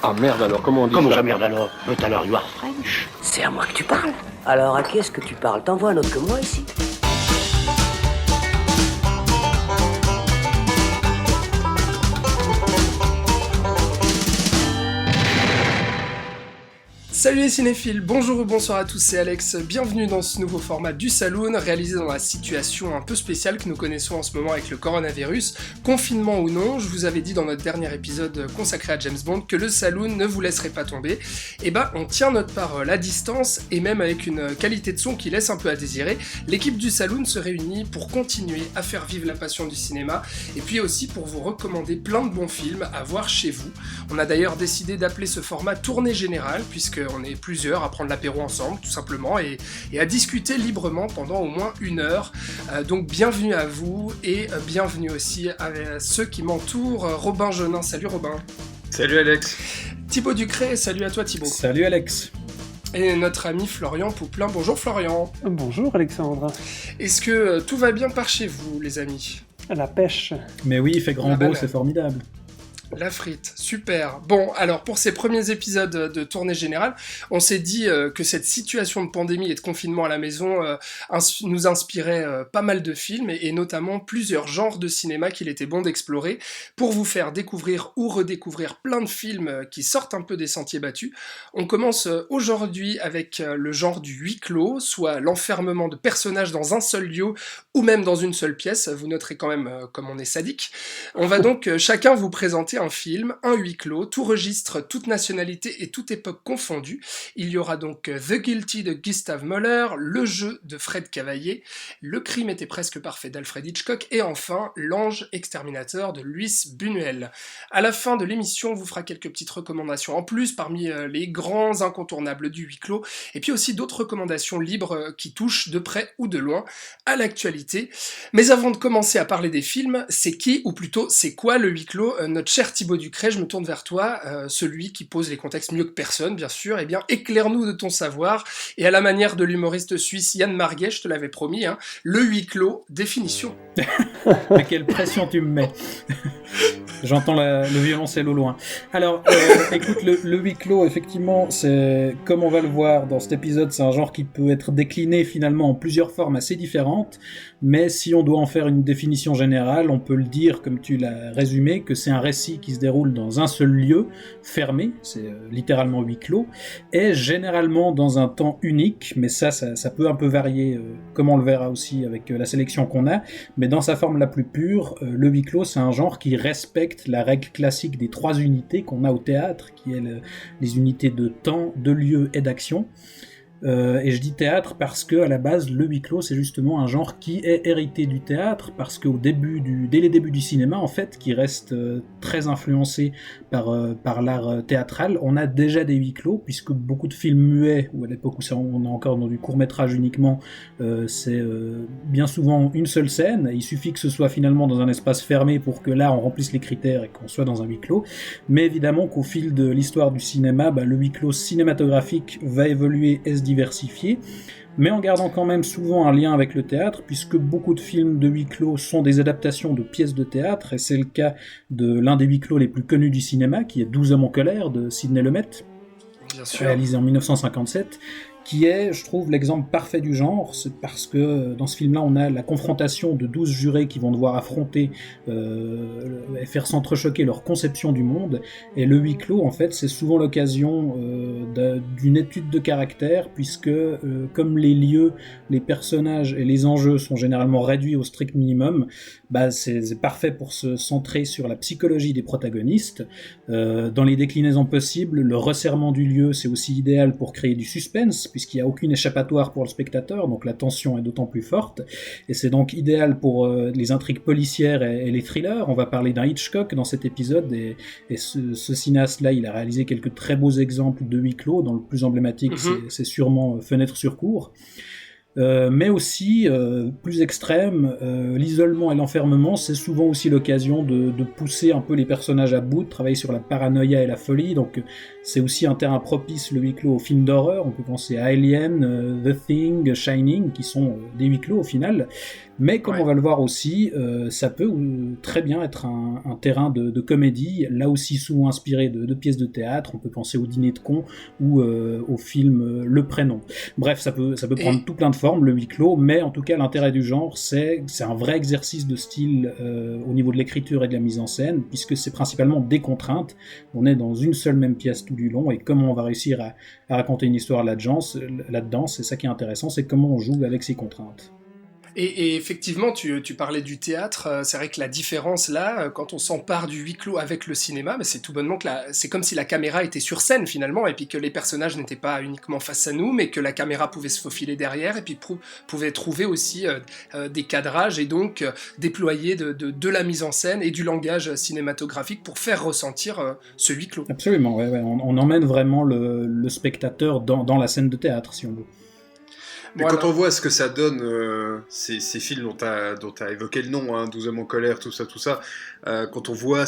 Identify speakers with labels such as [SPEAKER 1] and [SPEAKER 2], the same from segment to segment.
[SPEAKER 1] Ah merde alors, comment on dit
[SPEAKER 2] Comment
[SPEAKER 1] ça?
[SPEAKER 2] ça merde alors? But alors you are French.
[SPEAKER 3] C'est à moi que tu parles. Alors à qui est-ce que tu parles? T'en vois un autre que moi ici?
[SPEAKER 4] Salut les cinéphiles, bonjour ou bonsoir à tous, c'est Alex, bienvenue dans ce nouveau format du Saloon, réalisé dans la situation un peu spéciale que nous connaissons en ce moment avec le coronavirus, confinement ou non. Je vous avais dit dans notre dernier épisode consacré à James Bond que le Saloon ne vous laisserait pas tomber. Et ben on tient notre parole à distance et même avec une qualité de son qui laisse un peu à désirer. L'équipe du Saloon se réunit pour continuer à faire vivre la passion du cinéma et puis aussi pour vous recommander plein de bons films à voir chez vous. On a d'ailleurs décidé d'appeler ce format tournée générale puisque on est plusieurs à prendre l'apéro ensemble, tout simplement, et à discuter librement pendant au moins 1 heure. Donc bienvenue à vous, et bienvenue aussi à ceux qui m'entourent. Robin Genin, salut Robin.
[SPEAKER 5] Salut Alex.
[SPEAKER 4] Thibaut Ducret, salut à toi Thibaut.
[SPEAKER 6] Salut Alex.
[SPEAKER 4] Et notre ami Florian Pouplin, bonjour Florian.
[SPEAKER 7] Bonjour Alexandre.
[SPEAKER 4] Est-ce que tout va bien par chez vous, les amis?
[SPEAKER 7] La pêche.
[SPEAKER 6] Mais oui, il fait grand beau, c'est formidable.
[SPEAKER 4] La frite, super. Bon, alors pour ces premiers épisodes de tournée générale, on s'est dit que cette situation de pandémie et de confinement à la maison nous inspirait pas mal de films et notamment plusieurs genres de cinéma qu'il était bon d'explorer pour vous faire découvrir ou redécouvrir plein de films qui sortent un peu des sentiers battus. On commence aujourd'hui avec le genre du huis clos, soit l'enfermement de personnages dans un seul lieu ou même dans une seule pièce. Vous noterez quand même comme on est sadique. On va donc chacun vous présenter un film, un huis clos, tout registre, toute nationalité et toute époque confondue. Il y aura donc The Guilty de Gustav Mahler, Le Jeu de Fred Cavaillé, Le Crime était presque parfait d'Alfred Hitchcock et enfin L'Ange exterminateur de Luis Buñuel. À la fin de l'émission, on vous fera quelques petites recommandations en plus parmi les grands incontournables du huis clos et puis aussi d'autres recommandations libres qui touchent de près ou de loin à l'actualité. Mais avant de commencer à parler des films, c'est qui, ou plutôt c'est quoi le huis clos? Notre cher Thibaut Ducret, je me tourne vers toi, celui qui pose les contextes mieux que personne, bien sûr. Eh bien, éclaire-nous de ton savoir, et à la manière de l'humoriste suisse Yann Marguet, je te l'avais promis, hein, le huis clos, définition.
[SPEAKER 6] Mais quelle pression tu me mets. J'entends le violoncelle au loin. Alors, écoute, le huis clos, effectivement, c'est, comme on va le voir dans cet épisode, c'est un genre qui peut être décliné finalement en plusieurs formes assez différentes, mais si on doit en faire une définition générale, on peut le dire, comme tu l'as résumé, que c'est un récit qui se déroule dans un seul lieu, fermé, c'est littéralement huis clos, et généralement dans un temps unique, mais ça peut un peu varier, comme on le verra aussi avec la sélection qu'on a, mais dans sa forme la plus pure, le huis clos, c'est un genre qui respecte la règle classique des 3 unités qu'on a au théâtre, qui est les unités de temps, de lieu et d'action. Et je dis théâtre parce que à la base le huis clos c'est justement un genre qui est hérité du théâtre, parce qu'au début dès les débuts du cinéma en fait, qui reste très influencé par l'art théâtral, on a déjà des huis clos, puisque beaucoup de films muets, ou à l'époque où on est encore dans du court-métrage uniquement, c'est bien souvent une seule scène, il suffit que ce soit finalement dans un espace fermé pour que là on remplisse les critères et qu'on soit dans un huis clos. Mais évidemment qu'au fil de l'histoire du cinéma, le huis clos cinématographique va évoluer et se diversifier, mais en gardant quand même souvent un lien avec le théâtre, puisque beaucoup de films de huis clos sont des adaptations de pièces de théâtre, et c'est le cas de l'un des huis clos les plus connus du cinéma, qui est 12 hommes en colère de Sidney Lumet, réalisé en 1957, qui est, je trouve, l'exemple parfait du genre. C'est parce que dans ce film-là, on a la confrontation de 12 jurés qui vont devoir affronter et faire s'entrechoquer leur conception du monde, et le huis clos, en fait, c'est souvent l'occasion d'une étude de caractère, puisque comme les lieux, les personnages et les enjeux sont généralement réduits au strict minimum, c'est parfait pour se centrer sur la psychologie des protagonistes. Dans les déclinaisons possibles, le resserrement du lieu, c'est aussi idéal pour créer du suspense, puisqu'il n'y a aucune échappatoire pour le spectateur, donc la tension est d'autant plus forte, et c'est donc idéal pour les intrigues policières et les thrillers. On va parler d'un Hitchcock dans cet épisode, et ce cinéaste-là, il a réalisé quelques très beaux exemples de huis clos, dont le plus emblématique, c'est sûrement Fenêtre sur cour. Mais aussi, plus extrême, l'isolement et l'enfermement, c'est souvent aussi l'occasion de pousser un peu les personnages à bout, de travailler sur la paranoïa et la folie, donc c'est aussi un terrain propice, le huis clos, aux films d'horreur. On peut penser à Alien, The Thing, Shining, qui sont des huis clos au final, Mais comme
[SPEAKER 4] Ouais.
[SPEAKER 6] on va le voir aussi, ça peut très bien être un terrain de comédie, là aussi souvent inspiré de pièces de théâtre. On peut penser au Dîner de cons ou au film Le Prénom. Bref, ça peut prendre tout plein de formes, le huis clos, mais en tout cas l'intérêt du genre, c'est un vrai exercice de style au niveau de l'écriture et de la mise en scène, puisque c'est principalement des contraintes. On est dans une seule même pièce tout du long, et comment on va réussir à raconter une histoire là-dedans, c'est ça qui est intéressant, c'est comment on joue avec ces contraintes.
[SPEAKER 4] Et effectivement, tu parlais du théâtre, c'est vrai que la différence là, quand on s'empare du huis clos avec le cinéma, bah, c'est tout bonnement que c'est comme si la caméra était sur scène finalement, et puis que les personnages n'étaient pas uniquement face à nous, mais que la caméra pouvait se faufiler derrière, et puis pouvait trouver aussi des cadrages, et donc déployer de la mise en scène et du langage cinématographique pour faire ressentir ce huis clos.
[SPEAKER 6] Absolument, ouais. On emmène vraiment le spectateur dans la scène de théâtre, si on veut.
[SPEAKER 1] Mais
[SPEAKER 4] Voilà.
[SPEAKER 1] quand on voit ce que ça donne, ces films dont tu as évoqué le nom, hein, 12 hommes en colère, tout ça, quand on voit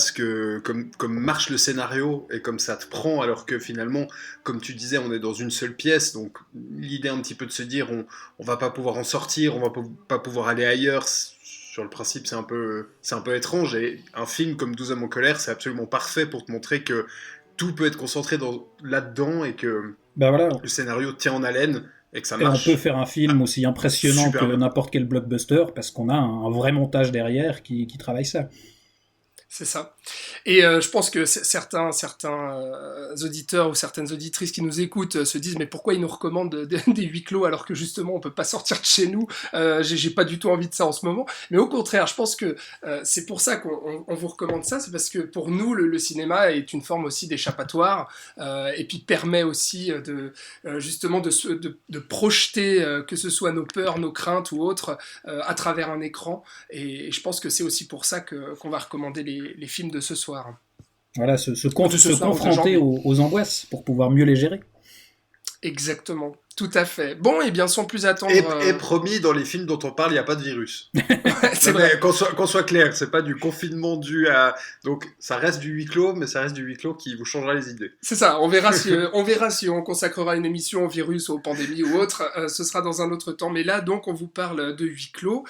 [SPEAKER 1] comme marche le scénario et comme ça te prend, alors que finalement, comme tu disais, on est dans une seule pièce, donc l'idée un petit peu de se dire on va pas pouvoir en sortir, on va pas pouvoir aller ailleurs, sur le principe c'est un peu étrange, et un film comme 12 hommes en colère, c'est absolument parfait pour te montrer que tout peut être concentré là-dedans et que
[SPEAKER 6] voilà.
[SPEAKER 1] Le scénario tient en haleine. Et que ça
[SPEAKER 6] Et
[SPEAKER 1] marche.
[SPEAKER 6] on peut faire un film aussi impressionnant
[SPEAKER 1] Super
[SPEAKER 6] que
[SPEAKER 1] bien.
[SPEAKER 6] n'importe quel blockbuster parce qu'on a un vrai montage derrière qui travaille ça.
[SPEAKER 4] C'est ça. Et je pense que certains auditeurs ou certaines auditrices qui nous écoutent se disent mais pourquoi ils nous recommandent des huis clos alors que justement on peut pas sortir de chez nous, j'ai pas du tout envie de ça en ce moment. Mais au contraire, je pense que c'est pour ça qu'on vous recommande ça, c'est parce que pour nous le cinéma est une forme aussi d'échappatoire et puis permet aussi justement de projeter que ce soit nos peurs, nos craintes ou autres à travers un écran. Et je pense que c'est aussi pour ça qu'on va recommander les films de ce soir.
[SPEAKER 6] Voilà, se confronter aux angoisses pour pouvoir mieux les gérer.
[SPEAKER 4] Exactement, tout à fait. Bon, et bien sans plus attendre...
[SPEAKER 1] Et promis, dans les films dont on parle, il n'y a pas de virus.
[SPEAKER 4] c'est
[SPEAKER 1] Non,
[SPEAKER 4] vrai.
[SPEAKER 1] mais qu'on soit clair, c'est pas du confinement dû à... Donc, ça reste du huis clos, mais ça reste du huis clos qui vous changera les idées.
[SPEAKER 4] C'est ça, on verra si on consacrera une émission au virus, aux pandémies ou autre, ce sera dans un autre temps. Mais là, donc, on vous parle de huis clos.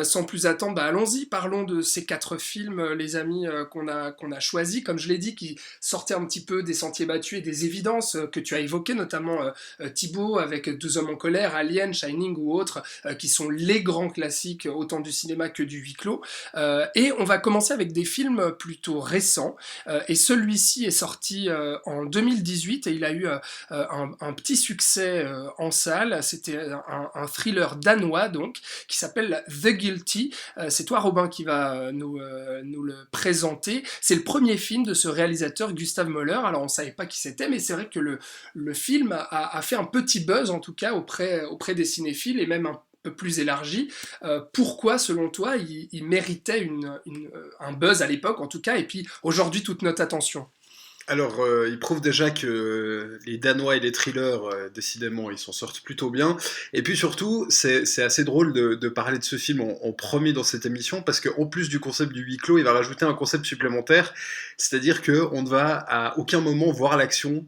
[SPEAKER 4] Sans plus attendre, bah, allons-y, parlons de ces 4 films, les amis, qu'on a choisis, comme je l'ai dit, qui sortaient un petit peu des sentiers battus et des évidences que tu as évoquées, notamment Thibaut, avec 2 hommes en colère, Alien, Shining ou autres, qui sont les grands classiques, autant du cinéma que du huis clos. Et on va commencer avec des films plutôt récents, et celui-ci est sorti en 2018 et il a eu un petit succès en salle. C'était un thriller danois donc qui s'appelle The Guilty. C'est toi Robin qui va nous le présenter. C'est le premier film de ce réalisateur Gustav Möller. Alors on savait pas qui c'était, mais c'est vrai que le film a fait un petit buzz en tout cas auprès des cinéphiles et même un peu plus élargi. Pourquoi, selon toi, il méritait un buzz à l'époque, en tout cas, et puis aujourd'hui, toute notre attention?
[SPEAKER 1] Alors, il prouve déjà que les Danois et les thrillers, décidément, ils s'en sortent plutôt bien. Et puis surtout, c'est assez drôle de parler de ce film en premier dans cette émission, parce qu'en plus du concept du huis clos, il va rajouter un concept supplémentaire, c'est-à-dire qu'on ne va à aucun moment voir l'action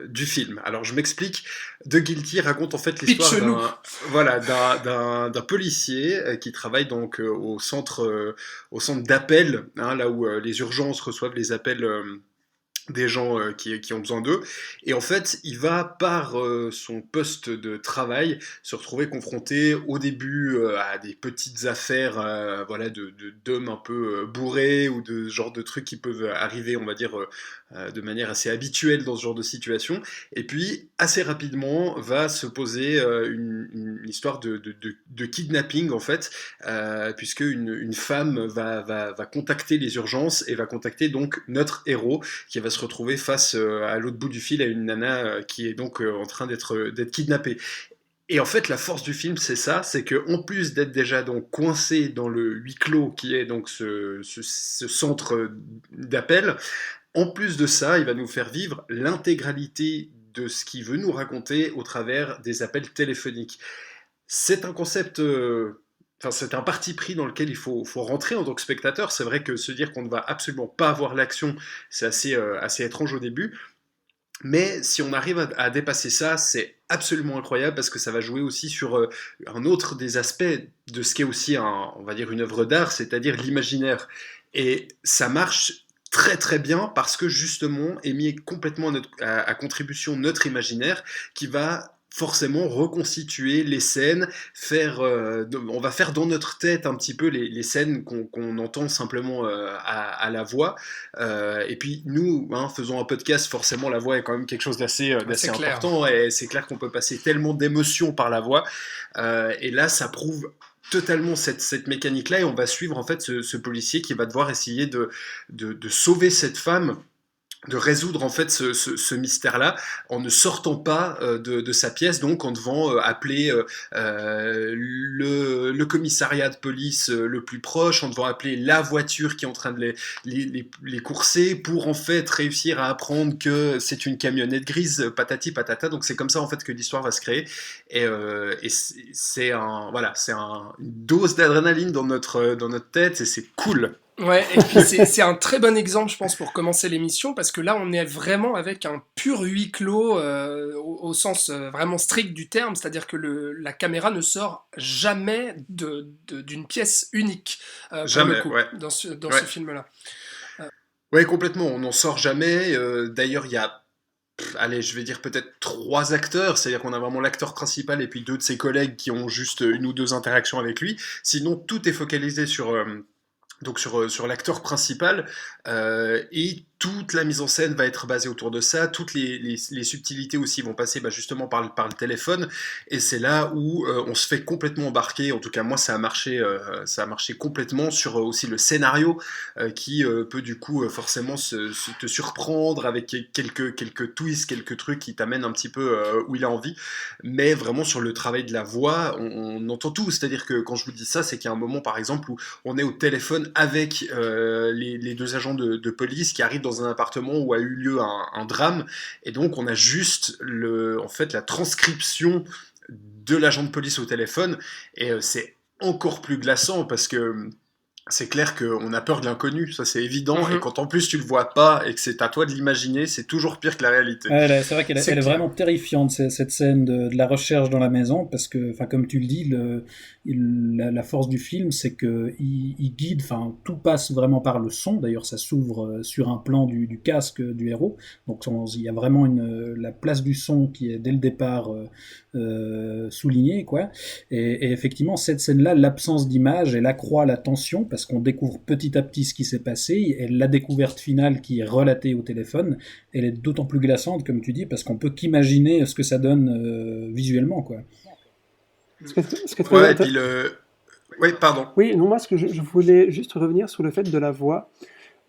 [SPEAKER 1] du film. Alors je m'explique. The Guilty raconte en fait l'histoire d'un policier qui travaille donc au centre d'appel, hein, là où les urgences reçoivent les appels des gens qui ont besoin d'eux, et en fait il va par son poste de travail se retrouver confronté au début à des petites affaires voilà, d'hommes un peu bourrés ou de ce genre de trucs qui peuvent arriver, on va dire de manière assez habituelle dans ce genre de situation, et puis assez rapidement va se poser une histoire de kidnapping en fait, puisque une femme va contacter les urgences et va contacter donc notre héros qui va se retrouver face à l'autre bout du fil à une nana qui est donc en train d'être kidnappée. Et en fait, la force du film, c'est ça, c'est que en plus d'être déjà donc coincé dans le huis clos qui est donc ce centre d'appel, en plus de ça, il va nous faire vivre l'intégralité de ce qu'il veut nous raconter au travers des appels téléphoniques. C'est un concept... c'est un parti pris dans lequel il faut rentrer en tant que spectateur. C'est vrai que se dire qu'on ne va absolument pas avoir l'action, c'est assez étrange au début. Mais si on arrive à dépasser ça, c'est absolument incroyable parce que ça va jouer aussi sur un autre des aspects de ce qu'est aussi, on va dire, une œuvre d'art, c'est-à-dire l'imaginaire. Et ça marche très très bien parce que justement est mis complètement à contribution notre imaginaire qui va forcément reconstituer les scènes, on va faire dans notre tête un petit peu les scènes qu'on entend simplement à la voix. Et puis nous, faisons un podcast, forcément la voix est quand même quelque chose d'assez important, et c'est clair qu'on peut passer tellement d'émotions par la voix. Et là, ça prouve totalement cette mécanique-là, et on va suivre en fait ce policier qui va devoir essayer de sauver cette femme, de résoudre en fait ce mystère-là en ne sortant pas de sa pièce, donc en devant appeler le commissariat de police le plus proche, en devant appeler la voiture qui est en train de les courser pour en fait réussir à apprendre que c'est une camionnette grise, patati patata. Donc c'est comme ça en fait que l'histoire va se créer, et c'est une dose d'adrénaline dans notre tête, et c'est cool.
[SPEAKER 4] Ouais, et puis c'est un très bon exemple, je pense, pour commencer l'émission, parce que là, on est vraiment avec un pur huis clos au sens vraiment strict du terme, c'est-à-dire que la caméra ne sort jamais d'une pièce unique,
[SPEAKER 1] jamais,
[SPEAKER 4] dans ce film-là.
[SPEAKER 1] Oui, complètement, on n'en sort jamais. D'ailleurs, il y a, je vais dire peut-être 3 acteurs, c'est-à-dire qu'on a vraiment l'acteur principal et puis 2 de ses collègues qui ont juste 1 ou 2 interactions avec lui. Sinon, tout est focalisé sur l'acteur principal, et toute la mise en scène va être basée autour de ça, toutes les subtilités aussi vont passer justement par le téléphone, et c'est là où on se fait complètement embarquer. En tout cas moi ça a marché complètement sur aussi le scénario, qui peut du coup forcément te surprendre avec quelques twists, quelques trucs qui t'amènent un petit peu où il a envie, mais vraiment sur le travail de la voix, on entend tout. C'est-à-dire que quand je vous dis ça, c'est qu'il y a un moment par exemple où on est au téléphone avec les 2 agents de police qui arrivent dans un appartement où a eu lieu un drame, et donc on a juste la transcription de l'agent de police au téléphone, et c'est encore plus glaçant parce que c'est clair qu'on a peur de l'inconnu, ça c'est évident, et quand en plus tu le vois pas et que c'est à toi de l'imaginer, c'est toujours pire que la réalité.
[SPEAKER 6] C'est vrai qu'elle est vraiment terrifiante, cette scène de la recherche dans la maison, parce que, comme tu le dis, la force du film, c'est qu'il guide, tout passe vraiment par le son. D'ailleurs, ça s'ouvre sur un plan du casque du héros, donc il y a vraiment la place du son qui est dès le départ soulignée, quoi. Et effectivement, cette scène-là, l'absence d'image, elle accroît la tension, parce qu'on découvre petit à petit ce qui s'est passé, et la découverte finale qui est relatée au téléphone, elle est d'autant plus glaçante, comme tu dis, parce qu'on peut qu'imaginer ce que ça donne visuellement, quoi.
[SPEAKER 1] Oui, pardon.
[SPEAKER 7] Oui, non, moi, je voulais juste revenir sur le fait de la voix.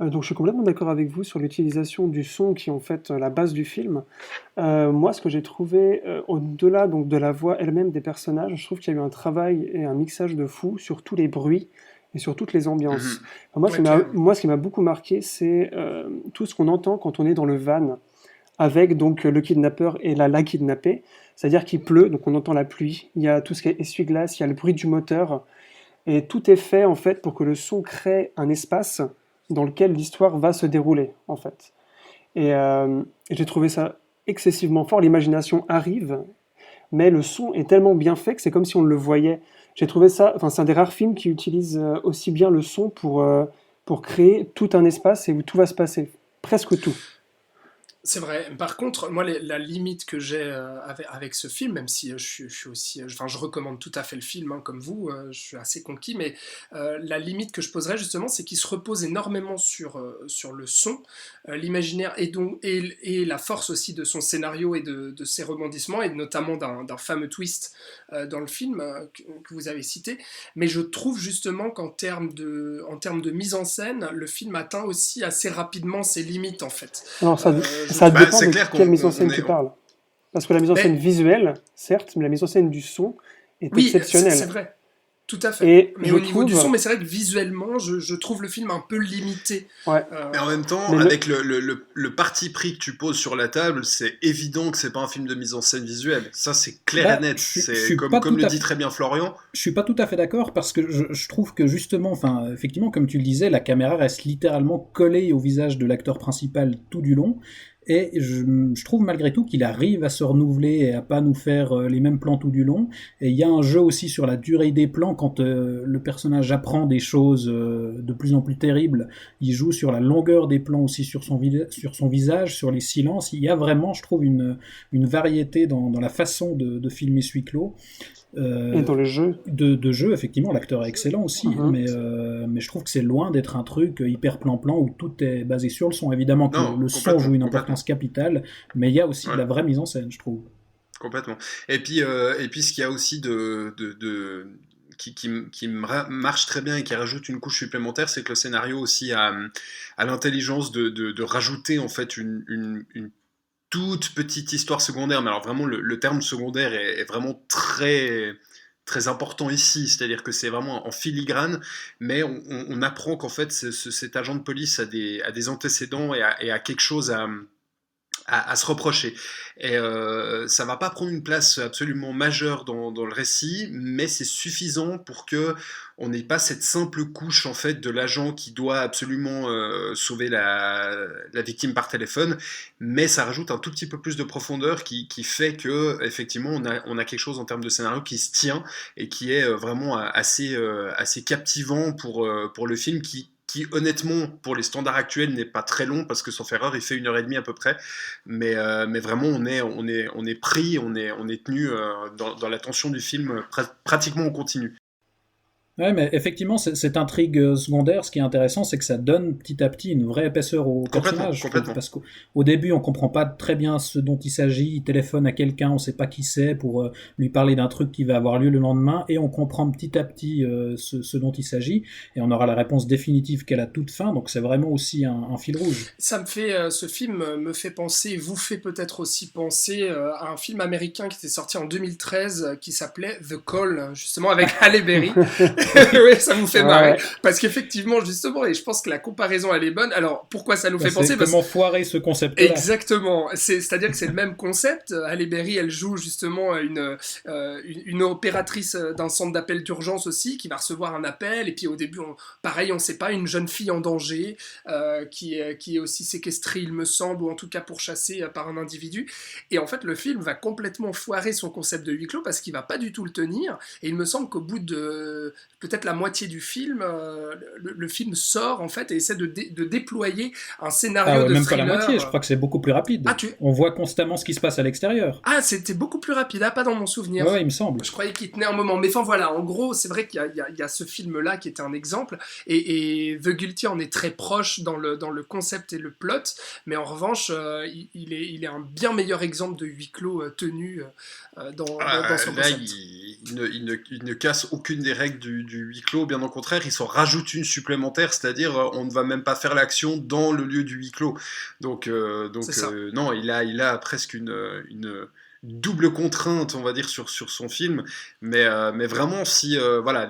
[SPEAKER 7] Donc, je suis complètement d'accord avec vous sur l'utilisation du son qui est en fait la base du film. Moi, ce que j'ai trouvé, au-delà donc, de la voix elle-même des personnages, je trouve qu'il y a eu un travail et un mixage de fou sur tous les bruits et sur toutes les ambiances. Moi, ce qui m'a beaucoup marqué, c'est tout ce qu'on entend quand on est dans le van avec donc le kidnappeur et la kidnappée. C'est-à-dire qu'il pleut, donc on entend la pluie, il y a tout ce qui est essuie-glace, il y a le bruit du moteur, et tout est fait en fait pour que le son crée un espace dans lequel l'histoire va se dérouler en fait. Et j'ai trouvé ça excessivement fort, l'imagination arrive, mais le son est tellement bien fait que c'est comme si on le voyait. J'ai trouvé ça, c'est un des rares films qui utilise aussi bien le son pour créer tout un espace et où tout va se passer, presque tout.
[SPEAKER 4] C'est vrai. Par contre, moi, la limite que j'ai avec ce film, même si je suis aussi, je recommande tout à fait le film, comme vous, je suis assez conquis, mais la limite que je poserais justement, c'est qu'il se repose énormément sur le son, l'imaginaire et la force aussi de son scénario et de ses rebondissements, et notamment d'un fameux twist dans le film que vous avez cité. Mais je trouve justement qu'en termes de mise en scène, le film atteint aussi assez rapidement ses limites en fait.
[SPEAKER 7] Alors ça dépend de quelle mise en scène tu parles. Parce que la mise en scène visuelle, certes, mais la mise en scène du son est exceptionnelle.
[SPEAKER 4] Oui, c'est vrai. Tout à fait. Mais au niveau du son, mais c'est vrai que visuellement, je trouve le film un peu limité.
[SPEAKER 7] Ouais.
[SPEAKER 1] Mais en même temps, avec le parti pris que tu poses sur la table, c'est évident que c'est pas un film de mise en scène visuelle. Ça, c'est clair et net. C'est comme le dit très bien Florian.
[SPEAKER 6] Je suis pas tout à fait d'accord, parce que je trouve que justement, effectivement, comme tu le disais, la caméra reste littéralement collée au visage de l'acteur principal tout du long. Et je trouve malgré tout qu'il arrive à se renouveler et à pas nous faire les mêmes plans tout du long. Et il y a un jeu aussi sur la durée des plans quand le personnage apprend des choses de plus en plus terribles. Il joue sur la longueur des plans aussi sur son visage, sur les silences. Il y a vraiment, je trouve, une variété dans la façon de filmer ce huis clos.
[SPEAKER 7] Et dans le jeu.
[SPEAKER 6] De jeu, effectivement, l'acteur est excellent aussi, mais je trouve que c'est loin d'être un truc hyper plan-plan où tout est basé sur le son. Évidemment que le son joue une importance capitale, mais il y a aussi de la vraie mise en scène, je trouve.
[SPEAKER 1] Complètement. Et puis ce qu'il y a aussi qui marche très bien et qui rajoute une couche supplémentaire, c'est que le scénario aussi a l'intelligence de rajouter en fait une toute petite histoire secondaire, mais alors vraiment le terme secondaire est vraiment très, très important ici, c'est-à-dire que c'est vraiment en filigrane, mais on apprend qu'en fait cet agent de police a des antécédents et a quelque chose à se reprocher. Et ça va pas prendre une place absolument majeure dans le récit, mais c'est suffisant pour que on n'ait pas cette simple couche en fait de l'agent qui doit absolument sauver la victime par téléphone, mais ça rajoute un tout petit peu plus de profondeur qui fait que effectivement on a quelque chose en termes de scénario qui se tient et qui est vraiment assez captivant pour le film qui honnêtement pour les standards actuels n'est pas très long parce que sauf erreur il fait 1h30 à peu près, mais vraiment on est pris, on est tenu dans l'attention du film pratiquement en continu.
[SPEAKER 6] Ouais, mais effectivement, cette intrigue secondaire, ce qui est intéressant, c'est que ça donne petit à petit une vraie épaisseur au personnage.
[SPEAKER 1] Complètement.
[SPEAKER 6] Parce qu'au début, on comprend pas très bien ce dont il s'agit. Il téléphone à quelqu'un, on sait pas qui c'est, pour lui parler d'un truc qui va avoir lieu le lendemain, et on comprend petit à petit ce dont il s'agit, et on aura la réponse définitive qu'à la toute fin. Donc c'est vraiment aussi un fil rouge.
[SPEAKER 4] Ça me fait, ce film me fait penser, vous fait peut-être aussi penser à un film américain qui était sorti en 2013 qui s'appelait The Call, justement avec Halle Berry. Oui, ça vous fait marrer. Ouais. Parce qu'effectivement, justement, et je pense que la comparaison, elle est bonne. Alors, pourquoi ça nous fait penser
[SPEAKER 6] comment foirer ce concept-là.
[SPEAKER 4] Exactement. C'est-à-dire que c'est le même concept. Halle Berry, elle joue justement une opératrice d'un centre d'appel d'urgence aussi, qui va recevoir un appel. Et puis au début, pareil, on ne sait pas, une jeune fille en danger, qui est aussi séquestrée, il me semble, ou en tout cas pourchassée par un individu. Et en fait, le film va complètement foirer son concept de huis clos parce qu'il ne va pas du tout le tenir. Et il me semble qu'au bout de peut-être la moitié du film, le film sort en fait et essaie de déployer un scénario de
[SPEAKER 6] même
[SPEAKER 4] thriller.
[SPEAKER 6] Même pas la moitié, je crois que c'est beaucoup plus rapide. On voit constamment ce qui se passe à l'extérieur.
[SPEAKER 4] Ah, c'était beaucoup plus rapide, pas dans mon souvenir.
[SPEAKER 6] Ouais, il me semble.
[SPEAKER 4] Je croyais qu'il tenait un moment. Mais enfin voilà, en gros, c'est vrai qu'il y a ce film-là qui était un exemple et The Guilty en est très proche dans le concept et le plot, mais en revanche, il est un bien meilleur exemple de huis clos tenu dans son concept.
[SPEAKER 1] Là, il ne casse aucune des règles du huis clos, bien au contraire, il s'en rajoute une supplémentaire, c'est-à-dire on ne va même pas faire l'action dans le lieu du huis clos. Donc non, il a presque une double contrainte, on va dire, sur son film, mais vraiment, si voilà,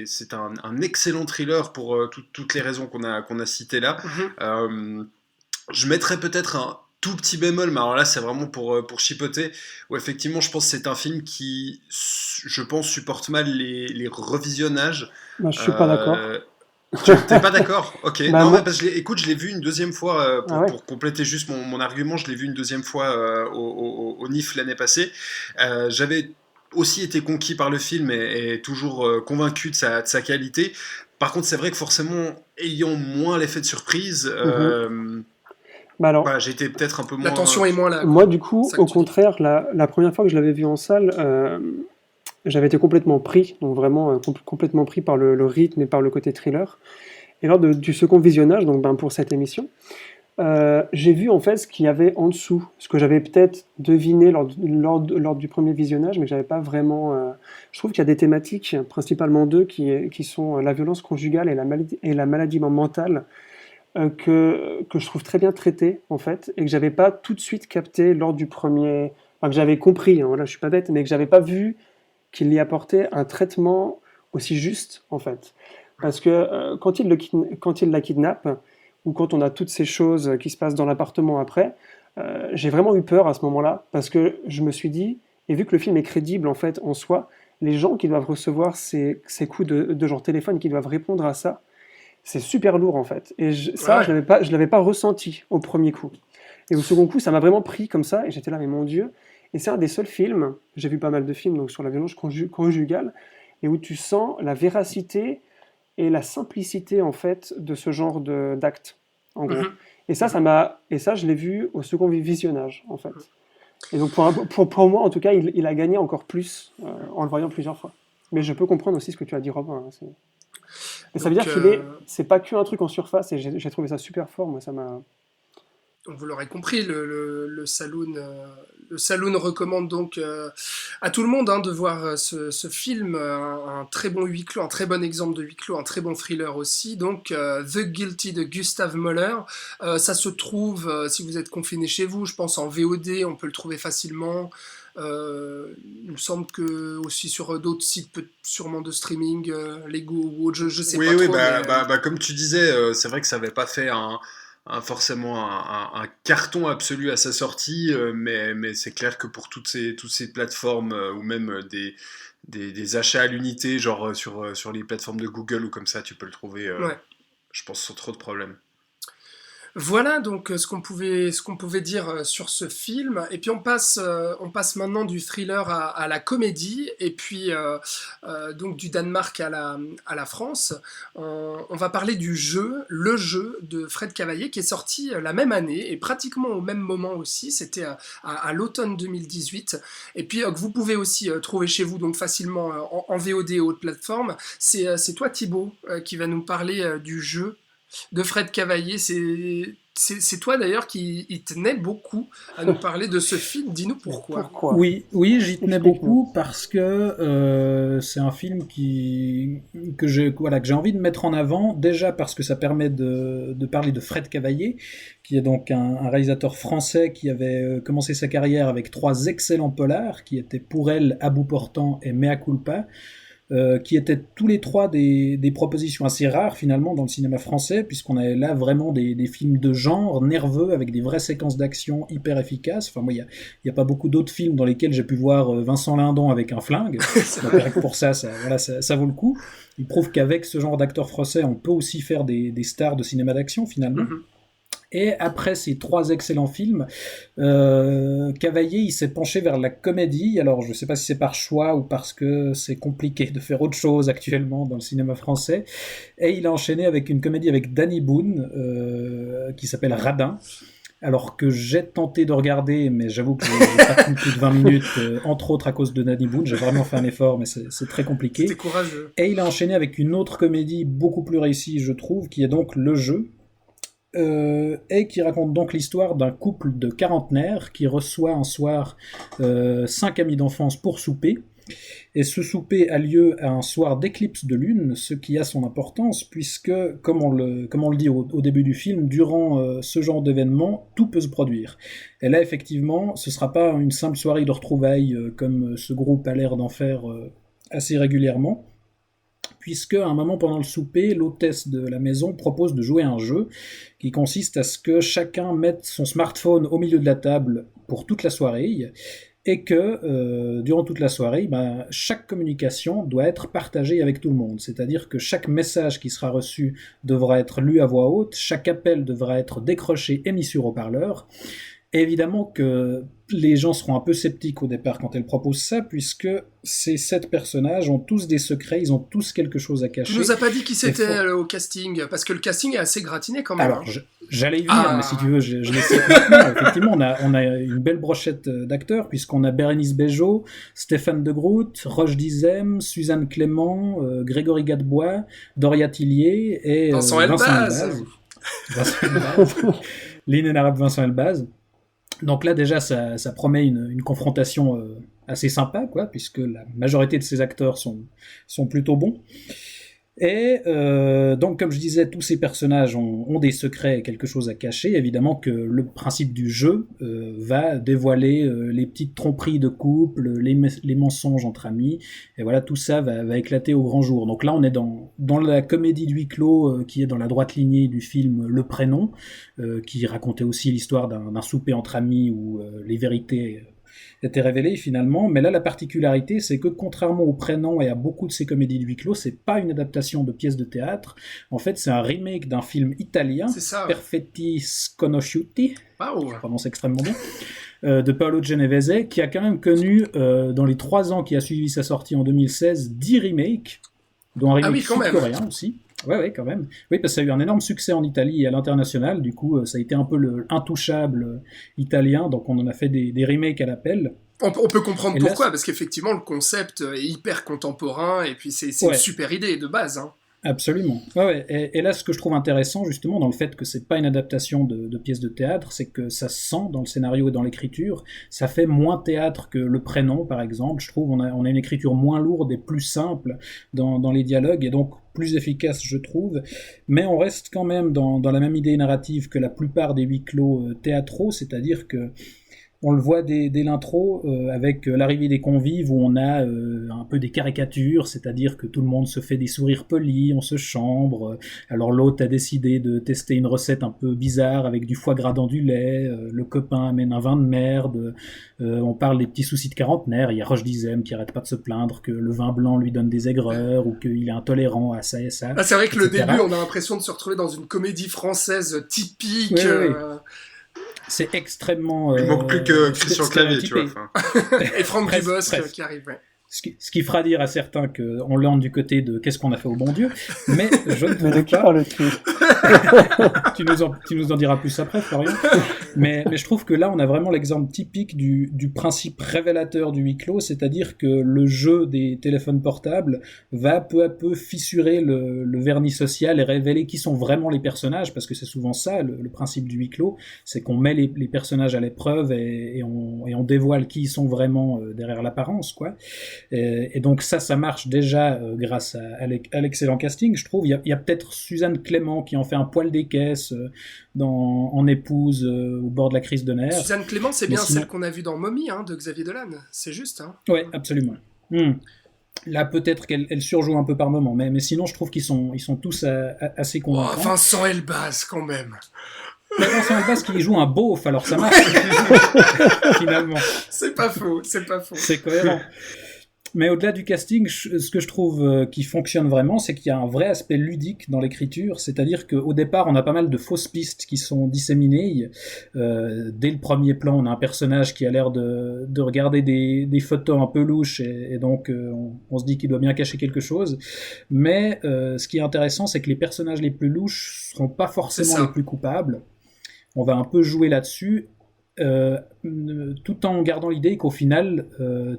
[SPEAKER 1] c'est un excellent thriller pour toutes les raisons qu'on a citées là. Je mettrais peut-être un tout petit bémol, mais alors là c'est vraiment pour chipoter, où effectivement je pense que c'est un film qui, je pense, supporte mal les revisionnages.
[SPEAKER 7] Moi, je suis pas d'accord.
[SPEAKER 1] T'es pas d'accord? Ok. Non, mais parce que écoute, je l'ai vu une deuxième fois, pour compléter juste mon argument, je l'ai vu une deuxième fois au NIF l'année passée. J'avais aussi été conquis par le film et toujours convaincu de sa qualité. Par contre, c'est vrai que forcément, ayant moins l'effet de surprise,
[SPEAKER 7] alors,
[SPEAKER 1] voilà, j'ai été peut-être un peu moins...
[SPEAKER 4] La tension est moins là.
[SPEAKER 7] Moi, du coup, au contraire, la première fois que je l'avais vu en salle, j'avais été complètement pris, donc vraiment complètement pris par le rythme et par le côté thriller. Et lors du second visionnage, donc pour cette émission, j'ai vu en fait ce qu'il y avait en dessous, ce que j'avais peut-être deviné lors du premier visionnage, mais que j'avais pas vraiment... Je trouve qu'il y a des thématiques, principalement deux, qui sont la violence conjugale et la maladie mentale, que je trouve très bien traité en fait, et que j'avais pas tout de suite capté lors du premier, enfin que j'avais compris, hein, voilà, je suis pas bête, mais que j'avais pas vu qu'il y apportait un traitement aussi juste en fait, parce que quand il la kidnappe, ou quand on a toutes ces choses qui se passent dans l'appartement après, j'ai vraiment eu peur à ce moment-là, parce que je me suis dit, et vu que le film est crédible en fait en soi, les gens qui doivent recevoir ces coups de genre téléphone, qui doivent répondre à ça, c'est super lourd en fait. Et je l'avais pas ressenti au premier coup. Et au second coup, ça m'a vraiment pris comme ça, et j'étais là, mais mon Dieu. Et c'est un des seuls films, j'ai vu pas mal de films donc, sur la violence conjugale, et où tu sens la véracité et la simplicité, en fait, de ce genre d'acte, en gros. Et ça, je l'ai vu au second visionnage, en fait. Et donc, pour moi, en tout cas, il a gagné encore plus en le voyant plusieurs fois. Mais je peux comprendre aussi ce que tu as dit, Robin. Hein, mais ça veut dire c'est pas qu'un truc en surface, et j'ai trouvé ça super fort, moi, ça m'a...
[SPEAKER 4] Donc vous l'aurez compris, le Saloon recommande donc à tout le monde de voir ce film, un très bon huis clos, un très bon exemple de huis clos, un très bon thriller aussi. Donc The Guilty de Gustav Möller, ça se trouve, si vous êtes confiné chez vous, je pense en VOD, on peut le trouver facilement. Il me semble que aussi sur d'autres sites sûrement de streaming, Lego ou autre, je sais pas trop.
[SPEAKER 1] Oui, comme tu disais, c'est vrai que ça avait pas fait forcément un carton absolu à sa sortie, mais c'est clair que pour toutes ces plateformes ou même des achats à l'unité, genre sur les plateformes de Google ou comme ça, tu peux le trouver, je pense, sans trop de problèmes.
[SPEAKER 4] Voilà donc ce qu'on pouvait dire sur ce film. Et puis on passe maintenant du thriller à la comédie, et puis donc du Danemark à la France. On va parler du Le Jeu de Fred Cavaillé, qui est sorti la même année et pratiquement au même moment aussi. C'était à l'automne 2018. Et puis que vous pouvez aussi trouver chez vous donc facilement en VOD et autres plateformes. C'est toi Thibaut qui va nous parler du Jeu de Fred Cavaillé. C'est toi d'ailleurs qui tenait beaucoup à nous parler de ce film. Dis-nous pourquoi.
[SPEAKER 6] Oui, j'y tenais beaucoup parce que c'est un film que j'ai envie de mettre en avant, déjà parce que ça permet de parler de Fred Cavaillé, qui est donc un réalisateur français qui avait commencé sa carrière avec 3 excellents polars, qui étaient Pour elle, À bout portant et Mea culpa. Qui étaient tous les 3 des propositions assez rares finalement dans le cinéma français, puisqu'on avait là vraiment des films de genre nerveux avec des vraies séquences d'action hyper efficaces. Enfin moi il y a pas beaucoup d'autres films dans lesquels j'ai pu voir Vincent Lindon avec un flingue. Donc pour ça vaut le coup. Il prouve qu'avec ce genre d'acteurs français on peut aussi faire des stars de cinéma d'action finalement. Et après ces 3 excellents films, Cavaillé il s'est penché vers la comédie. Alors je sais pas si c'est par choix ou parce que c'est compliqué de faire autre chose actuellement dans le cinéma français. Et il a enchaîné avec une comédie avec Danny Boone qui s'appelle Radin. Alors que j'ai tenté de regarder, mais j'avoue que j'ai pas tenu plus de 20 minutes, entre autres à cause de Danny Boone. J'ai vraiment fait un effort, mais c'est très compliqué.
[SPEAKER 4] C'était courageux.
[SPEAKER 6] Et il a enchaîné avec une autre comédie beaucoup plus réussie, je trouve, qui est donc Le Jeu. Et qui raconte donc l'histoire d'un couple de quarantenaires qui reçoit un soir 5 amis d'enfance pour souper. Et ce souper a lieu à un soir d'éclipse de lune, ce qui a son importance puisque, comme on le dit au début du film, durant ce genre d'événement, tout peut se produire. Et là, effectivement, ce sera pas une simple soirée de retrouvailles comme ce groupe a l'air d'en faire assez régulièrement, puisque à un moment pendant le souper, l'hôtesse de la maison propose de jouer à un jeu qui consiste à ce que chacun mette son smartphone au milieu de la table pour toute la soirée, et que durant toute la soirée, chaque communication doit être partagée avec tout le monde. C'est-à-dire que chaque message qui sera reçu devra être lu à voix haute, chaque appel devra être décroché et mis sur haut-parleur. Et évidemment que les gens seront un peu sceptiques au départ quand elle propose ça, puisque ces 7 personnages ont tous des secrets, ils ont tous quelque chose à cacher.
[SPEAKER 4] Tu nous as pas dit qui c'était au casting, parce que le casting est assez gratiné quand même.
[SPEAKER 6] Alors, j'allais y venir, mais si tu veux, je laisse maintenant. Effectivement, on a une belle brochette d'acteurs, puisqu'on a Bérénice Bejo, Stéphane de Groot, Roche Dizem, Suzanne Clément, Grégory Gadebois, Doria Tillier et
[SPEAKER 4] Vincent Elbaz.
[SPEAKER 6] L'inénarrable Vincent Elbaz. Donc là déjà ça promet une confrontation assez sympa, quoi, puisque la majorité de ces acteurs sont plutôt bons. Et donc comme je disais, tous ces personnages ont des secrets et quelque chose à cacher. Évidemment que le principe du jeu va dévoiler les petites tromperies de couple, les mensonges entre amis, et voilà, tout ça va éclater au grand jour. Donc là on est dans la comédie de huis clos qui est dans la droite lignée du film Le Prénom, qui racontait aussi l'histoire d'un souper entre amis où les vérités été révélé finalement, mais là la particularité c'est que contrairement au prénom et à beaucoup de ces comédies de huis clos, c'est pas une adaptation de pièce de théâtre, en fait c'est un remake d'un film italien, Perfetti Sconosciuti, je prononce extrêmement bien, de Paolo Genovese, qui a quand même connu dans les 3 ans qui a suivi sa sortie en 2016 10 remakes, dont un remake sud-coréen aussi. Ouais, quand même. Oui, parce que ça a eu un énorme succès en Italie et à l'international. Du coup, ça a été un peu le intouchable italien. Donc, on en a fait des remakes à l'appel.
[SPEAKER 4] On peut comprendre pourquoi, parce qu'effectivement, le concept est hyper contemporain et puis c'est une super idée de base. Hein.
[SPEAKER 6] Absolument. Ouais. Et là, ce que je trouve intéressant, justement, dans le fait que c'est pas une adaptation de pièce de théâtre, c'est que ça se sent dans le scénario et dans l'écriture. Ça fait moins théâtre que Le Prénom, par exemple. Je trouve on a une écriture moins lourde et plus simple dans les dialogues, et donc plus efficace, je trouve. Mais on reste quand même dans la même idée narrative que la plupart des huis clos théâtraux, c'est-à-dire que on le voit dès l'intro, avec l'arrivée des convives, où on a un peu des caricatures, c'est-à-dire que tout le monde se fait des sourires polis, on se chambre, alors l'hôte a décidé de tester une recette un peu bizarre avec du foie gras dans du lait, le copain amène un vin de merde, on parle des petits soucis de quarantenaire, il y a Roche Dizem qui arrête pas de se plaindre que le vin blanc lui donne des aigreurs, ou qu'il est intolérant à ça et ça.
[SPEAKER 4] Ah, c'est vrai que le début, on a l'impression de se retrouver dans une comédie française typique...
[SPEAKER 6] Oui. C'est extrêmement...
[SPEAKER 1] Il manque plus que Christian Clavier, tu vois.
[SPEAKER 4] Et Franck Dubosc qui arrive, ouais.
[SPEAKER 6] Ce qui fera dire à certains qu'on lande du côté de qu'est-ce qu'on a fait au bon Dieu, mais je ne trouve pas... tu nous en diras plus après, Florian. Mais je trouve que là, on a vraiment l'exemple typique du principe révélateur du huis clos, c'est-à-dire que le jeu des téléphones portables va peu à peu fissurer le vernis social et révéler qui sont vraiment les personnages, parce que c'est souvent ça, le principe du huis clos, c'est qu'on met les personnages à l'épreuve et on dévoile qui ils sont vraiment derrière l'apparence, quoi. Et donc ça marche déjà grâce à l'excellent casting, je trouve. Il y a peut-être Suzanne Clément qui en fait un poil des caisses en épouse au bord de la crise de nerfs.
[SPEAKER 4] Suzanne Clément, c'est bien celle qu'on a vue dans Mommy, de Xavier Dolan, c'est juste. Hein.
[SPEAKER 6] Oui, absolument. Là, peut-être qu'elle surjoue un peu par moment, mais sinon, je trouve qu'ils sont tous assez convaincants.
[SPEAKER 4] Oh, Vincent Elbaz, quand même.
[SPEAKER 6] Mais Vincent Elbaz qui joue un beauf, alors ça marche. Finalement.
[SPEAKER 4] C'est pas faux.
[SPEAKER 6] C'est cohérent. Mais au-delà du casting, ce que je trouve qui fonctionne vraiment, c'est qu'il y a un vrai aspect ludique dans l'écriture, c'est-à-dire qu'au départ, on a pas mal de fausses pistes qui sont disséminées. Dès le premier plan, on a un personnage qui a l'air de regarder des photos un peu louches, et donc on se dit qu'il doit bien cacher quelque chose. Mais ce qui est intéressant, c'est que les personnages les plus louches seront pas forcément les plus coupables. On va un peu jouer là-dessus, tout en gardant l'idée qu'au final,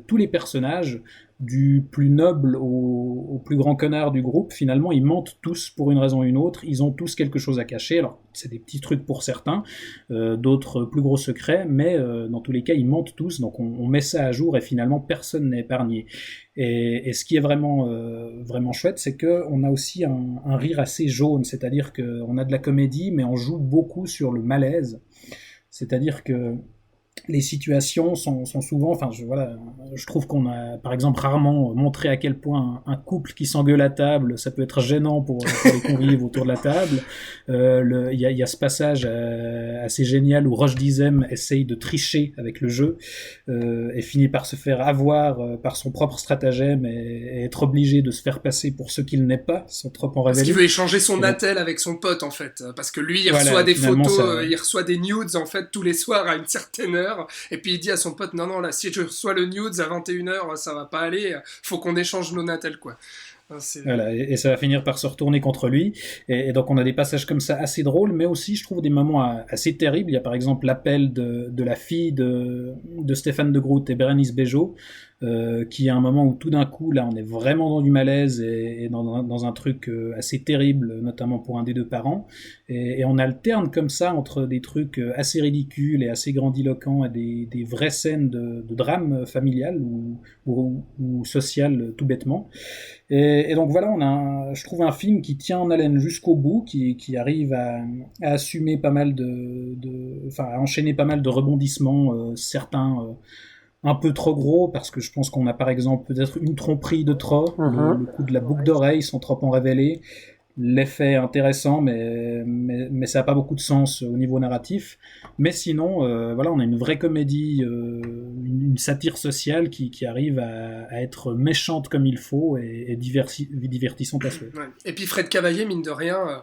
[SPEAKER 6] tous les personnages, du plus noble au plus grand connard du groupe, finalement, ils mentent tous pour une raison ou une autre. Ils ont tous quelque chose à cacher. Alors, c'est des petits trucs pour certains, d'autres plus gros secrets, mais dans tous les cas, ils mentent tous. Donc, on met ça à jour et finalement, personne n'est épargné. Et ce qui est vraiment chouette, c'est qu'on a aussi un rire assez jaune, c'est-à-dire qu'on a de la comédie, mais on joue beaucoup sur le malaise. C'est-à-dire que les situations sont souvent, je trouve qu'on a par exemple rarement montré à quel point un couple qui s'engueule à table, ça peut être gênant pour les convives autour de la table. Il y a ce passage assez génial où Roche Dizem essaye de tricher avec le jeu et finit par se faire avoir par son propre stratagème et être obligé de se faire passer pour ce qu'il n'est pas, sans trop en révéler.
[SPEAKER 4] Parce qu'il veut échanger son attel avec son pote en fait, parce que lui il reçoit des photos, il reçoit des nudes en fait tous les soirs à une certaine heure. Et puis il dit à son pote, non, là, si je reçois le nudes à 21h, ça va pas aller, faut qu'on échange nos natels, quoi.
[SPEAKER 6] Voilà, et ça va finir par se retourner contre lui. Et donc on a des passages comme ça assez drôles, mais aussi je trouve des moments assez terribles. Il y a par exemple l'appel de la fille de Stéphane de Groot et Bérénice Bejo, qui est un moment où tout d'un coup, là, on est vraiment dans du malaise et dans un truc assez terrible, notamment pour un des deux parents. Et on alterne comme ça entre des trucs assez ridicules et assez grandiloquents et des vraies scènes de drame familial ou social, tout bêtement. Et donc voilà, on a, je trouve, un film qui tient en haleine jusqu'au bout, qui arrive à assumer pas mal à enchaîner pas mal de rebondissements, certains un peu trop gros, parce que je pense qu'on a par exemple peut-être une tromperie de trop, le coup de la boucle d'oreille sans trop en révéler, l'effet est intéressant, mais ça n'a pas beaucoup de sens au niveau narratif. Mais sinon, voilà, on a une vraie comédie, une satire sociale qui arrive à être méchante comme il faut et divertissante à souhait.
[SPEAKER 4] Ouais. Et puis Fred Cavaillé, mine de rien,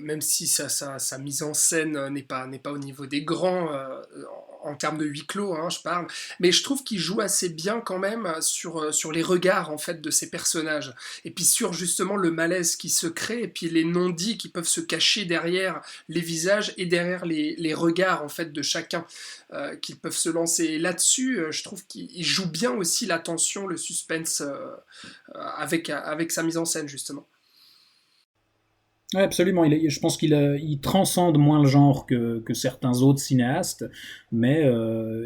[SPEAKER 4] même si sa mise en scène n'est pas au niveau des grands, en termes de huis clos, hein, je parle, mais je trouve qu'il joue assez bien quand même sur les regards en fait de ces personnages, et puis sur justement le malaise qui se crée, et puis les non-dits qui peuvent se cacher derrière les visages et derrière les regards en fait de chacun, qu'ils peuvent se lancer. Et là-dessus, je trouve qu'il joue bien aussi la tension, le suspense, avec sa mise en scène justement.
[SPEAKER 6] Ouais, absolument. Je pense qu'il transcende moins le genre que certains autres cinéastes, mais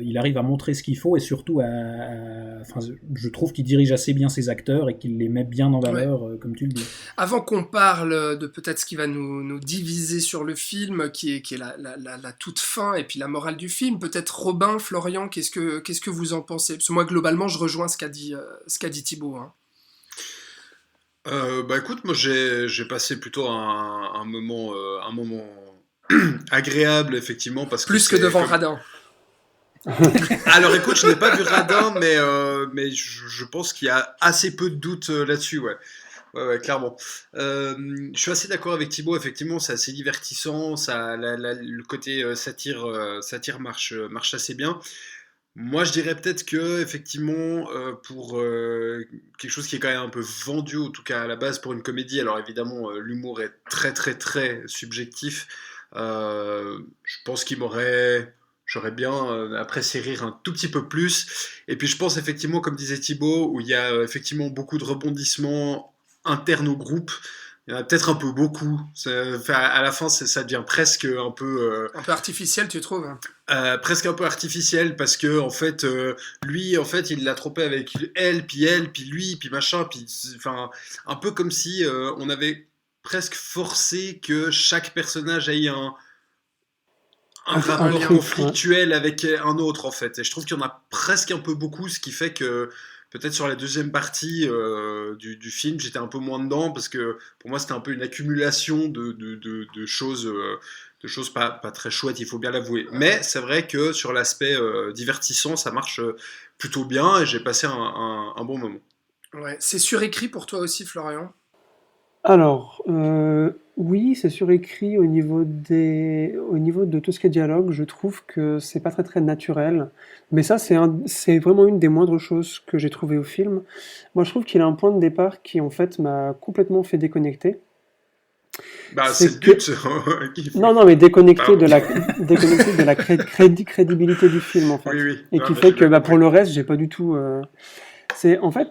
[SPEAKER 6] il arrive à montrer ce qu'il faut et surtout enfin, je trouve qu'il dirige assez bien ses acteurs et qu'il les met bien en valeur, comme tu le dis.
[SPEAKER 4] Avant qu'on parle de peut-être ce qui va nous diviser sur le film, qui est la toute fin et puis la morale du film, peut-être Robin, Florian, qu'est-ce que vous en pensez? Parce que moi, globalement, je rejoins ce qu'a dit Thibaut. Hein.
[SPEAKER 1] Bah écoute, moi j'ai passé plutôt un moment agréable effectivement parce que
[SPEAKER 4] Plus que
[SPEAKER 1] c'est
[SPEAKER 4] devant
[SPEAKER 1] comme...
[SPEAKER 4] Radin.
[SPEAKER 1] Alors écoute, je n'ai pas vu Radin, mais je pense qu'il y a assez peu de doutes là-dessus, ouais. Ouais, clairement. Je suis assez d'accord avec Thibaut, effectivement, c'est assez divertissant, le côté satire marche assez bien. Moi, je dirais peut-être que, effectivement, pour quelque chose qui est quand même un peu vendu, en tout cas à la base pour une comédie, alors évidemment, l'humour est très très très subjectif. Je pense j'aurais bien apprécié rire un tout petit peu plus. Et puis je pense effectivement, comme disait Thibaut, où il y a effectivement beaucoup de rebondissements internes au groupe. Il y en a peut-être un peu beaucoup. Enfin, à la fin, ça devient presque un peu...
[SPEAKER 4] Un peu artificiel, tu trouves?
[SPEAKER 1] Presque un peu artificiel parce que en fait lui en fait il l'a trompé avec elle puis lui puis machin puis enfin un peu comme si on avait presque forcé que chaque personnage ait un rapport
[SPEAKER 7] truc,
[SPEAKER 1] conflictuel avec un autre en fait, et je trouve qu'il y en a presque un peu beaucoup, ce qui fait que peut-être sur la deuxième partie du film j'étais un peu moins dedans parce que pour moi c'était un peu une accumulation de choses de choses pas très chouettes, il faut bien l'avouer. Mais c'est vrai que sur l'aspect divertissant, ça marche plutôt bien et j'ai passé un bon moment.
[SPEAKER 4] Ouais. C'est surécrit pour toi aussi, Florian?
[SPEAKER 7] Alors, oui, c'est surécrit au niveau de tout ce qui est dialogue. Je trouve que c'est pas très très naturel. Mais ça, c'est vraiment une des moindres choses que j'ai trouvées au film. Moi, je trouve qu'il a un point de départ qui, en fait, m'a complètement fait déconnecter.
[SPEAKER 1] Bah,
[SPEAKER 7] C'est
[SPEAKER 1] c'est le
[SPEAKER 7] que,
[SPEAKER 1] but.
[SPEAKER 7] non, mais déconnecter de
[SPEAKER 1] Pardon.
[SPEAKER 7] déconnecter de la crédibilité du film, en
[SPEAKER 1] Oui,
[SPEAKER 7] fait.
[SPEAKER 1] oui.
[SPEAKER 7] Et
[SPEAKER 1] Non,
[SPEAKER 7] qui
[SPEAKER 1] mais je
[SPEAKER 7] fait
[SPEAKER 1] suis
[SPEAKER 7] que,
[SPEAKER 1] d'accord.
[SPEAKER 7] pour le reste, j'ai pas du tout. En fait,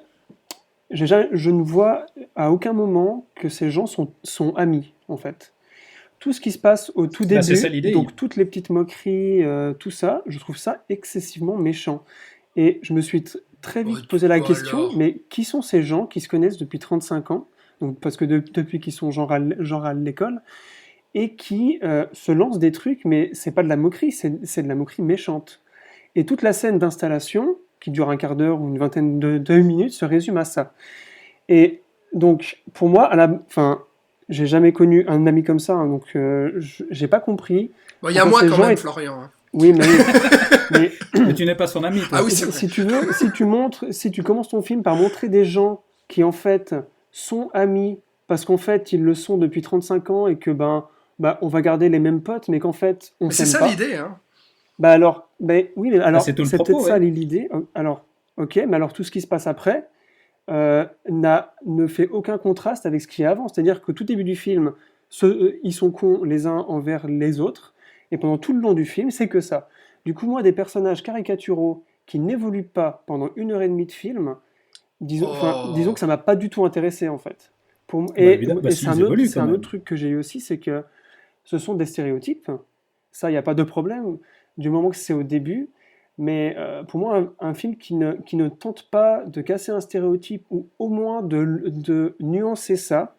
[SPEAKER 7] je ne vois à aucun moment que ces gens sont amis, en fait. Tout ce qui se passe au tout
[SPEAKER 6] Bah, c'est ça
[SPEAKER 7] début,
[SPEAKER 6] l'idée.
[SPEAKER 7] donc toutes les petites moqueries, tout ça, je trouve ça excessivement méchant. Et je me suis très
[SPEAKER 4] Oh,
[SPEAKER 7] vite posé la
[SPEAKER 4] bah
[SPEAKER 7] question,
[SPEAKER 4] alors.
[SPEAKER 7] mais qui sont ces gens qui se connaissent depuis 35 ans, donc parce que depuis qu'ils sont genre à l'école, et qui se lancent des trucs, mais c'est pas de la moquerie, c'est de la moquerie méchante. Et toute la scène d'installation, qui dure un quart d'heure ou une vingtaine de minutes, se résume à ça. Et donc, pour moi, enfin, j'ai jamais connu un ami comme ça, hein, donc j'ai pas compris
[SPEAKER 4] Bon, il y a
[SPEAKER 7] pourquoi
[SPEAKER 4] moi
[SPEAKER 7] ces
[SPEAKER 4] quand
[SPEAKER 7] gens
[SPEAKER 4] même,
[SPEAKER 7] étaient...
[SPEAKER 4] Florian. Hein.
[SPEAKER 7] Oui, mais
[SPEAKER 6] Mais tu n'es pas son ami, toi.
[SPEAKER 4] Ah oui, c'est vrai.
[SPEAKER 7] si tu veux, si tu commences ton film par montrer des gens qui en fait sont amis parce qu'en fait ils le sont depuis 35 ans et que on va garder les mêmes potes, mais qu'en fait on
[SPEAKER 4] Mais c'est
[SPEAKER 7] s'aime
[SPEAKER 4] ça
[SPEAKER 7] pas.
[SPEAKER 4] l'idée, hein.
[SPEAKER 7] Bah alors, oui, mais
[SPEAKER 6] Bah,
[SPEAKER 7] alors
[SPEAKER 6] c'est tout le
[SPEAKER 7] c'est
[SPEAKER 6] propos,
[SPEAKER 7] peut-être ça
[SPEAKER 6] ouais.
[SPEAKER 7] l'idée. Alors, ok, mais alors tout ce qui se passe après ne fait aucun contraste avec ce qui est avant. C'est-à-dire que tout début du film, ils sont cons les uns envers les autres, et pendant tout le long du film, c'est que ça. Du coup, moi, des personnages caricaturaux qui n'évoluent pas pendant 1 heure et demie de film, disons
[SPEAKER 4] Oh.
[SPEAKER 7] que ça m'a pas du tout intéressé en fait.
[SPEAKER 6] Bah, évidemment, bah,
[SPEAKER 7] Et
[SPEAKER 6] s'ils évoluent
[SPEAKER 7] c'est
[SPEAKER 6] quand
[SPEAKER 7] un
[SPEAKER 6] même.
[SPEAKER 7] autre truc que j'ai eu aussi, c'est que ce sont des stéréotypes. Ça, il n'y a pas de problème du moment que c'est au début. Mais pour moi, un film qui ne tente pas de casser un stéréotype ou au moins de nuancer ça,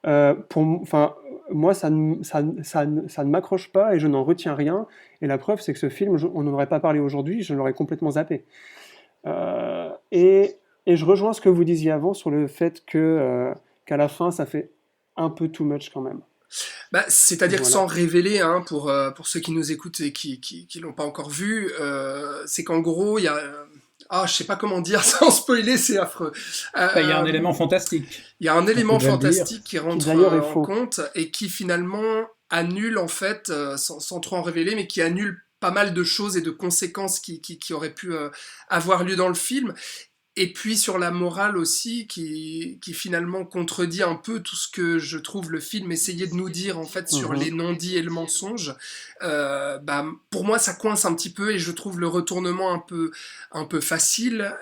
[SPEAKER 7] enfin, moi, ça ne m'accroche pas et je n'en retiens rien. Et la preuve, c'est que ce film, on n'en aurait pas parlé aujourd'hui, je l'aurais complètement zappé. Et je rejoins ce que vous disiez avant sur le fait qu'à la fin, ça fait un peu too much quand même.
[SPEAKER 4] Bah, c'est-à-dire que
[SPEAKER 7] Voilà.
[SPEAKER 4] sans révéler, hein, pour ceux qui nous écoutent et qui l'ont pas encore vu, c'est qu'en gros, il y a... je sais pas comment dire sans spoiler, c'est affreux.
[SPEAKER 6] Bah, il y a un élément fantastique.
[SPEAKER 4] Il y a un élément
[SPEAKER 6] peut déjà le dire.
[SPEAKER 4] fantastique qui rentre
[SPEAKER 7] d'ailleurs est
[SPEAKER 4] en
[SPEAKER 7] faux.
[SPEAKER 4] compte et qui finalement annule, en fait, sans trop en révéler, mais qui annule pas mal de choses et de conséquences qui auraient pu avoir lieu dans le film. Et puis sur la morale aussi, qui finalement contredit un peu tout ce que je trouve le film essayait de nous dire en fait sur les non-dits et le mensonge. Bah, pour moi, ça coince un petit peu et je trouve le retournement un peu facile.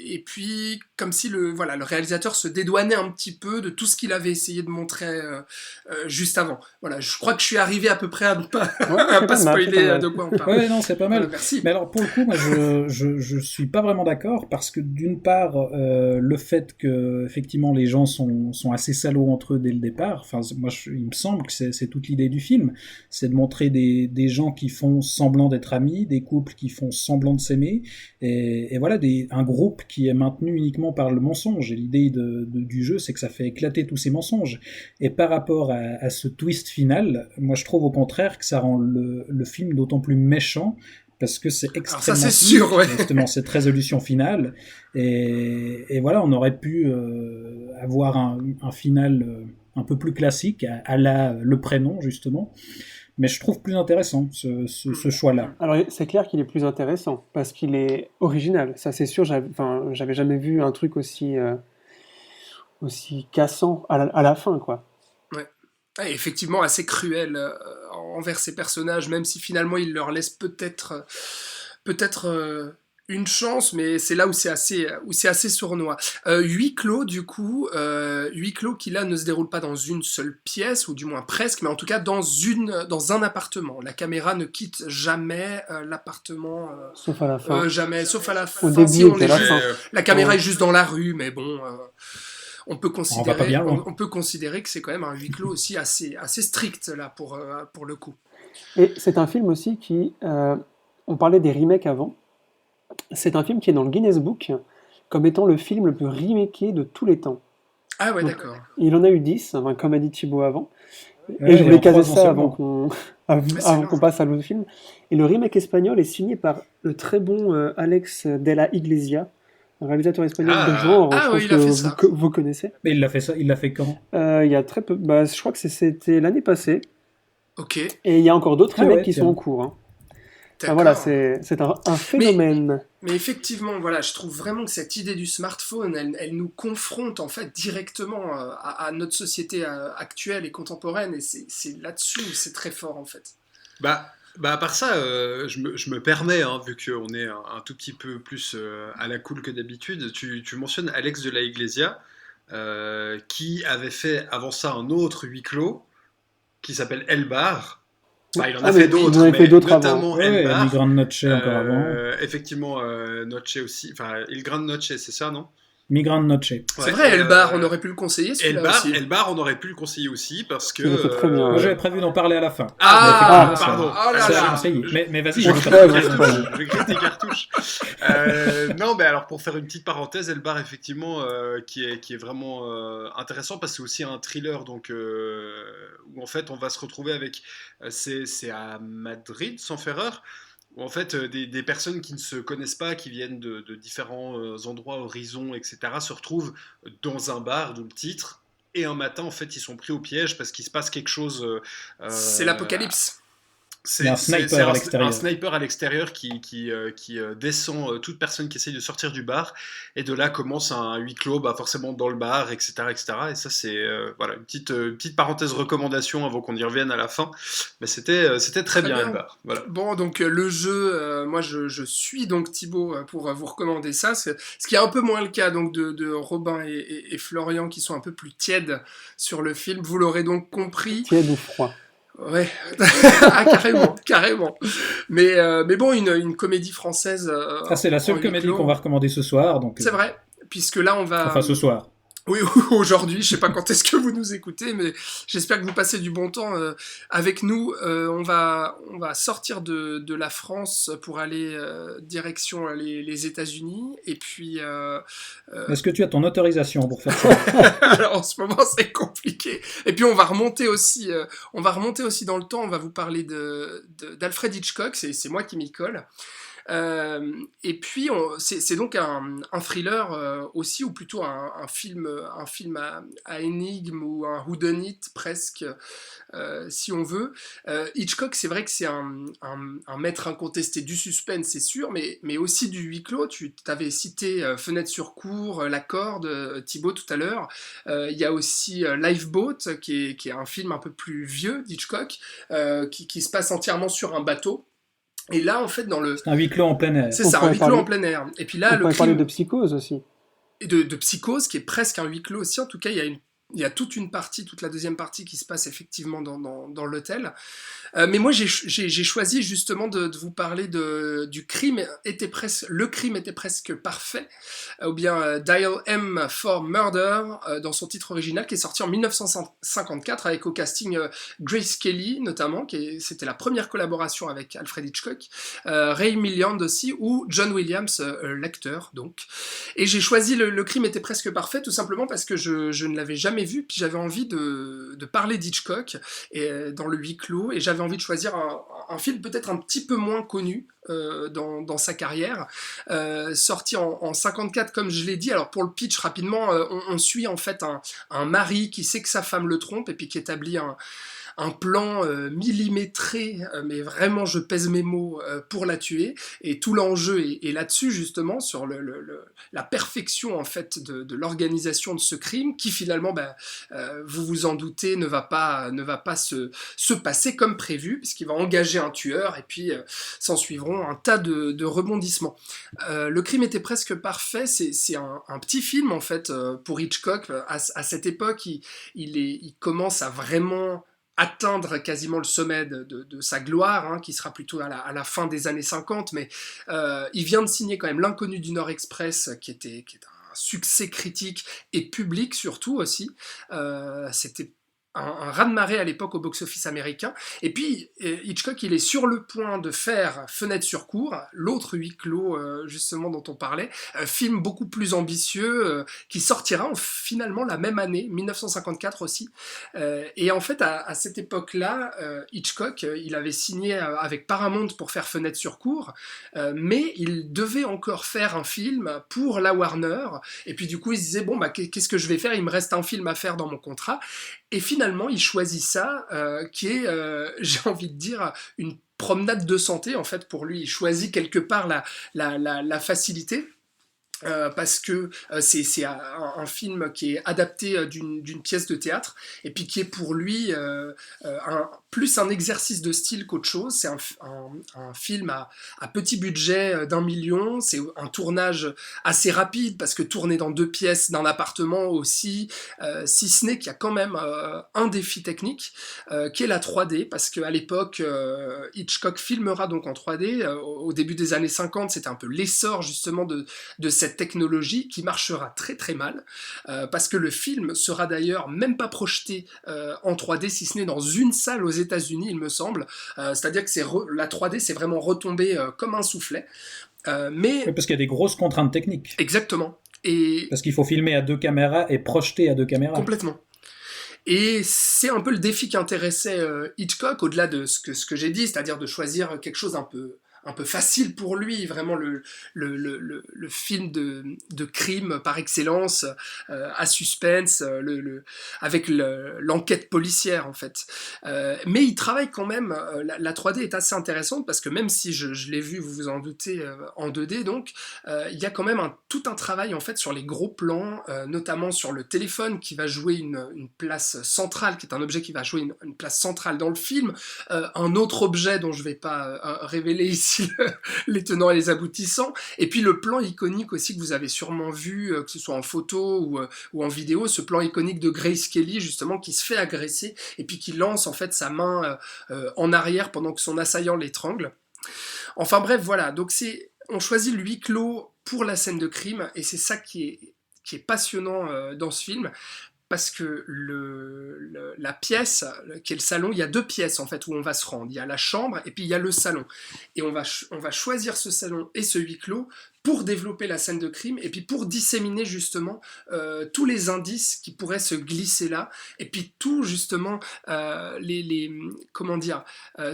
[SPEAKER 4] Et puis comme si le réalisateur se dédouanait un petit peu de tout ce qu'il avait essayé de montrer juste avant. Voilà, je crois que je suis arrivé à peu près à ne pas, à pas spoiler de quoi on parle.
[SPEAKER 6] Ouais, non, c'est pas mal.
[SPEAKER 4] Merci.
[SPEAKER 6] Mais alors, pour le coup, moi, je suis pas vraiment d'accord parce que d'une part, le fait que effectivement les gens sont assez salauds entre eux dès le départ. Enfin, moi, il me semble que c'est toute l'idée du film, c'est de montrer des gens qui font semblant d'être amis, des couples qui font semblant de s'aimer, et voilà, un groupe qui est maintenu uniquement par le mensonge. Et l'idée du jeu, c'est que ça fait éclater tous ces mensonges. Et par rapport à ce twist final, moi, je trouve au contraire que ça rend le film d'autant plus méchant. Parce que c'est extrêmement
[SPEAKER 4] ça, c'est sûr, ouais.
[SPEAKER 6] justement cette résolution finale, et voilà, on aurait pu avoir un final un peu plus classique à le prénom justement, mais je trouve plus intéressant ce choix-là.
[SPEAKER 7] Alors c'est clair qu'il est plus intéressant parce qu'il est original, ça c'est sûr. J'avais jamais vu un truc aussi cassant à la fin, quoi.
[SPEAKER 4] Et effectivement assez cruel envers ces personnages, même si finalement il leur laisse peut-être une chance, mais c'est là où c'est assez sournois. Huis clos, du coup, huis clos qui là ne se déroule pas dans une seule pièce, ou du moins presque, mais en tout cas dans un appartement. La caméra ne quitte jamais l'appartement.
[SPEAKER 7] Sauf à la fin.
[SPEAKER 4] Jamais, sauf à la fin.
[SPEAKER 7] Au début
[SPEAKER 4] Si on
[SPEAKER 7] et
[SPEAKER 4] est
[SPEAKER 7] la
[SPEAKER 4] juste-
[SPEAKER 7] fin.
[SPEAKER 4] La caméra
[SPEAKER 7] Ouais.
[SPEAKER 4] est juste dans la rue, mais bon... On peut
[SPEAKER 6] va pas bien loin.
[SPEAKER 4] on peut considérer que c'est quand même un huis clos aussi assez strict là pour le coup.
[SPEAKER 7] Et c'est un film aussi qui, on parlait des remakes avant, c'est un film qui est dans le Guinness Book comme étant le film le plus remaké de tous les temps.
[SPEAKER 4] Ah ouais,
[SPEAKER 7] Donc,
[SPEAKER 4] d'accord.
[SPEAKER 7] il en a eu 10, enfin, comme a dit Thibaut avant.
[SPEAKER 6] Ouais,
[SPEAKER 7] Et je
[SPEAKER 6] et
[SPEAKER 7] voulais
[SPEAKER 6] en
[SPEAKER 7] caser
[SPEAKER 6] 3 ans
[SPEAKER 7] ça
[SPEAKER 6] seulement.
[SPEAKER 7] avant qu'on passe à l'autre film. Et le remake espagnol est signé par le très bon Alex de la Iglesia, un réalisateur espagnol de genre,
[SPEAKER 4] Ah
[SPEAKER 7] je
[SPEAKER 4] oui,
[SPEAKER 7] pense
[SPEAKER 4] il a fait
[SPEAKER 7] que
[SPEAKER 4] ça.
[SPEAKER 7] vous connaissez.
[SPEAKER 6] Mais il l'a fait quand?
[SPEAKER 7] Il y a très peu, je crois que c'était l'année passée,
[SPEAKER 4] Ok.
[SPEAKER 7] et il y a encore d'autres
[SPEAKER 6] Ah
[SPEAKER 7] remakes
[SPEAKER 6] ouais,
[SPEAKER 7] qui
[SPEAKER 6] tiens.
[SPEAKER 7] sont en cours. Hein. Enfin,
[SPEAKER 4] D'accord.
[SPEAKER 7] voilà, c'est un phénomène.
[SPEAKER 4] Mais effectivement, voilà, je trouve vraiment que cette idée du smartphone, elle nous confronte en fait directement à notre société actuelle et contemporaine, et c'est là-dessus où c'est très fort en fait.
[SPEAKER 1] Bah, à part ça, je me permets, hein, vu qu'on est un tout petit peu plus à la cool que d'habitude, tu mentionnes Alex de la Iglesia, qui avait fait avant ça un autre huis clos, qui s'appelle El Bar. Enfin, il en a
[SPEAKER 7] Ah,
[SPEAKER 1] fait
[SPEAKER 7] mais
[SPEAKER 1] d'autres,
[SPEAKER 7] il en a fait
[SPEAKER 1] mais
[SPEAKER 7] d'autres avant.
[SPEAKER 1] notamment El
[SPEAKER 6] Ouais,
[SPEAKER 1] Bar.
[SPEAKER 6] Migrant Noche encore avant.
[SPEAKER 1] Effectivement, Noche aussi. Enfin, Il Gran Noche, c'est ça, non?
[SPEAKER 6] Migrant Noche.
[SPEAKER 4] C'est
[SPEAKER 1] Ouais,
[SPEAKER 4] vrai,
[SPEAKER 1] et,
[SPEAKER 4] Elbar, on aurait pu le conseiller celui-là aussi.
[SPEAKER 1] El Bar, on aurait pu le conseiller aussi parce que.
[SPEAKER 7] Il était très bien.
[SPEAKER 6] Moi, j'avais prévu d'en parler à la fin.
[SPEAKER 4] Ah,
[SPEAKER 6] Mais effectivement,
[SPEAKER 1] pardon.
[SPEAKER 4] Oh là
[SPEAKER 6] ça,
[SPEAKER 4] là.
[SPEAKER 6] j'ai conseillé. Mais vas-y,
[SPEAKER 7] Je
[SPEAKER 6] je
[SPEAKER 7] crève,
[SPEAKER 6] vais
[SPEAKER 7] je
[SPEAKER 6] pas
[SPEAKER 7] crève.
[SPEAKER 1] Je grille tes cartouches. Non, mais alors pour faire une petite parenthèse, El Bar, effectivement, qui est vraiment intéressant parce que c'est aussi un thriller donc, où en fait on va se retrouver avec. C'est à Madrid, sans faire erreur, où en fait des personnes qui ne se connaissent pas, qui viennent de différents endroits, horizons, etc., se retrouvent dans un bar, d'où le titre. Et un matin, en fait, ils sont pris au piège parce qu'il se passe quelque chose.
[SPEAKER 4] C'est l'apocalypse.
[SPEAKER 6] Il y a un sniper à l'extérieur.
[SPEAKER 1] Un sniper à l'extérieur qui descend toute personne qui essaye de sortir du bar. Et de là commence un huis clos, forcément dans le bar, etc. etc. Et ça, c'est voilà, une petite parenthèse recommandation avant qu'on y revienne à la fin. Mais c'était très bien, le bar. Voilà.
[SPEAKER 4] Bon, donc le jeu, moi je suis donc Thibaut pour vous recommander ça. Ce qui est un peu moins le cas donc de Robin et Florian qui sont un peu plus tièdes sur le film. Vous l'aurez donc compris.
[SPEAKER 7] Tiède ou froid.
[SPEAKER 4] Ouais, ah, carrément. Mais bon, une comédie française.
[SPEAKER 6] Ah, c'est la seule
[SPEAKER 4] en huis
[SPEAKER 6] comédie
[SPEAKER 4] clos.
[SPEAKER 6] qu'on va recommander ce soir. Donc,
[SPEAKER 4] C'est vrai, puisque là on va.
[SPEAKER 6] Enfin, ce soir.
[SPEAKER 4] Oui, aujourd'hui, je sais pas quand est-ce que vous nous écoutez, mais j'espère que vous passez du bon temps avec nous. On va sortir de la France pour aller direction les États-Unis. Et puis,
[SPEAKER 6] Est-ce que tu as ton autorisation pour faire ça?
[SPEAKER 4] alors, en ce moment, c'est compliqué. Et puis, on va remonter aussi dans le temps. On va vous parler d'Alfred Hitchcock. C'est moi qui m'y colle. Et puis c'est donc un thriller aussi, ou plutôt un film à énigme, ou un whodunit presque, si on veut. Hitchcock, c'est vrai que c'est un maître incontesté du suspense, c'est sûr, mais aussi du huis clos. Tu t'avais cité Fenêtre sur cour, La Corde, Thibaut tout à l'heure. Il y a aussi Lifeboat, qui est un film un peu plus vieux d'Hitchcock, qui se passe entièrement sur un bateau. Et là, en fait,
[SPEAKER 6] C'est un huis clos en plein air.
[SPEAKER 4] c'est
[SPEAKER 7] On
[SPEAKER 4] ça, un
[SPEAKER 7] pourrait
[SPEAKER 4] huis clos
[SPEAKER 7] parler-
[SPEAKER 4] en plein air. Et puis
[SPEAKER 7] On
[SPEAKER 4] là, le
[SPEAKER 7] pourrait parler
[SPEAKER 4] crime
[SPEAKER 7] de Psychose aussi.
[SPEAKER 4] de Psychose, qui est presque un huis clos aussi. En tout cas, il y a toute une partie, toute la deuxième partie qui se passe effectivement dans l'hôtel. Mais moi, j'ai choisi justement de vous parler du crime. Le crime était presque parfait, ou bien Dial M for Murder, dans son titre original, qui est sorti en 1954, avec au casting Grace Kelly notamment, c'était la première collaboration avec Alfred Hitchcock, Ray Milland aussi, ou John Williams, l'acteur donc. Et j'ai choisi le crime était presque parfait, tout simplement parce que je ne l'avais jamais vu, puis j'avais envie de parler d'Hitchcock dans le huis clos, et j'avais envie de choisir un film peut-être un petit peu moins connu dans sa carrière, sorti en 54 comme je l'ai dit. Alors pour le pitch rapidement, on suit en fait un mari qui sait que sa femme le trompe, et puis qui établit un plan millimétré, mais vraiment je pèse mes mots, pour la tuer. Et tout l'enjeu est là-dessus, justement, sur la perfection en fait de l'organisation de ce crime, qui finalement, vous vous en doutez, ne va pas se passer comme prévu, puisqu'il va engager un tueur, et puis s'en suivront un tas de rebondissements. Le crime était presque parfait, c'est un petit film en fait pour Hitchcock. À cette époque, il commence à vraiment atteindre quasiment le sommet de sa gloire, hein, qui sera plutôt à la fin des années 50, mais il vient de signer quand même L'Inconnu du Nord Express, qui est un succès critique et public surtout aussi. C'était un raz-de-marée à l'époque au box-office américain. Et puis Hitchcock, il est sur le point de faire Fenêtre sur cour, l'autre huis clos justement dont on parlait, film beaucoup plus ambitieux, qui sortira finalement la même année, 1954 aussi. Et en fait, à cette époque-là, Hitchcock, il avait signé avec Paramount pour faire Fenêtre sur cour, mais il devait encore faire un film pour la Warner. Et puis du coup, il se disait, bon, qu'est-ce que je vais faire? Il me reste un film à faire dans mon contrat. Et finalement, il choisit ça, qui est, j'ai envie de dire, une promenade de santé, en fait, pour lui. Il choisit quelque part la facilité. Parce que c'est un film qui est adapté d'une pièce de théâtre, et puis qui est pour lui plus un exercice de style qu'autre chose. C'est un film à petit budget d'1 million, c'est un tournage assez rapide, parce que tourner dans 2 pièces d'un appartement aussi, si ce n'est qu'il y a quand même un défi technique, qui est la 3D, parce qu'à l'époque, Hitchcock filmera donc en 3D. Au début des années 50, c'était un peu l'essor justement de cette technologie, qui marchera très très mal, parce que le film sera d'ailleurs même pas projeté en 3D, si ce n'est dans une salle aux États-Unis, il me semble. C'est-à-dire que la 3D c'est vraiment retombé comme un soufflet. Mais
[SPEAKER 6] Oui, parce qu'il y a des grosses contraintes techniques.
[SPEAKER 4] exactement. Et
[SPEAKER 6] Parce qu'il faut filmer à 2 caméras et projeter à 2 caméras.
[SPEAKER 4] complètement. Et c'est un peu le défi qui intéressait Hitchcock, au-delà de ce que j'ai dit, c'est-à-dire de choisir quelque chose un peu facile pour lui, vraiment le film de crime par excellence, à suspense, avec l'enquête policière en fait. Mais il travaille quand même, la 3D est assez intéressante, parce que même si je l'ai vu, vous vous en doutez, en 2D donc, il y a quand même tout un travail en fait sur les gros plans, notamment sur le téléphone, qui va jouer une place centrale, qui est un objet qui va jouer une place centrale dans le film. Un autre objet dont je ne vais pas révéler ici les tenants et les aboutissants, et puis le plan iconique aussi que vous avez sûrement vu, que ce soit en photo ou en vidéo, ce plan iconique de Grace Kelly justement, qui se fait agresser, et puis qui lance en fait sa main en arrière pendant que son assaillant l'étrangle. Enfin bref, voilà, donc on choisit le huis clos pour la scène de crime, et c'est ça qui est qui est passionnant dans ce film, parce que la pièce, qui est le salon, il y a 2 pièces en fait où on va se rendre. Il y a la chambre et puis il y a le salon. Et on va choisir ce salon et ce huis clos pour développer la scène de crime et puis pour disséminer justement tous les indices qui pourraient se glisser là et puis tout justement comment dire,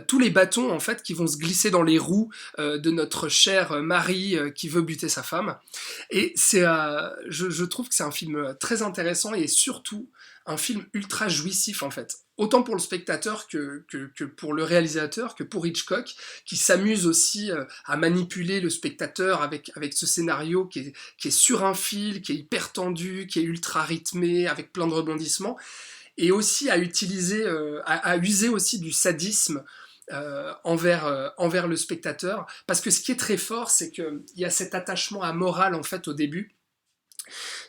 [SPEAKER 4] tous les bâtons en fait qui vont se glisser dans les roues de notre cher mari qui veut buter sa femme. Et je trouve que c'est un film très intéressant et surtout un film ultra jouissif en fait. Autant pour le spectateur que pour le réalisateur, que pour Hitchcock, qui s'amuse aussi à manipuler le spectateur avec ce scénario qui est sur un fil, qui est hyper tendu, qui est ultra rythmé, avec plein de rebondissements, et aussi à user aussi du sadisme envers le spectateur, parce que ce qui est très fort, c'est qu'il y a cet attachement amoral en fait au début.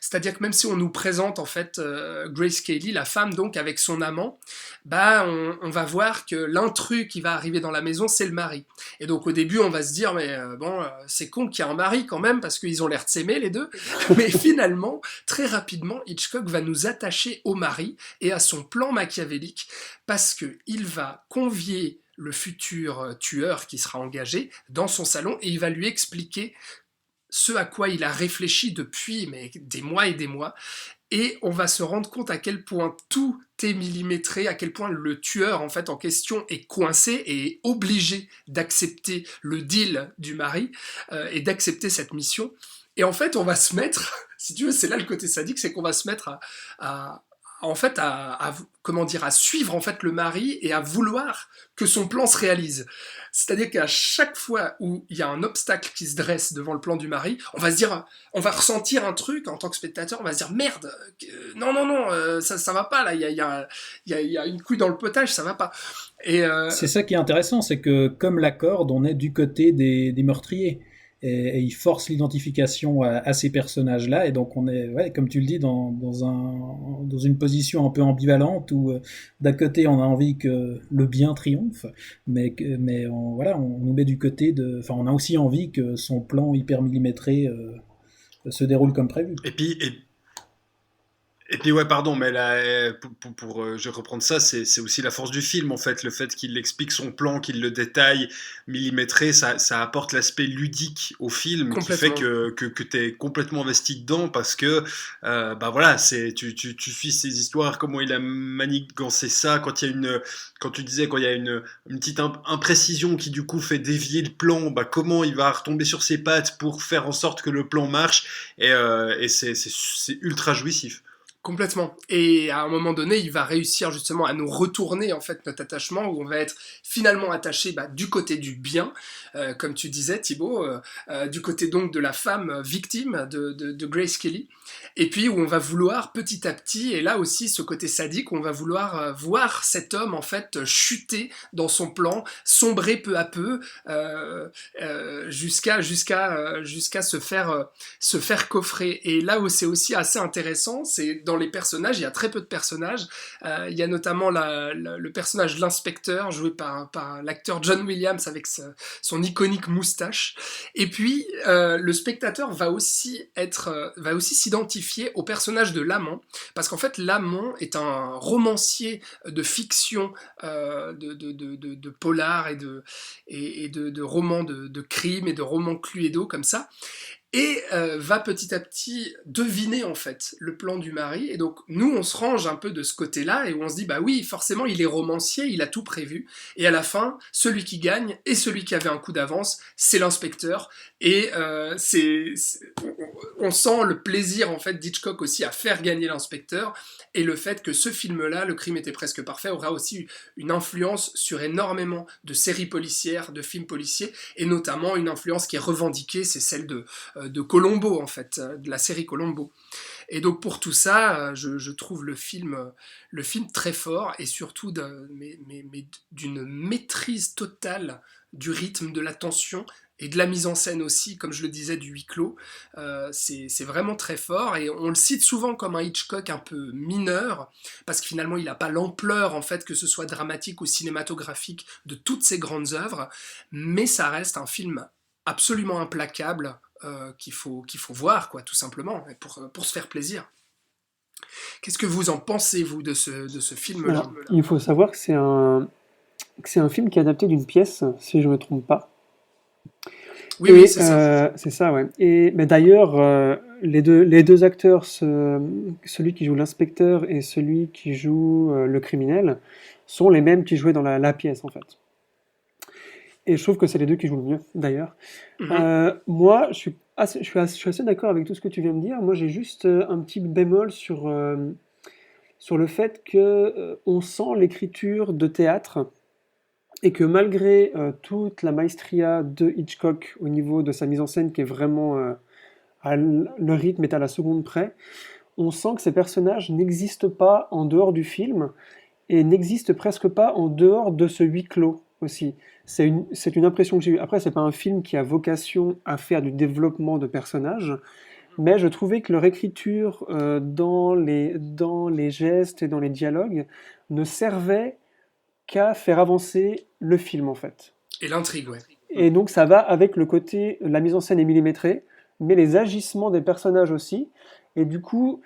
[SPEAKER 4] C'est-à-dire que même si on nous présente en fait Grace Kelly, la femme donc avec son amant, on va voir que l'intrus qui va arriver dans la maison, c'est le mari. Et donc au début, on va se dire mais c'est con qu'il y a un mari quand même parce qu'ils ont l'air de s'aimer les deux. Mais finalement, très rapidement, Hitchcock va nous attacher au mari et à son plan machiavélique parce que il va convier le futur tueur qui sera engagé dans son salon et il va lui expliquer ce à quoi il a réfléchi depuis des mois et des mois, et on va se rendre compte à quel point tout est millimétré, à quel point le tueur en fait en question est coincé et est obligé d'accepter le deal du mari et d'accepter cette mission. Et en fait, on va se mettre, si tu veux, c'est là le côté sadique, c'est qu'on va se mettre à suivre en fait le mari et à vouloir que son plan se réalise. C'est-à-dire qu'à chaque fois où il y a un obstacle qui se dresse devant le plan du mari, on va ressentir un truc en tant que spectateur, on va se dire merde, non, ça va pas là, il y a une couille dans le potage, ça va pas. Et
[SPEAKER 6] c'est ça qui est intéressant, c'est que comme la corde, on est du côté des meurtriers. Et il force l'identification à ces personnages-là, et donc on est, comme tu le dis, dans une position un peu ambivalente où d'un côté on a envie que le bien triomphe, mais on nous met du côté on a aussi envie que son plan hyper millimétré se déroule comme prévu.
[SPEAKER 1] Et puis ouais, pardon, mais là, je vais reprendre ça, c'est aussi la force du film, en fait, le fait qu'il explique son plan, qu'il le détaille millimétré, ça apporte l'aspect ludique au film, qui fait que t'es complètement investi dedans, parce que, tu suis ces histoires, comment il a manigancé ça, quand il y a une petite imprécision qui du coup fait dévier le plan, comment il va retomber sur ses pattes pour faire en sorte que le plan marche, et c'est ultra jouissif.
[SPEAKER 4] Complètement. Et à un moment donné, il va réussir justement à nous retourner en fait notre attachement, où on va être finalement attaché du côté du bien, comme tu disais Thibaut, du côté donc de la femme victime de Grace Kelly, et puis où on va vouloir petit à petit, et là aussi ce côté sadique, on va vouloir voir cet homme en fait chuter dans son plan, sombrer peu à peu, jusqu'à se faire coffrer. Et là où c'est aussi assez intéressant, c'est dans les personnages, il y a très peu de personnages. Il y a notamment le personnage de l'inspecteur, joué par l'acteur John Williams avec son iconique moustache. Et puis, le spectateur va aussi s'identifier au personnage de l'amant, parce qu'en fait, l'amant est un romancier de fiction, de polar et de romans de crime et de romans cluedo comme ça. Et va petit à petit deviner en fait le plan du mari, et donc nous on se range un peu de ce côté-là et où on se dit oui forcément il est romancier, il a tout prévu, et à la fin celui qui gagne et celui qui avait un coup d'avance c'est l'inspecteur, et on sent le plaisir en fait d'Hitchcock aussi à faire gagner l'inspecteur, et le fait que ce film-là, Le crime était presque parfait, aura aussi une influence sur énormément de séries policières, de films policiers, et notamment une influence qui est revendiquée, c'est celle de Columbo en fait, de la série Columbo. Et donc pour tout ça, je trouve le film très fort, et surtout d'une maîtrise totale du rythme, de la tension et de la mise en scène aussi, comme je le disais, du huis clos. C'est vraiment très fort, et on le cite souvent comme un Hitchcock un peu mineur, parce que finalement il n'a pas l'ampleur en fait, que ce soit dramatique ou cinématographique, de toutes ses grandes œuvres, mais ça reste un film absolument implacable, qu'il faut voir, quoi, tout simplement, et pour se faire plaisir. Qu'est-ce que vous en pensez, vous, de ce film-là?
[SPEAKER 7] Alors, il faut savoir que c'est un film qui est adapté d'une pièce, si je ne me trompe pas.
[SPEAKER 4] Oui,
[SPEAKER 7] Et
[SPEAKER 4] oui, c'est ça.
[SPEAKER 7] c'est ça, ouais. Et mais d'ailleurs, les deux acteurs, celui qui joue l'inspecteur et celui qui joue le criminel, sont les mêmes qui jouaient dans la pièce, en fait. Et je trouve que c'est les deux qui jouent le mieux, d'ailleurs. Moi, je suis assez d'accord avec tout ce que tu viens de dire. Moi, j'ai juste un petit bémol sur le fait que on sent l'écriture de théâtre et que malgré toute la maestria de Hitchcock au niveau de sa mise en scène qui est vraiment le rythme est à la seconde près, on sent que ces personnages n'existent pas en dehors du film et n'existent presque pas en dehors de ce huis clos aussi. C'est une impression que j'ai eue. Après, c'est pas un film qui a vocation à faire du développement de personnages, mais je trouvais que leur écriture dans les gestes et dans les dialogues ne servait qu'à faire avancer le film en fait.
[SPEAKER 4] Et l'intrigue, ouais.
[SPEAKER 7] Et donc ça va avec le côté, la mise en scène est millimétrée, mais les agissements des personnages aussi. Et du coup,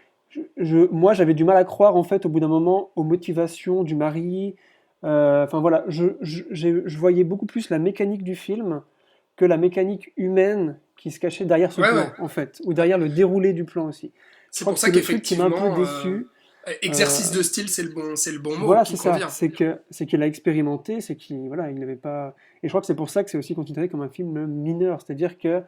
[SPEAKER 7] moi j'avais du mal à croire en fait au bout d'un moment aux motivations du mari. Enfin voilà, je voyais beaucoup plus la mécanique du film que la mécanique humaine qui se cachait derrière ce
[SPEAKER 4] Ouais,
[SPEAKER 7] plan
[SPEAKER 4] ouais.
[SPEAKER 7] en fait, ou derrière le déroulé du plan aussi. Je
[SPEAKER 4] C'est
[SPEAKER 7] crois
[SPEAKER 4] pour
[SPEAKER 7] que
[SPEAKER 4] ça
[SPEAKER 7] c'est le truc qui m'a un
[SPEAKER 4] qu'effectivement,
[SPEAKER 7] peu déçu.
[SPEAKER 4] exercice
[SPEAKER 7] Euh,
[SPEAKER 4] de style, c'est le bon mot
[SPEAKER 7] voilà,
[SPEAKER 4] qui
[SPEAKER 7] c'est ça.
[SPEAKER 4] convient.
[SPEAKER 7] C'est qu'il a expérimenté, c'est qu'il voilà, il n'avait pas. Et je crois que c'est pour ça que c'est aussi considéré comme un film mineur, c'est-à-dire que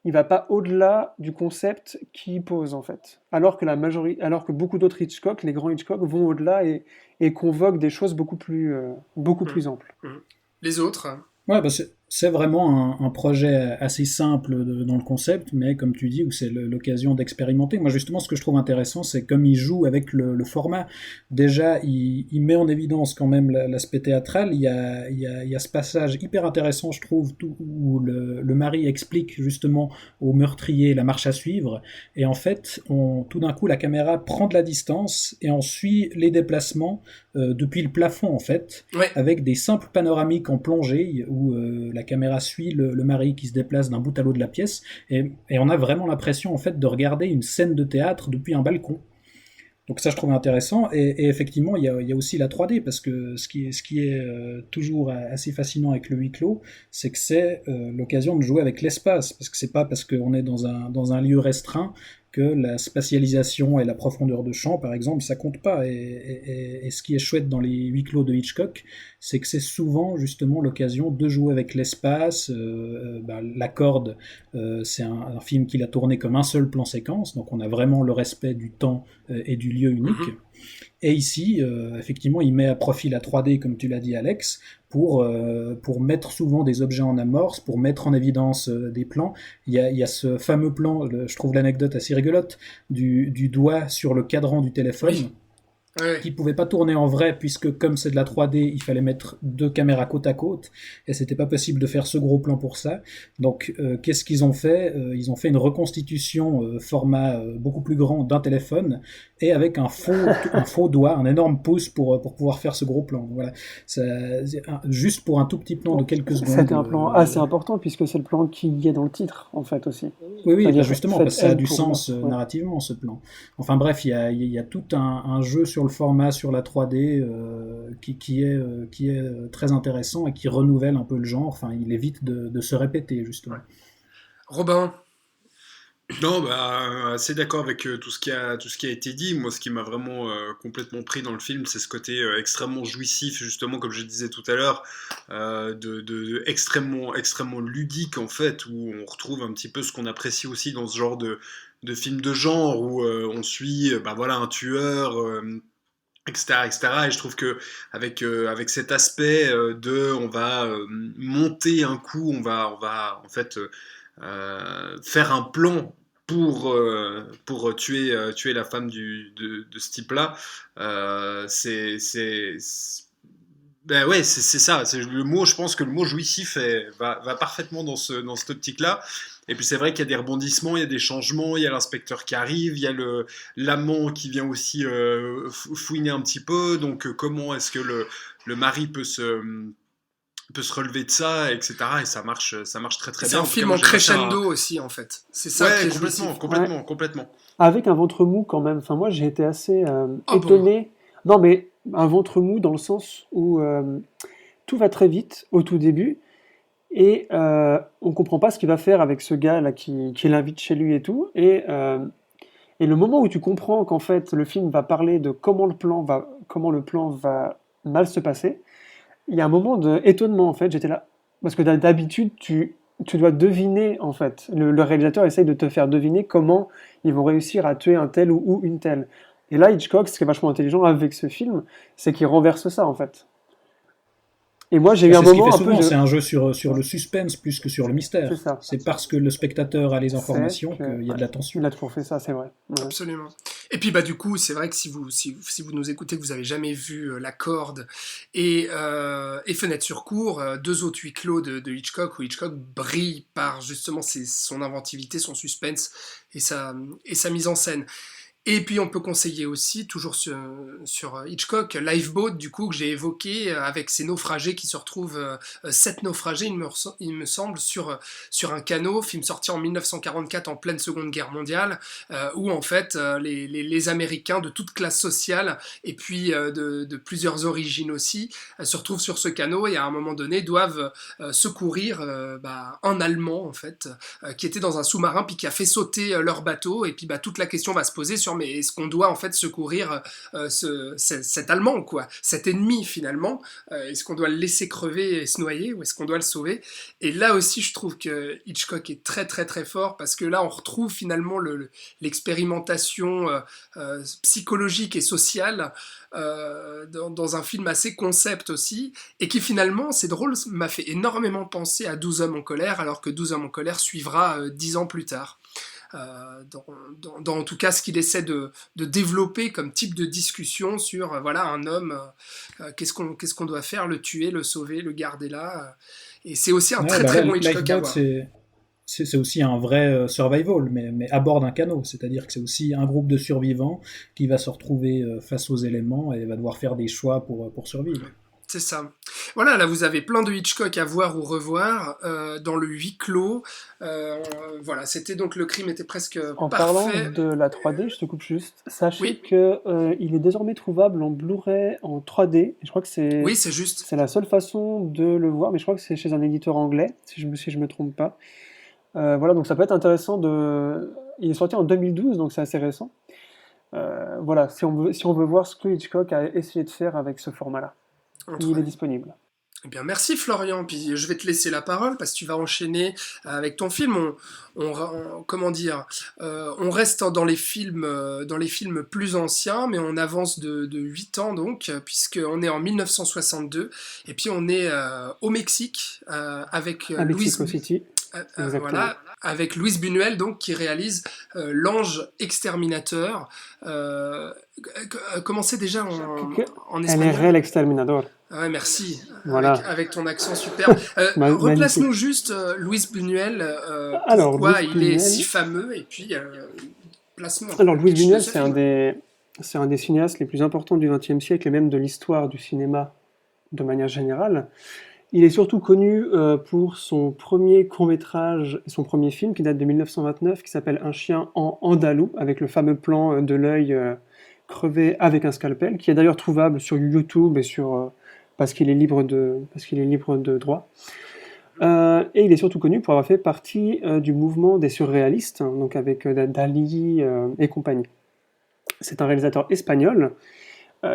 [SPEAKER 7] il va pas au-delà du concept qu'il pose en fait. Alors que beaucoup d'autres Hitchcock, les grands Hitchcock, vont au-delà et convoquent des choses beaucoup
[SPEAKER 4] Hum,
[SPEAKER 7] plus amples.
[SPEAKER 4] hum. Les autres?
[SPEAKER 6] Ouais, bah c'est vraiment un projet assez simple dans le concept, mais comme tu dis, où c'est l'occasion d'expérimenter. Moi, justement, ce que je trouve intéressant, c'est comme il joue avec le format. Déjà, il met en évidence quand même l'aspect théâtral. Il y a ce passage hyper intéressant, je trouve, où le mari explique justement au meurtrier la marche à suivre. Et en fait, tout d'un coup, la caméra prend de la distance et on suit les déplacements depuis le plafond, en fait,
[SPEAKER 4] Ouais.
[SPEAKER 6] avec des simples panoramiques en plongée où la caméra suit le mari qui se déplace d'un bout à l'autre de la pièce et on a vraiment l'impression en fait de regarder une scène de théâtre depuis un balcon. Donc ça je trouve intéressant et effectivement il y a aussi la 3D parce que ce qui est toujours assez fascinant avec le huis clos, c'est que c'est l'occasion de jouer avec l'espace parce que c'est pas parce qu'on est dans un lieu restreint que la spatialisation et la profondeur de champ, par exemple, ça compte pas. Et ce qui est chouette dans les huis clos de Hitchcock, c'est que c'est souvent justement l'occasion de jouer avec l'espace. La Corde, c'est un film qu'il a tourné comme un seul plan séquence, donc on a vraiment le respect du temps et du lieu unique. Et ici, effectivement, il met à profit la 3D, comme tu l'as dit, Alex, pour mettre souvent des objets en amorce, pour mettre en évidence des plans. Il y a ce fameux plan, je trouve l'anecdote assez rigolote, du doigt sur le cadran du téléphone.
[SPEAKER 4] Oui. Ouais.
[SPEAKER 6] Qui pouvait pas tourner en vrai puisque comme c'est de la 3D, il fallait mettre 2 caméras côte à côte et c'était pas possible de faire ce gros plan pour ça. Donc qu'est-ce qu'ils ont fait Ils ont fait une reconstitution format beaucoup plus grand d'un téléphone et avec un faux doigt, un énorme pouce pour pouvoir faire ce gros plan. Voilà, juste pour un tout petit plan de quelques secondes.
[SPEAKER 7] C'était un plan assez important puisque c'est le plan qui y est dans le titre en fait aussi.
[SPEAKER 6] Oui, justement, parce que ça a du sens narrativement ce plan. Enfin bref, il y a tout un jeu sur le format, sur la 3D qui est très intéressant et qui renouvelle un peu le genre. Enfin, il évite de se répéter justement.
[SPEAKER 4] Ouais. Robin?
[SPEAKER 1] Non, assez d'accord avec tout ce qui a été dit. Moi, ce qui m'a vraiment complètement pris dans le film, c'est ce côté extrêmement jouissif, justement, comme je disais tout à l'heure, de extrêmement ludique en fait, où on retrouve un petit peu ce qu'on apprécie aussi dans ce genre de film de genre où on suit, un tueur. Etc., etc. Et je trouve que avec cet aspect on va monter un coup, on va en fait faire un plan pour tuer la femme de ce type-là. C'est ça. C'est le mot. Je pense que le mot jouissif va parfaitement dans cette optique-là. Et puis c'est vrai qu'il y a des rebondissements, il y a des changements, il y a l'inspecteur qui arrive, il y a l'amant qui vient aussi fouiner un petit peu. Donc comment est-ce que le mari peut peut se relever de ça, etc. Et ça marche très très
[SPEAKER 4] C'est
[SPEAKER 1] bien.
[SPEAKER 4] un
[SPEAKER 1] En tout cas,
[SPEAKER 4] film
[SPEAKER 1] moi,
[SPEAKER 4] en
[SPEAKER 1] j'ai passé
[SPEAKER 4] crescendo aussi, en fait. C'est ça qui
[SPEAKER 1] Ouais,
[SPEAKER 4] est jouissif.
[SPEAKER 1] complètement.
[SPEAKER 7] Avec un ventre mou quand même. Enfin, moi, j'ai été assez
[SPEAKER 4] Ah bon?
[SPEAKER 7] étonné. Non, mais un ventre mou dans le sens où tout va très vite au tout début et on comprend pas ce qu'il va faire avec ce gars là qui l'invite chez lui et tout. Et le moment où tu comprends qu'en fait le film va parler de comment le plan va mal se passer, il y a un moment d'étonnement en fait. J'étais là parce que d'habitude tu dois deviner en fait. Le réalisateur essaye de te faire deviner comment ils vont réussir à tuer un tel ou une telle. Et là, Hitchcock, ce qui est vachement intelligent avec ce film, c'est qu'il renverse ça en fait. Et moi, j'ai eu un
[SPEAKER 6] C'est ce qu'il
[SPEAKER 7] moment
[SPEAKER 6] fait
[SPEAKER 7] un peu.
[SPEAKER 6] souvent, c'est un jeu sur le suspense plus que sur le
[SPEAKER 7] C'est
[SPEAKER 6] mystère.
[SPEAKER 7] ça.
[SPEAKER 6] C'est parce que le spectateur a les informations
[SPEAKER 7] que-
[SPEAKER 6] qu'il y a de la tension.
[SPEAKER 7] Il a toujours fait ça, c'est vrai. Ouais.
[SPEAKER 4] Absolument. Et puis du coup, c'est vrai que si vous nous écoutez, que vous avez jamais vu La Corde et Fenêtre sur cour, deux autres huis clos de Hitchcock, où Hitchcock brille par justement son inventivité, son suspense et sa mise en scène. Et puis on peut conseiller aussi, toujours sur Hitchcock, Lifeboat, du coup, que j'ai évoqué, avec ces naufragés qui se retrouvent, 7 naufragés, il me semble, sur un canot, film sorti en 1944 en pleine Seconde Guerre mondiale, où en fait les Américains de toute classe sociale, et puis de plusieurs origines aussi, se retrouvent sur ce canot et à un moment donné doivent secourir un Allemand, en fait, qui était dans un sous-marin, puis qui a fait sauter leur bateau, et puis toute la question va se poser sur mais est-ce qu'on doit en fait secourir cet Allemand, quoi, cet ennemi finalement, est-ce qu'on doit le laisser crever et se noyer, ou est-ce qu'on doit le sauver? Et là aussi je trouve que Hitchcock est très très très fort, parce que là on retrouve finalement l'expérimentation psychologique et sociale dans un film assez concept aussi, et qui finalement, c'est drôle, m'a fait énormément penser à 12 hommes en colère, alors que 12 hommes en colère suivra 10 ans plus tard. Dans en tout cas ce qu'il essaie de développer comme type de discussion sur voilà, un homme, qu'est-ce qu'on doit faire, le tuer, le sauver, le garder là, et c'est aussi un très très bon Hitchcock à
[SPEAKER 6] Lifeboat,
[SPEAKER 4] voir.
[SPEAKER 6] c'est aussi un vrai survival, mais à bord d'un canot. C'est-à-dire que c'est aussi un groupe de survivants qui va se retrouver face aux éléments et va devoir faire des choix pour survivre.
[SPEAKER 4] C'est ça. Voilà, là vous avez plein de Hitchcock à voir ou revoir dans le huis clos. Voilà, c'était donc Le Crime était presque
[SPEAKER 7] En
[SPEAKER 4] parfait.
[SPEAKER 7] parlant de la 3D, je te coupe juste. Sachez
[SPEAKER 4] Oui.
[SPEAKER 7] que il est désormais trouvable en Blu-ray en 3D. Et je crois que
[SPEAKER 4] Oui, c'est juste.
[SPEAKER 7] c'est la seule façon de le voir, mais je crois que c'est chez un éditeur anglais, si je me trompe pas. Voilà, donc ça peut être intéressant de. Il est sorti en 2012, donc c'est assez récent. Voilà, si on veut voir ce que Hitchcock a essayé de faire avec ce format-là, il est disponible.
[SPEAKER 4] Eh bien, merci Florian, puis je vais te laisser la parole parce que tu vas enchaîner avec ton film. Comment dire, on reste dans les films plus anciens, mais on avance de 8 ans donc, puisqu'on est en 1962, et puis on est au Mexique avec
[SPEAKER 7] À Mexico City. Exactement.
[SPEAKER 4] voilà, avec Luis Buñuel donc qui réalise L'Ange Exterminateur. Comment c'est déjà en
[SPEAKER 7] El
[SPEAKER 4] espagnol?
[SPEAKER 7] Herrera Exterminador.
[SPEAKER 4] Ouais, merci.
[SPEAKER 7] Voilà.
[SPEAKER 4] Avec ton accent superbe. Replace-nous juste Luis Buñuel,
[SPEAKER 7] Alors,
[SPEAKER 4] pourquoi
[SPEAKER 7] Luis
[SPEAKER 4] il est
[SPEAKER 7] Buñuel.
[SPEAKER 4] si fameux, et puis place-nous.
[SPEAKER 7] Alors, Luis
[SPEAKER 4] pitch de
[SPEAKER 7] Buñuel,
[SPEAKER 4] ce
[SPEAKER 7] c'est
[SPEAKER 4] film.
[SPEAKER 7] un des cinéastes les plus importants du XXe siècle et même de l'histoire du cinéma de manière générale. Il est surtout connu pour son premier court-métrage, son premier film qui date de 1929, qui s'appelle Un chien en andalou, avec le fameux plan de l'œil crevé avec un scalpel, qui est d'ailleurs trouvable sur YouTube et parce qu'il est libre de droit. Et il est surtout connu pour avoir fait partie du mouvement des surréalistes, hein, donc avec Dali et compagnie. C'est un réalisateur espagnol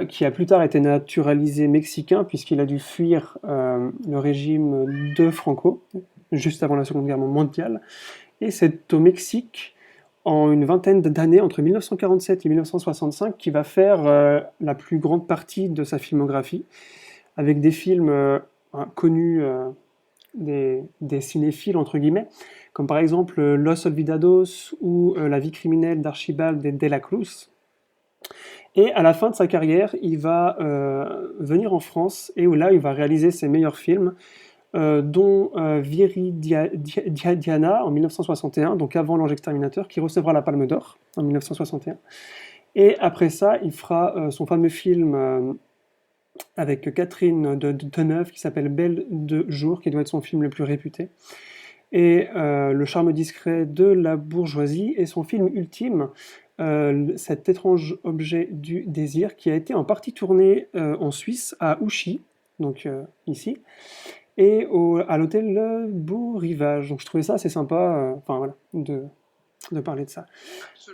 [SPEAKER 7] qui a plus tard été naturalisé mexicain puisqu'il a dû fuir le régime de Franco juste avant la Seconde Guerre mondiale. Et c'est au Mexique, en une vingtaine d'années, entre 1947 et 1965, qu'il va faire la plus grande partie de sa filmographie, avec des films connus des cinéphiles, entre guillemets, comme par exemple Los Olvidados ou La vie criminelle d'Archibald de la Cruz. Et à la fin de sa carrière, il va venir en France et où là, il va réaliser ses meilleurs films, dont Viridiana en 1961, donc avant L'Ange Exterminateur, qui recevra la Palme d'Or en 1961. Et après ça, il fera son fameux film avec Catherine Deneuve, qui s'appelle Belle de jour, qui doit être son film le plus réputé, et Le charme discret de la bourgeoisie, et son film ultime, Cet étrange objet du désir, qui a été en partie tourné en Suisse, à Ouchy, donc ici, et à l'hôtel Beau Rivage. Donc je trouvais ça assez sympa, enfin voilà, de parler de ça.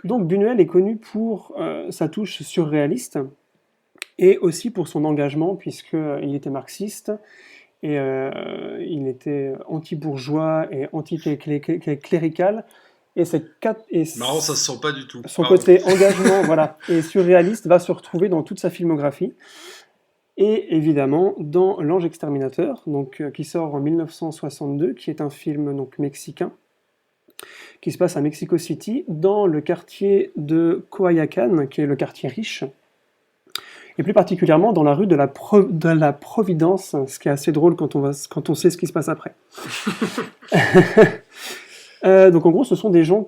[SPEAKER 7] Donc Buñuel est connu pour sa touche surréaliste, et aussi pour son engagement, puisqu'il était marxiste, et il était anti-bourgeois et anti-clérical, et
[SPEAKER 1] Marrant, ça se sent pas du tout.
[SPEAKER 7] son
[SPEAKER 1] Pardon.
[SPEAKER 7] côté engagement, voilà, et surréaliste va se retrouver dans toute sa filmographie, et évidemment dans L'Ange exterminateur, donc, qui sort en 1962, qui est un film donc, mexicain, qui se passe à Mexico City, dans le quartier de Coyoacán, qui est le quartier riche, et plus particulièrement dans la rue de la Providence, ce qui est assez drôle quand on sait ce qui se passe après. Donc en gros, ce sont des gens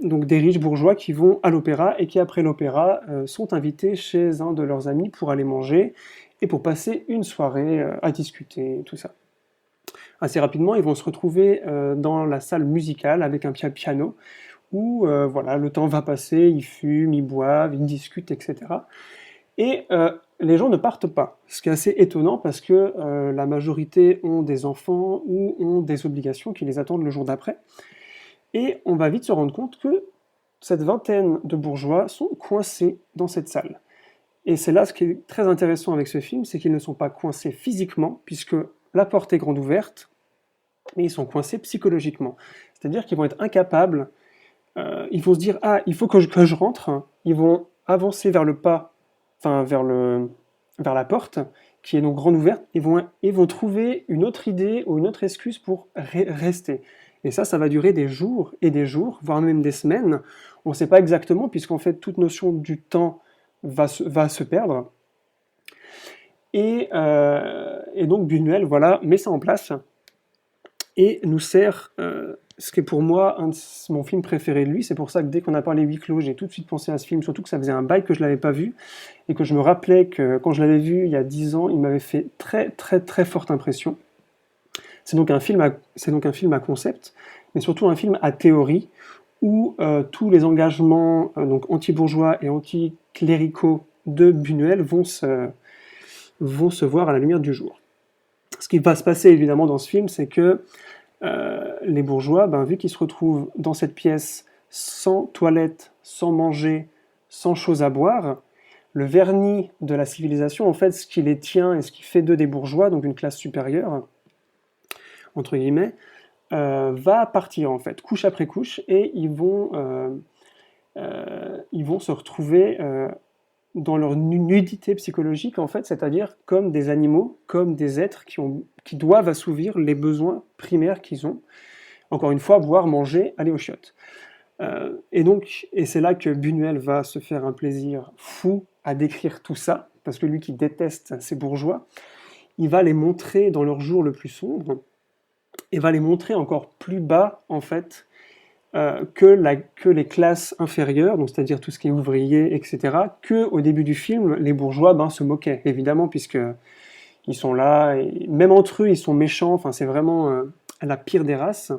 [SPEAKER 7] donc des riches bourgeois qui vont à l'opéra et qui après l'opéra sont invités chez un de leurs amis pour aller manger et pour passer une soirée à discuter, tout ça. Assez rapidement, ils vont se retrouver dans la salle musicale avec un piano où voilà, le temps va passer, ils fument, ils boivent, ils discutent, etc. Et les gens ne partent pas, ce qui est assez étonnant parce que la majorité ont des enfants ou ont des obligations qui les attendent le jour d'après. Et on va vite se rendre compte que cette vingtaine de bourgeois sont coincés dans cette salle. Et c'est là ce qui est très intéressant avec ce film, c'est qu'ils ne sont pas coincés physiquement, puisque la porte est grande ouverte, mais ils sont coincés psychologiquement. C'est-à-dire qu'ils vont être incapables, ils vont se dire « Ah, il faut que je rentre », ils vont avancer vers le pas, enfin vers la porte, qui est donc grande ouverte, et vont trouver une autre idée ou une autre excuse pour rester. Et ça va durer des jours et des jours, voire même des semaines. On ne sait pas exactement, puisqu'en fait, toute notion du temps va se perdre. Et donc Buñuel, voilà, met ça en place, et nous sert ce qui est pour moi mon film préféré de lui. C'est pour ça que dès qu'on a parlé huis clos, j'ai tout de suite pensé à ce film, surtout que ça faisait un bail que je ne l'avais pas vu, et que je me rappelais que quand je l'avais vu il y a 10 ans, il m'avait fait très très très forte impression. C'est donc un film à concept, mais surtout un film à théorie, où tous les engagements donc anti-bourgeois et anti-cléricaux de Buñuel vont se voir à la lumière du jour. Ce qui va se passer évidemment dans ce film, c'est que les bourgeois, vu qu'ils se retrouvent dans cette pièce sans toilette, sans manger, sans chose à boire, le vernis de la civilisation, en fait, ce qui les tient et ce qui fait d'eux des bourgeois, donc une classe supérieure, entre guillemets, va partir en fait, couche après couche, et ils vont se retrouver dans leur nudité psychologique, en fait, c'est-à-dire comme des animaux, comme des êtres qui doivent assouvir les besoins primaires qu'ils ont. Encore une fois, boire, manger, aller aux chiottes. Et c'est là que Buñuel va se faire un plaisir fou à décrire tout ça, parce que lui qui déteste ces bourgeois, il va les montrer dans leur jour le plus sombre, et va les montrer encore plus bas, en fait, que les classes inférieures, donc c'est-à-dire tout ce qui est ouvrier, etc., que au début du film, les bourgeois se moquaient, évidemment, puisqu'ils sont là, et même entre eux, ils sont méchants, enfin, c'est vraiment la pire des races,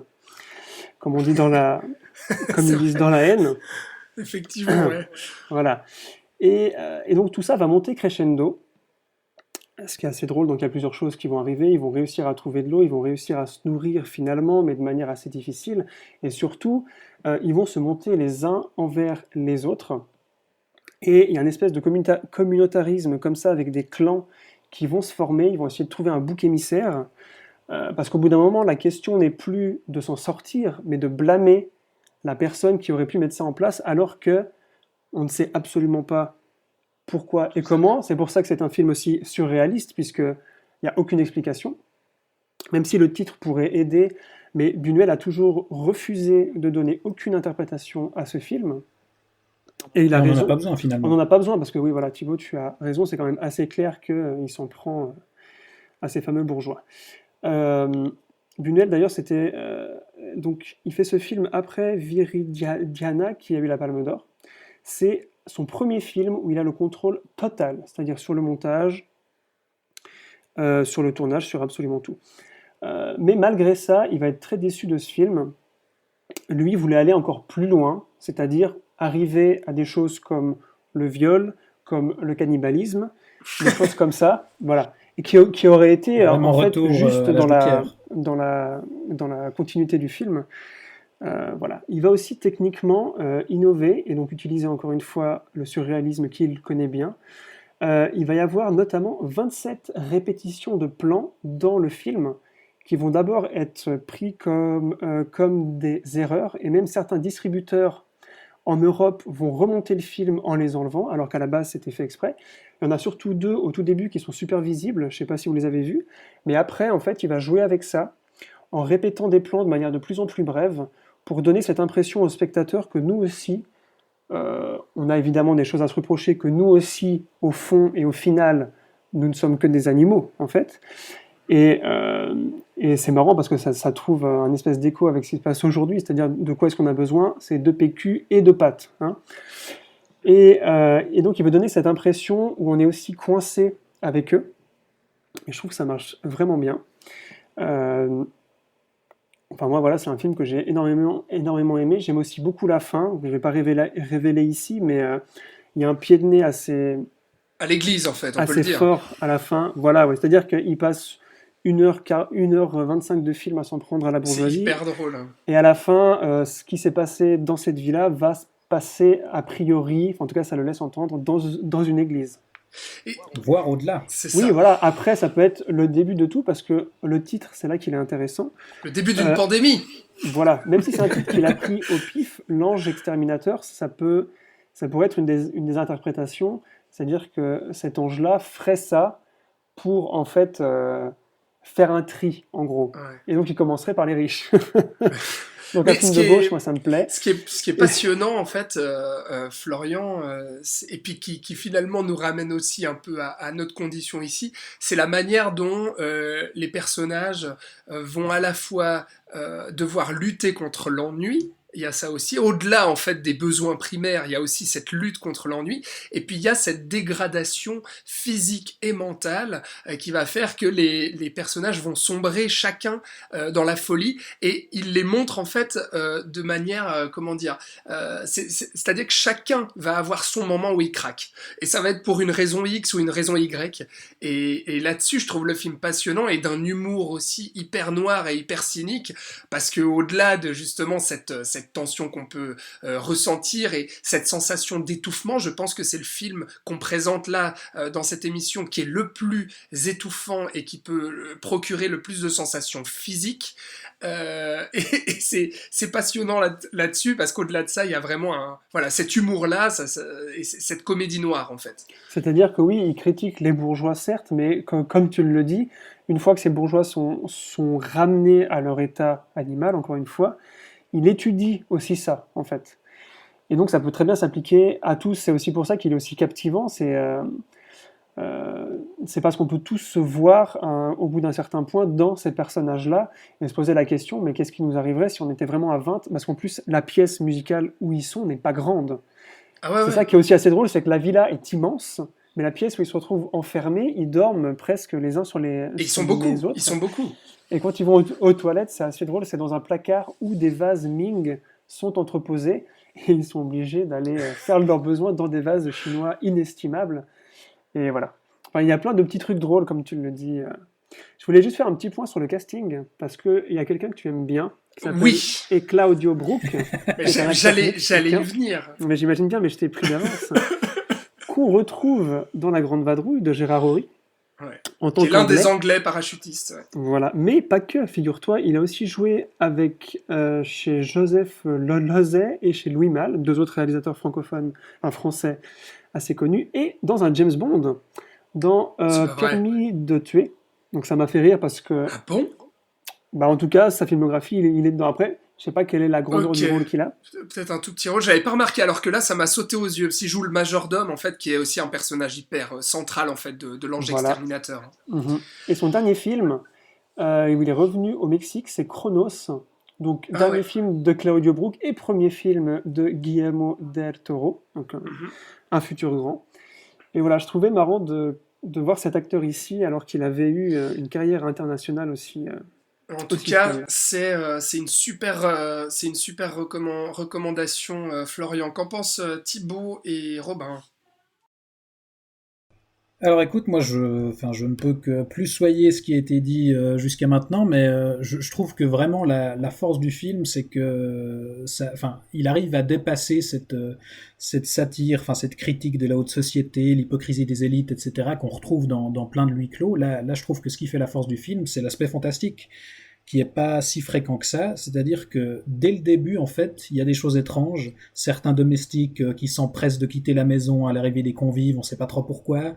[SPEAKER 7] comme on dit comme ils disent dans la haine.
[SPEAKER 4] Effectivement, ouais.
[SPEAKER 7] Voilà. Et donc tout ça va monter crescendo, ce qui est assez drôle. Donc il y a plusieurs choses qui vont arriver, ils vont réussir à trouver de l'eau, ils vont réussir à se nourrir finalement, mais de manière assez difficile, et surtout, ils vont se monter les uns envers les autres, et il y a une espèce de communautarisme comme ça, avec des clans qui vont se former, ils vont essayer de trouver un bouc émissaire, parce qu'au bout d'un moment, la question n'est plus de s'en sortir, mais de blâmer la personne qui aurait pu mettre ça en place, alors que on ne sait absolument pas pourquoi et comment. C'est pour ça que c'est un film aussi surréaliste, puisqu'il n'y a aucune explication, même si le titre pourrait aider, mais Buñuel a toujours refusé de donner aucune interprétation à ce film. Et il a raison.
[SPEAKER 6] On n'en a pas besoin finalement.
[SPEAKER 7] On n'en a pas besoin, parce que oui, voilà, Thibaut, tu as raison, c'est quand même assez clair qu'il s'en prend à ces fameux bourgeois. Buñuel, d'ailleurs, donc, il fait ce film après Viridiana, qui a eu la Palme d'Or. C'est son premier film où il a le contrôle total, c'est-à-dire sur le montage, sur le tournage, sur absolument tout. Mais malgré ça, il va être très déçu de ce film. Lui voulait aller encore plus loin, c'est-à-dire arriver à des choses comme le viol, comme le cannibalisme, des choses comme ça, voilà, et qui auraient été
[SPEAKER 6] Vraiment
[SPEAKER 7] en fait
[SPEAKER 6] retour
[SPEAKER 7] juste
[SPEAKER 6] à l'âge de pierre.
[SPEAKER 7] dans la continuité du film. Voilà. Il va aussi techniquement innover et donc utiliser encore une fois le surréalisme qu'il connaît bien. Il va y avoir notamment 27 répétitions de plans dans le film qui vont d'abord être pris comme des erreurs, et même certains distributeurs en Europe vont remonter le film en les enlevant, alors qu'à la base c'était fait exprès. Il y en a surtout 2 au tout début qui sont super visibles, je ne sais pas si vous les avez vus, mais après en fait il va jouer avec ça, en répétant des plans de manière de plus en plus brève, pour donner cette impression aux spectateurs que nous aussi, on a évidemment des choses à se reprocher, que nous aussi, au fond et au final, nous ne sommes que des animaux, en fait. Et c'est marrant parce que ça trouve un espèce d'écho avec ce qui se passe aujourd'hui, c'est-à-dire de quoi est-ce qu'on a besoin? C'est de PQ et de pâtes. Hein. Et donc il veut donner cette impression où on est aussi coincé avec eux. Et je trouve que ça marche vraiment bien. Enfin moi voilà, c'est un film que j'ai énormément aimé. J'aime aussi beaucoup la fin. Je ne vais pas révéler ici, mais il y a un pied de nez assez
[SPEAKER 4] À l'église, en fait, on peut le
[SPEAKER 7] assez
[SPEAKER 4] dire.
[SPEAKER 7] fort à la fin. Voilà, ouais. C'est-à-dire qu'il passe 1h25 de film à s'en prendre à la
[SPEAKER 4] C'est
[SPEAKER 7] bourgeoisie.
[SPEAKER 4] hyper drôle. Hein.
[SPEAKER 7] Et à la fin, ce qui s'est passé dans cette vie-là va se passer a priori, enfin, en tout cas ça le laisse entendre, dans une église.
[SPEAKER 6] Voire au-delà.
[SPEAKER 4] C'est
[SPEAKER 7] Oui,
[SPEAKER 4] ça.
[SPEAKER 7] voilà, après ça peut être le début de tout, parce que le titre, c'est là qu'il est intéressant.
[SPEAKER 4] Le début d'une
[SPEAKER 7] Euh,
[SPEAKER 4] pandémie.
[SPEAKER 7] Voilà, même si c'est un titre qu'il a pris au pif, l'ange exterminateur, ça pourrait être une des interprétations, c'est-à-dire que cet ange-là ferait ça pour en fait faire un tri, en gros.
[SPEAKER 4] Ouais.
[SPEAKER 7] Et donc il commencerait par les riches. Donc
[SPEAKER 4] Mais
[SPEAKER 7] un film
[SPEAKER 4] ce
[SPEAKER 7] de
[SPEAKER 4] qui est-
[SPEAKER 7] gauche, moi ça me plaît.
[SPEAKER 4] Ce qui est passionnant, en fait, Florian, et puis qui finalement nous ramène aussi un peu à notre condition ici, c'est la manière dont les personnages vont à la fois devoir lutter contre l'ennui. Il y a ça aussi. Au-delà, en fait, des besoins primaires, il y a aussi cette lutte contre l'ennui. Et puis, il y a cette dégradation physique et mentale qui va faire que les personnages vont sombrer chacun dans la folie. Et il les montre, en fait, de manière, comment dire, c'est-à-dire que chacun va avoir son moment où il craque. Et ça va être pour une raison X ou une raison Y. Et là-dessus, je trouve le film passionnant et d'un humour aussi hyper noir et hyper cynique, parce que au-delà de justement cette tension qu'on peut ressentir et cette sensation d'étouffement, je pense que c'est le film qu'on présente là dans cette émission qui est le plus étouffant et qui peut procurer le plus de sensations physiques. Et c'est passionnant là-dessus, parce qu'au-delà de ça, il y a vraiment cet humour-là et cette comédie noire, en fait.
[SPEAKER 7] C'est-à-dire que oui, il critique les bourgeois, certes, mais comme tu le dis, une fois que ces bourgeois sont ramenés à leur état animal, encore une fois, il étudie aussi ça, en fait. Et donc ça peut très bien s'appliquer à tous. C'est aussi pour ça qu'il est aussi captivant. C'est parce qu'on peut tous se voir au bout d'un certain point dans ces personnages-là et se poser la question, mais qu'est-ce qui nous arriverait si on était vraiment à 20? Parce qu'en plus, la pièce musicale où ils sont n'est pas grande.
[SPEAKER 4] Ah ouais,
[SPEAKER 7] C'est
[SPEAKER 4] ouais.
[SPEAKER 7] ça qui est aussi assez drôle, c'est que la villa est immense, mais la pièce où ils se retrouvent enfermés, ils dorment presque les uns sur les,
[SPEAKER 4] Et ils
[SPEAKER 7] sur
[SPEAKER 4] sont beaucoup,
[SPEAKER 7] les autres.
[SPEAKER 4] ils sont beaucoup.
[SPEAKER 7] Et quand ils vont aux toilettes, c'est assez drôle, c'est dans un placard où des vases Ming sont entreposés, et ils sont obligés d'aller faire leurs besoins dans des vases chinois inestimables. Et voilà. Enfin, il y a plein de petits trucs drôles, comme tu le dis. Je voulais juste faire un petit point sur le casting, parce qu'il y a quelqu'un que tu aimes bien, qui s'appelle
[SPEAKER 4] Oui.
[SPEAKER 7] et Claudio Brook.
[SPEAKER 4] Mais
[SPEAKER 7] C'est un acteur
[SPEAKER 4] j'allais
[SPEAKER 7] mexicain.
[SPEAKER 4] y venir.
[SPEAKER 7] Mais j'imagine bien, mais je t'ai pris d'avance. Qu'on retrouve dans La Grande Vadrouille de Gérard Rory,
[SPEAKER 4] Ouais.
[SPEAKER 7] en tant
[SPEAKER 4] Qui est l'un
[SPEAKER 7] qu'anglais.
[SPEAKER 4] des Anglais parachutistes. Ouais.
[SPEAKER 7] Voilà, mais pas que, figure-toi, il a aussi joué avec chez Joseph Losey et chez Louis Malle, 2 autres réalisateurs francophones, un français assez connus, et dans un James Bond, dans
[SPEAKER 4] C'est pas vrai.
[SPEAKER 7] Permis de tuer. Donc ça m'a fait rire parce que,
[SPEAKER 4] Ah bon?
[SPEAKER 7] en tout cas, sa filmographie, il est dedans. Après, je sais pas quelle est la grandeur
[SPEAKER 4] Ok.
[SPEAKER 7] du rôle qu'il a.
[SPEAKER 4] Peut-être un tout petit rôle. J'avais pas remarqué, alors que là, ça m'a sauté aux yeux. S'il joue le majordome, en fait, qui est aussi un personnage hyper central, en fait, de l'ange
[SPEAKER 7] Voilà.
[SPEAKER 4] exterminateur.
[SPEAKER 7] Mhm. Et son dernier film, où il est revenu au Mexique, c'est Chronos. Donc,
[SPEAKER 4] Ah
[SPEAKER 7] dernier
[SPEAKER 4] ouais.
[SPEAKER 7] film de Claudio Brook et premier film de Guillermo del Toro, donc
[SPEAKER 4] Mhm.
[SPEAKER 7] un futur grand. Et voilà, je trouvais marrant de voir cet acteur ici alors qu'il avait eu une carrière internationale aussi.
[SPEAKER 4] En tout
[SPEAKER 7] Aussi
[SPEAKER 4] cas,
[SPEAKER 7] sérieux.
[SPEAKER 4] c'est une super recommandation, Florian. Qu'en pensent Thibaut et Robin?
[SPEAKER 6] Alors écoute, moi je ne peux que plus soyer ce qui a été dit jusqu'à maintenant, mais je trouve que vraiment la force du film, c'est que il arrive à dépasser cette satire, enfin cette critique de la haute société, l'hypocrisie des élites, etc., qu'on retrouve dans plein de huis clos. Là, je trouve que ce qui fait la force du film, c'est l'aspect fantastique, qui est pas si fréquent que ça, c'est-à-dire que dès le début, en fait, il y a des choses étranges, certains domestiques qui s'empressent de quitter la maison à l'arrivée des convives, on sait pas trop pourquoi,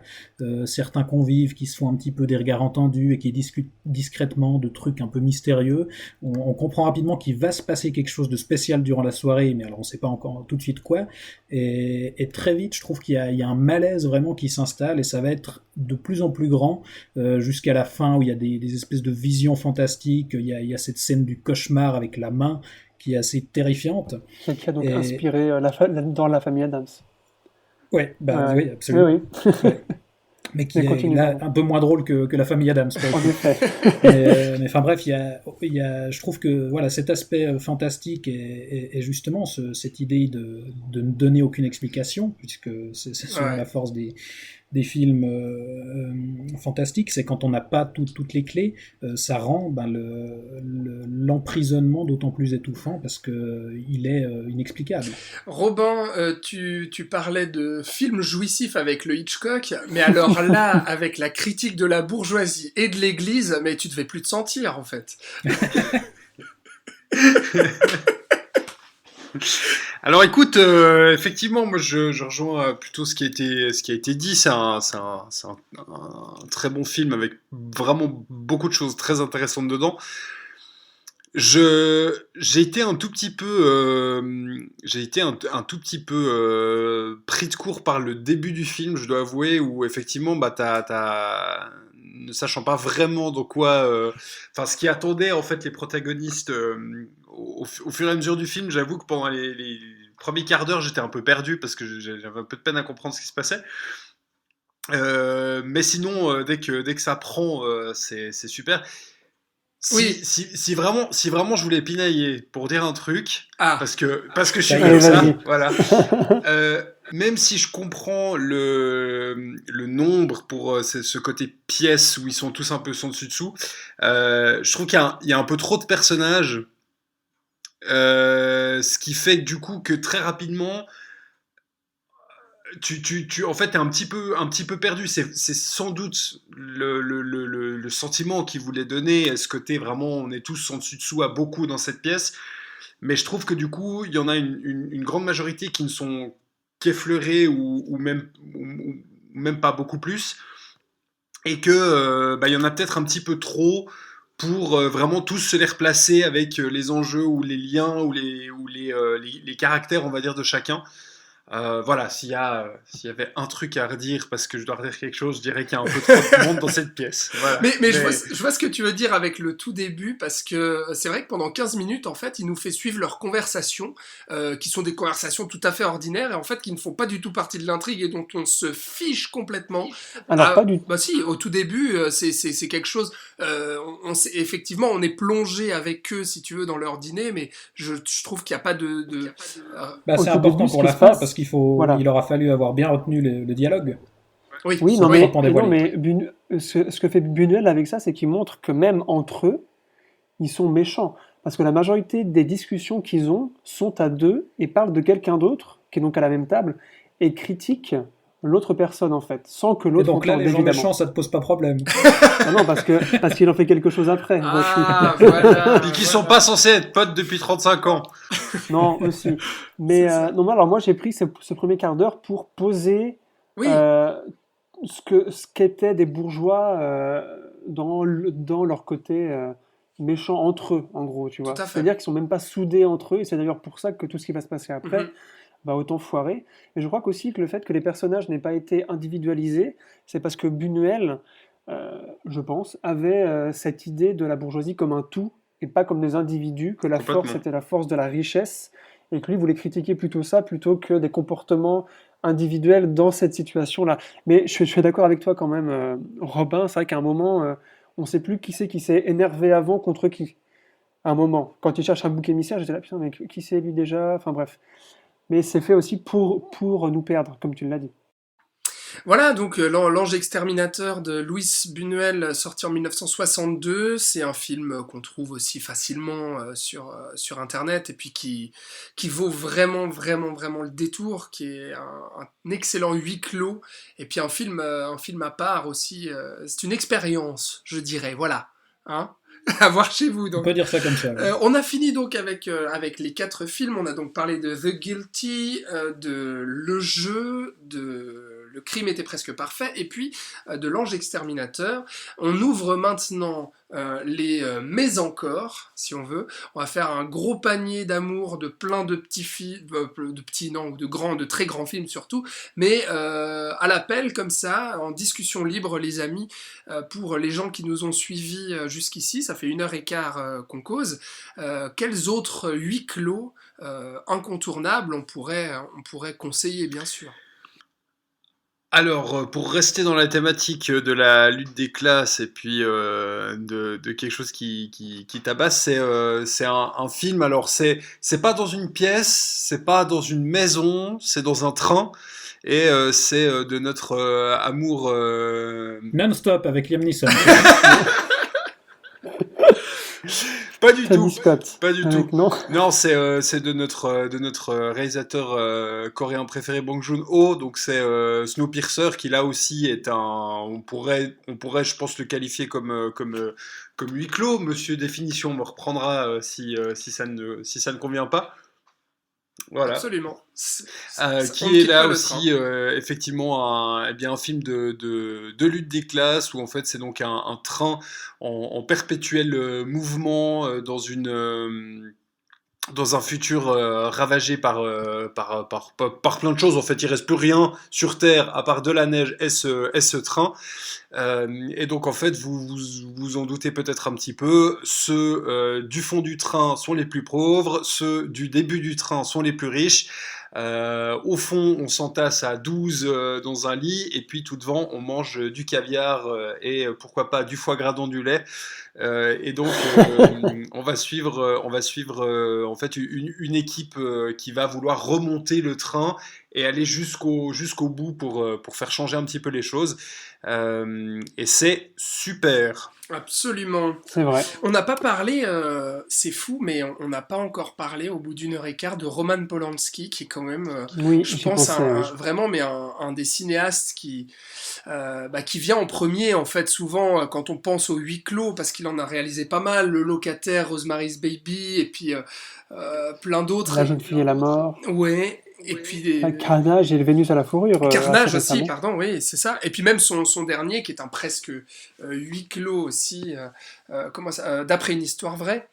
[SPEAKER 6] certains convives qui se font un petit peu des regards entendus et qui discutent discrètement de trucs un peu mystérieux, on comprend rapidement qu'il va se passer quelque chose de spécial durant la soirée, mais alors on sait pas encore tout de suite quoi, et très vite, je trouve qu'il y a un malaise vraiment qui s'installe, et ça va être de plus en plus grand, jusqu'à la fin où il y a des espèces de visions fantastiques, il y a cette scène du cauchemar avec la main qui est assez terrifiante.
[SPEAKER 7] Qui a donc
[SPEAKER 6] Et
[SPEAKER 7] inspiré dans la famille Adams.
[SPEAKER 6] ouais, bah
[SPEAKER 7] Ouais.
[SPEAKER 6] oui, absolument.
[SPEAKER 7] Oui, oui.
[SPEAKER 6] Ouais. Mais qui
[SPEAKER 7] Mais
[SPEAKER 6] est
[SPEAKER 7] continue,
[SPEAKER 6] là,
[SPEAKER 7] pardon.
[SPEAKER 6] un peu moins drôle que la famille Adams. Quoi.
[SPEAKER 7] En effet.
[SPEAKER 6] Mais enfin bref, je trouve que voilà, cet aspect fantastique et justement cette idée de ne donner aucune explication, puisque c'est souvent
[SPEAKER 4] Ouais.
[SPEAKER 6] la force des films fantastiques, c'est quand on n'a pas toutes les clés, ça rend l'emprisonnement d'autant plus étouffant parce que il est inexplicable.
[SPEAKER 4] Robin, tu parlais de films jouissifs avec le Hitchcock, mais alors là, avec la critique de la bourgeoisie et de l'Église, mais tu devais plus te sentir, en fait.
[SPEAKER 1] Alors écoute, effectivement, moi je rejoins plutôt ce qui a été dit. Un très bon film avec vraiment beaucoup de choses très intéressantes dedans. J'ai été un tout petit peu, un tout petit peu pris de court par le début du film, je dois avouer, où effectivement, bah, ne sachant pas vraiment de quoi, enfin, ce qui attendait en fait les protagonistes au fur et à mesure du film, j'avoue que pendant les premiers quarts d'heure, j'étais un peu perdu parce que j'avais un peu de peine à comprendre ce qui se passait. Mais sinon, dès que ça prend, c'est super.
[SPEAKER 4] Oui.
[SPEAKER 1] Si vraiment je voulais pinailler pour dire un truc,
[SPEAKER 4] Ah,
[SPEAKER 1] parce que je suis
[SPEAKER 6] Allez,
[SPEAKER 1] comme ça,
[SPEAKER 7] vas-y.
[SPEAKER 1] voilà. Même si je comprends le nombre pour ce côté pièce où ils sont tous un peu sans dessus dessous, je trouve il y a un peu trop de personnages, ce qui fait que, du coup que très rapidement en fait, t'es un petit peu perdu. C'est sans doute le sentiment qu'il voulait donner, ce côté vraiment, on est tous en dessus dessous à beaucoup dans cette pièce. Mais je trouve que du coup, il y en a une grande majorité qui ne sont qu'effleurés ou même pas beaucoup plus. Et que, bah, il y en a peut-être un petit peu trop pour vraiment tous se les replacer avec les enjeux ou les liens ou les caractères, on va dire, de chacun. Voilà, s'il y avait un truc à redire, parce que je dois redire quelque chose, je dirais qu'il y a un peu trop de monde dans cette pièce. Voilà.
[SPEAKER 4] mais je vois ce que tu veux dire avec le tout début, parce que c'est vrai que pendant 15 minutes, en fait, il nous fait suivre leurs conversations, qui sont des conversations tout à fait ordinaires, et en fait, qui ne font pas du tout partie de l'intrigue, et dont on se fiche complètement.
[SPEAKER 7] Alors, pas du tout.
[SPEAKER 4] Bah si, au tout début, c'est quelque chose... effectivement, on est plongé avec eux, si tu veux, dans leur dîner, mais je trouve qu'il n'y a pas
[SPEAKER 6] Bah,
[SPEAKER 7] Au
[SPEAKER 6] c'est
[SPEAKER 7] tout
[SPEAKER 6] important
[SPEAKER 7] début, ce
[SPEAKER 6] pour
[SPEAKER 7] qui
[SPEAKER 6] la
[SPEAKER 7] se
[SPEAKER 6] fin
[SPEAKER 7] passe-
[SPEAKER 6] parce
[SPEAKER 7] Voilà.
[SPEAKER 6] il aura fallu avoir bien retenu le dialogue.
[SPEAKER 4] Oui,
[SPEAKER 7] Oui,
[SPEAKER 6] Sans
[SPEAKER 7] non, mais,
[SPEAKER 6] trop en dévoiler.
[SPEAKER 7] non, mais ce que fait Buñuel avec ça, c'est qu'il montre que même entre eux, ils sont méchants. Parce que la majorité des discussions qu'ils ont sont à deux et parlent de quelqu'un d'autre, qui est donc à la même table, et critiquent l'autre personne, en fait, sans que
[SPEAKER 6] Et
[SPEAKER 7] l'autre
[SPEAKER 6] donc là,
[SPEAKER 7] entende,
[SPEAKER 6] les gens
[SPEAKER 7] évidemment.
[SPEAKER 6] méchants, ça te pose pas problème.
[SPEAKER 7] Ah non, parce qu'il en fait quelque chose après.
[SPEAKER 4] Ah, voilà.
[SPEAKER 1] Puis qui sont pas censés être potes depuis 35 ans.
[SPEAKER 7] Non, aussi. Mais
[SPEAKER 4] C'est ça.
[SPEAKER 7] non, alors moi, j'ai pris ce premier quart d'heure pour poser
[SPEAKER 4] Oui,
[SPEAKER 7] ce qu'étaient des bourgeois dans leur côté méchant entre eux, en gros, tu vois.
[SPEAKER 4] Tout à fait.
[SPEAKER 7] C'est-à-dire qu'ils sont même pas soudés entre eux, et c'est d'ailleurs pour ça que tout ce qui va se passer après
[SPEAKER 4] Mhm.
[SPEAKER 7] va autant foirer. Et je crois qu'aussi que le fait que les personnages n'aient pas été individualisés, c'est parce que Buñuel, je pense, avait cette idée de la bourgeoisie comme un tout, et pas comme des individus, que la
[SPEAKER 1] Complètement.
[SPEAKER 7] force était la force de la richesse, et que lui voulait critiquer plutôt ça, plutôt que des comportements individuel dans cette situation-là. Mais je suis d'accord avec toi quand même, Robin. C'est vrai qu'à un moment, on ne sait plus qui c'est qui s'est énervé avant contre qui. À un moment, quand il cherche un bouc émissaire, j'étais là, putain, mais qui c'est lui déjà? Enfin bref. Mais c'est fait aussi pour nous perdre, comme tu l'as dit.
[SPEAKER 4] Voilà, donc L'Ange exterminateur de Luis Buñuel, sorti en 1962, c'est un film qu'on trouve aussi facilement sur Internet, et puis qui vaut vraiment, vraiment, vraiment le détour, qui est un excellent huis clos, et puis un film à part aussi, c'est une expérience, je dirais, voilà, hein, à voir chez vous.
[SPEAKER 6] On
[SPEAKER 4] Donc.
[SPEAKER 6] peut dire ça comme ça. Ouais.
[SPEAKER 4] On a fini donc avec les 4 films. On a donc parlé de The Guilty, de Le Jeu, de Le Crime était presque parfait, et puis de L'Ange exterminateur. On ouvre maintenant les Mais encore, si on veut. On va faire un gros panier d'amour de plein de petits films, de très grands films surtout, mais à l'appel comme ça, en discussion libre, les amis, pour les gens qui nous ont suivis jusqu'ici. Ça fait 1h15 qu'on cause. Quels autres huis clos incontournables on pourrait conseiller, bien sûr?
[SPEAKER 1] Alors, pour rester dans la thématique de la lutte des classes et puis de quelque chose qui tabasse, c'est un film. Alors, c'est pas dans une pièce, c'est pas dans une maison, c'est dans un train. Et c'est de notre amour.
[SPEAKER 6] Non-stop avec Liam Neeson.
[SPEAKER 1] Pas du
[SPEAKER 7] Tony
[SPEAKER 1] tout.
[SPEAKER 7] Scott.
[SPEAKER 1] Pas du tout.
[SPEAKER 7] Non.
[SPEAKER 1] Non, c'est de notre réalisateur coréen préféré Bong Joon-ho. Donc c'est Snowpiercer qui là aussi est on pourrait je pense le qualifier comme huis clos. Monsieur Définition me reprendra si ça ne convient pas. Voilà.
[SPEAKER 4] Absolument.
[SPEAKER 1] Qui est là aussi effectivement un film de lutte des classes où en fait c'est donc un train en perpétuel mouvement dans un futur ravagé par plein de choses. En fait, il reste plus rien sur Terre à part de la neige et ce train. Et donc, en fait, vous en doutez peut-être un petit peu, ceux du fond du train sont les plus pauvres, ceux du début du train sont les plus riches. Au fond, on s'entasse à 12 dans un lit, et puis tout devant, on mange du caviar et pourquoi pas du foie gras dans du lait. Et donc, on va suivre en fait une équipe qui va vouloir remonter le train et aller jusqu'au bout pour faire changer un petit peu les choses. Et c'est super.
[SPEAKER 4] Absolument.
[SPEAKER 7] C'est vrai.
[SPEAKER 4] On n'a pas parlé, c'est fou, mais on n'a pas encore parlé au bout d'1h15 de Roman Polanski, qui est quand même,
[SPEAKER 7] Oui,
[SPEAKER 4] je
[SPEAKER 7] j'y
[SPEAKER 4] pense,
[SPEAKER 7] pensais, ouais.
[SPEAKER 4] vraiment, mais un des cinéastes qui vient en premier, en fait, souvent, quand on pense au huis clos, parce qu'il en a réalisé pas mal, Le Locataire, Rosemary's Baby, et puis plein d'autres.
[SPEAKER 7] La jeune fille et la mort.
[SPEAKER 4] Ouais. Et puis
[SPEAKER 7] Carnage et le Vénus à la fourrure.
[SPEAKER 4] Carnage
[SPEAKER 7] assez
[SPEAKER 4] aussi,
[SPEAKER 7] récemment.
[SPEAKER 4] pardon, oui, c'est ça. Et puis même son dernier, qui est un presque huis clos aussi, d'après une histoire vraie.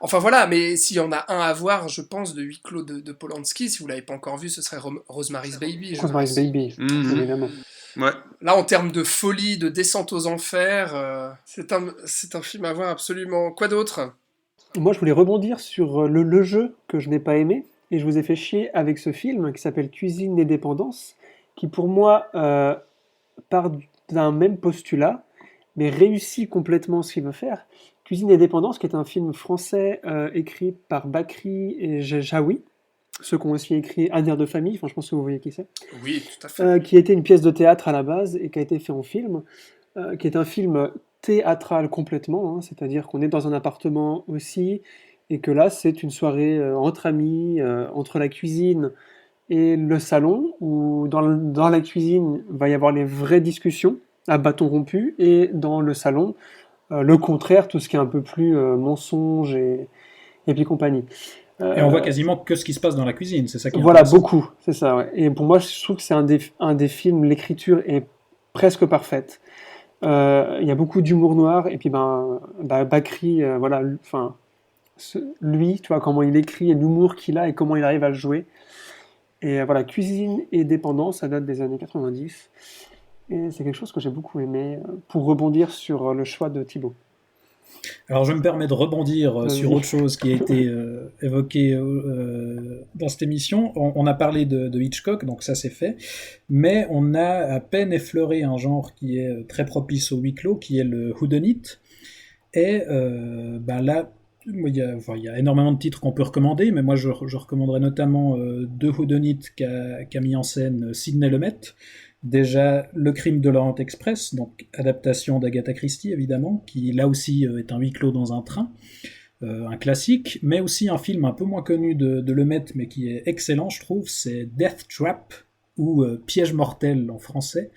[SPEAKER 4] Enfin voilà, mais s'il y en a un à voir, je pense, de huis clos de Polanski, si vous l'avez pas encore vu, ce serait Rosemary's Baby.
[SPEAKER 7] Rosemary's Baby, évidemment.
[SPEAKER 1] Ouais.
[SPEAKER 4] Là, en termes de folie, de descente aux enfers, c'est un film à voir absolument. Quoi d'autre?
[SPEAKER 7] Moi, je voulais rebondir sur le jeu que je n'ai pas aimé, et je vous ai fait chier avec ce film qui s'appelle Cuisine et dépendance, qui pour moi part d'un même postulat, mais réussit complètement ce qu'il veut faire. Cuisine et dépendance, qui est un film français écrit par Bakri et Jaoui, ceux qui ont aussi écrit Un air de famille, enfin, je pense que vous voyez qui c'est,
[SPEAKER 4] Oui, tout à fait.
[SPEAKER 7] qui était une pièce de théâtre à la base et qui a été fait en film, qui est un film théâtral complètement, hein, c'est-à-dire qu'on est dans un appartement aussi, et que là c'est une soirée entre amis, entre la cuisine et le salon, où dans la cuisine va y avoir les vraies discussions à bâton rompu, et dans le salon, le contraire, tout ce qui est un peu plus mensonge et puis compagnie.
[SPEAKER 6] Et on voit quasiment que ce qui se passe dans la cuisine, c'est ça qui est
[SPEAKER 7] Voilà,
[SPEAKER 6] intéressant.
[SPEAKER 7] beaucoup, c'est ça, ouais. Et pour moi, je trouve que c'est un des films, l'écriture est presque parfaite. Il y a beaucoup d'humour noir, et puis Bakri, voilà, enfin, lui, tu vois, comment il écrit, et l'humour qu'il a, et comment il arrive à le jouer. Et voilà, Cuisine et dépendance, ça date des années 90. Et c'est quelque chose que j'ai beaucoup aimé, pour rebondir sur le choix de Thibaut.
[SPEAKER 6] Alors je me permets de rebondir sur
[SPEAKER 7] Oui.
[SPEAKER 6] autre chose qui a été évoqué dans cette émission. On a parlé de Hitchcock, donc ça c'est fait, mais on a à peine effleuré un genre qui est très propice au huis clos, qui est le whodunit. Et là, il y a énormément de titres qu'on peut recommander, mais moi je recommanderais notamment deux whodunit qu'a mis en scène Sidney Lumet. Déjà, Le crime de l'Orient Express, donc adaptation d'Agatha Christie évidemment, qui là aussi est un huis clos dans un train, un classique, mais aussi un film un peu moins connu de Lumet, mais qui est excellent je trouve, c'est Death Trap, ou Piège mortel en français,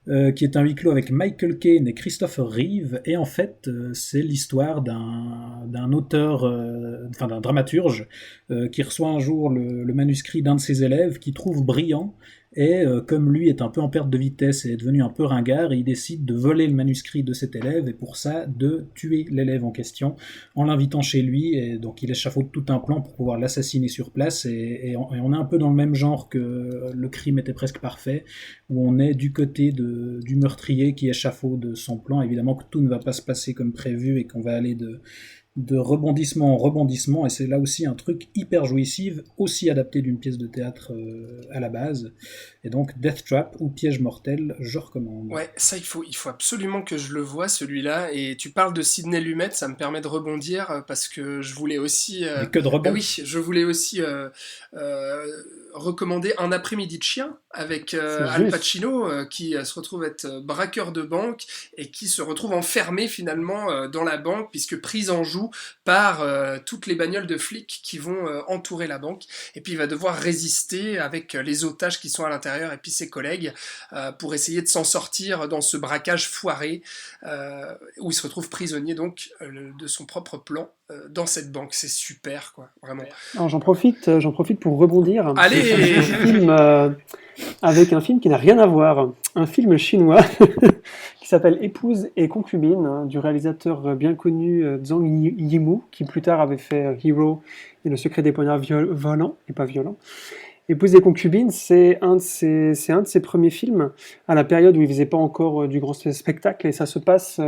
[SPEAKER 6] qui est un huis clos avec Michael Caine et Christopher Reeve, et en fait c'est l'histoire d'un auteur, d'un dramaturge, qui reçoit un jour le manuscrit d'un de ses élèves, qui trouve brillant, et comme lui est un peu en perte de vitesse et est devenu un peu ringard, il décide de voler le manuscrit de cet élève, et pour ça de tuer l'élève en question en l'invitant chez lui, et donc il échafaude tout un plan pour pouvoir l'assassiner sur place, et on est un peu dans le même genre que Le crime était presque parfait, où on est du côté du meurtrier qui échafaude son plan. Évidemment que tout ne va pas se passer comme prévu et qu'on va aller de rebondissement en rebondissement, et c'est là aussi un truc hyper jouissif, aussi adapté d'une pièce de théâtre à la base. Et donc Death Trap ou Piège mortel, je recommande.
[SPEAKER 4] Ouais, ça il faut absolument que je le voie celui-là. Et tu parles de Sidney Lumet, ça me permet de rebondir parce que je voulais aussi.
[SPEAKER 6] Mais que de rebond.
[SPEAKER 4] Oui, je voulais aussi recommander Un après-midi de chien avec Al Pacino qui se retrouve être braqueur de banque et qui se retrouve enfermé finalement dans la banque puisque prise en joue par toutes les bagnoles de flics qui vont entourer la banque. Et puis il va devoir résister avec les otages qui sont à l'intérieur et puis ses collègues pour essayer de s'en sortir dans ce braquage foiré où il se retrouve prisonnier donc de son propre plan dans cette banque. C'est super quoi, vraiment.
[SPEAKER 7] Alors j'en profite pour rebondir.
[SPEAKER 4] Allez
[SPEAKER 7] avec un film qui n'a rien à voir, un film chinois qui s'appelle Épouse et concubine, du réalisateur bien connu Zhang Yimou, qui plus tard avait fait Hero et Le secret des poignards volants, et pas violents. Épouse et concubine, c'est un de ses premiers films, à la période où il faisait pas encore du grand spectacle, et ça se passe...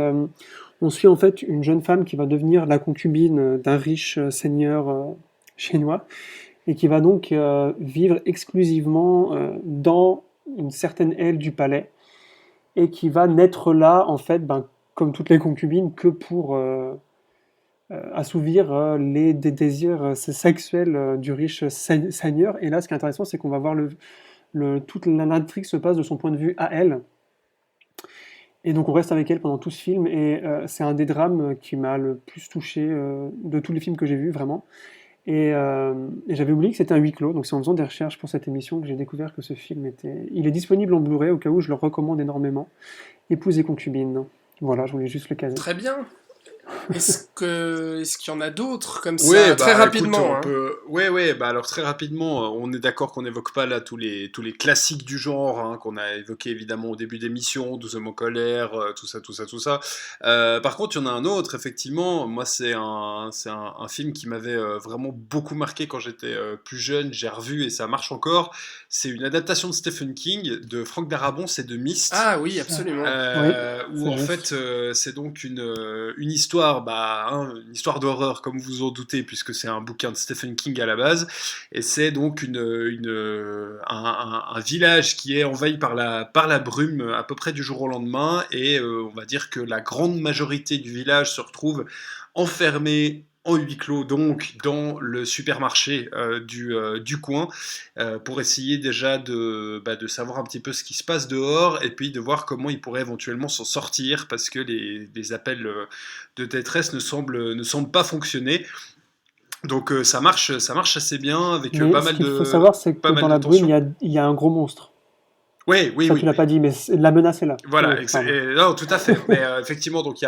[SPEAKER 7] on suit en fait une jeune femme qui va devenir la concubine d'un riche seigneur chinois, et qui va donc vivre exclusivement dans une certaine aile du palais, et qui va naître là, en fait, comme toutes les concubines, que pour assouvir les désirs sexuels du riche seigneur. Et là, ce qui est intéressant, c'est qu'on va voir toute l'intrigue se passe de son point de vue à elle. Et donc on reste avec elle pendant tout ce film, et c'est un des drames qui m'a le plus touché de tous les films que j'ai vus, vraiment. Et j'avais oublié que c'était un huis clos, donc c'est en faisant des recherches pour cette émission que j'ai découvert que ce film était... Il est disponible en Blu-ray, au cas où je le recommande énormément. Épouse et concubine. Voilà, je voulais juste le caser.
[SPEAKER 4] Très bien. Est-ce qu'il y en a d'autres comme ça, très rapidement
[SPEAKER 1] Écoute, alors très rapidement, on est d'accord qu'on n'évoque pas là tous les classiques du genre qu'on a évoqué évidemment au début d'émission, 12 hommes en colère, tout ça. Par contre, il y en a un autre, effectivement, moi c'est un film qui m'avait vraiment beaucoup marqué quand j'étais plus jeune, j'ai revu et ça marche encore. C'est une adaptation de Stephen King, de Frank Darabont, c'est de Myst.
[SPEAKER 4] Ah oui, absolument.
[SPEAKER 1] Où en fait c'est donc une histoire, une histoire d'horreur comme vous en doutez, puisque c'est un bouquin de Stephen King à la base, et c'est donc un village qui est envahi par la brume à peu près du jour au lendemain, et on va dire que la grande majorité du village se retrouve enfermée en huis clos, donc dans le supermarché du coin, pour essayer déjà de savoir un petit peu ce qui se passe dehors, et puis de voir comment ils pourraient éventuellement s'en sortir, parce que les appels de détresse ne semblent pas fonctionner. Donc ça marche assez bien, avec pas mal de...
[SPEAKER 7] Ce qu'il faut savoir, c'est que dans la brume, il y a un gros monstre.
[SPEAKER 1] Oui.
[SPEAKER 7] Tu l'as pas dit, mais la menace est là.
[SPEAKER 1] Voilà, non, tout à fait. Mais effectivement, donc il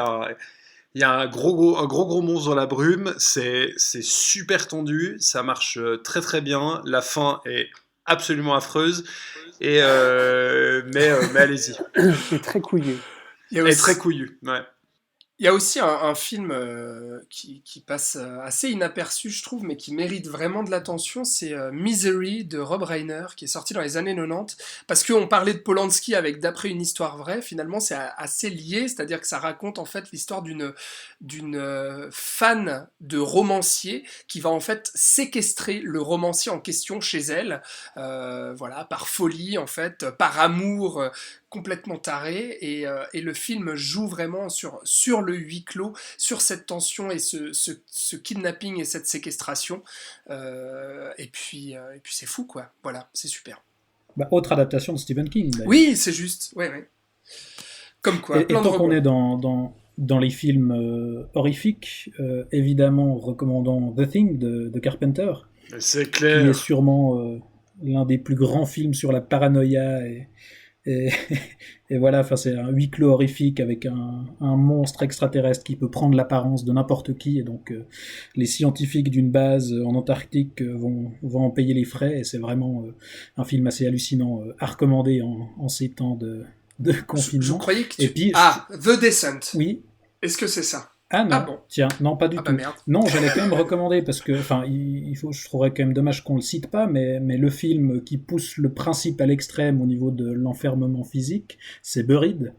[SPEAKER 1] y a un gros monstre dans la brume, c'est super tendu, ça marche très très bien, la fin est absolument affreuse, mais allez-y.
[SPEAKER 7] C'est très couillu.
[SPEAKER 1] Et très couillu, ouais.
[SPEAKER 4] Il y a aussi un film qui passe assez inaperçu, je trouve, mais qui mérite vraiment de l'attention, c'est Misery de Rob Reiner, qui est sorti dans les années 90. Parce qu'on parlait de Polanski avec D'après une histoire vraie, finalement c'est assez lié, c'est-à-dire que ça raconte en fait l'histoire d'une fan de romancier qui va en fait séquestrer le romancier en question chez elle, voilà, par folie en fait, par amour. Complètement taré et le film joue vraiment sur le huis clos, sur cette tension et ce kidnapping et cette séquestration et puis c'est fou quoi, voilà, c'est super.
[SPEAKER 6] Bah, autre adaptation de Stephen King, d'ailleurs.
[SPEAKER 4] Oui, c'est juste, ouais. Comme quoi,
[SPEAKER 6] Et
[SPEAKER 4] plein de
[SPEAKER 6] tant qu'on
[SPEAKER 4] rebonds.
[SPEAKER 6] est dans les films horrifiques, évidemment, recommandons The Thing de Carpenter,
[SPEAKER 1] C'est
[SPEAKER 6] qui est
[SPEAKER 1] clair.
[SPEAKER 6] sûrement l'un des plus grands films sur la paranoïa et, et voilà, enfin c'est un huis clos horrifique avec un monstre extraterrestre qui peut prendre l'apparence de n'importe qui et donc les scientifiques d'une base en Antarctique vont en payer les frais et c'est vraiment un film assez hallucinant à recommander en ces temps de
[SPEAKER 4] Je
[SPEAKER 6] confinement.
[SPEAKER 4] croyais que
[SPEAKER 6] Et
[SPEAKER 4] tu...
[SPEAKER 6] puis,
[SPEAKER 4] Ah, The Descent.
[SPEAKER 6] oui,
[SPEAKER 4] Est-ce que c'est ça?
[SPEAKER 6] ah
[SPEAKER 4] Ah
[SPEAKER 6] non,
[SPEAKER 4] bon.
[SPEAKER 6] tiens, non pas du
[SPEAKER 4] Ah bah
[SPEAKER 6] tout.
[SPEAKER 4] merde.
[SPEAKER 6] Non, j'allais quand même recommander parce que, enfin, je trouverais quand même dommage qu'on le cite pas, mais le film qui pousse le principe à l'extrême au niveau de l'enfermement physique, c'est Buried,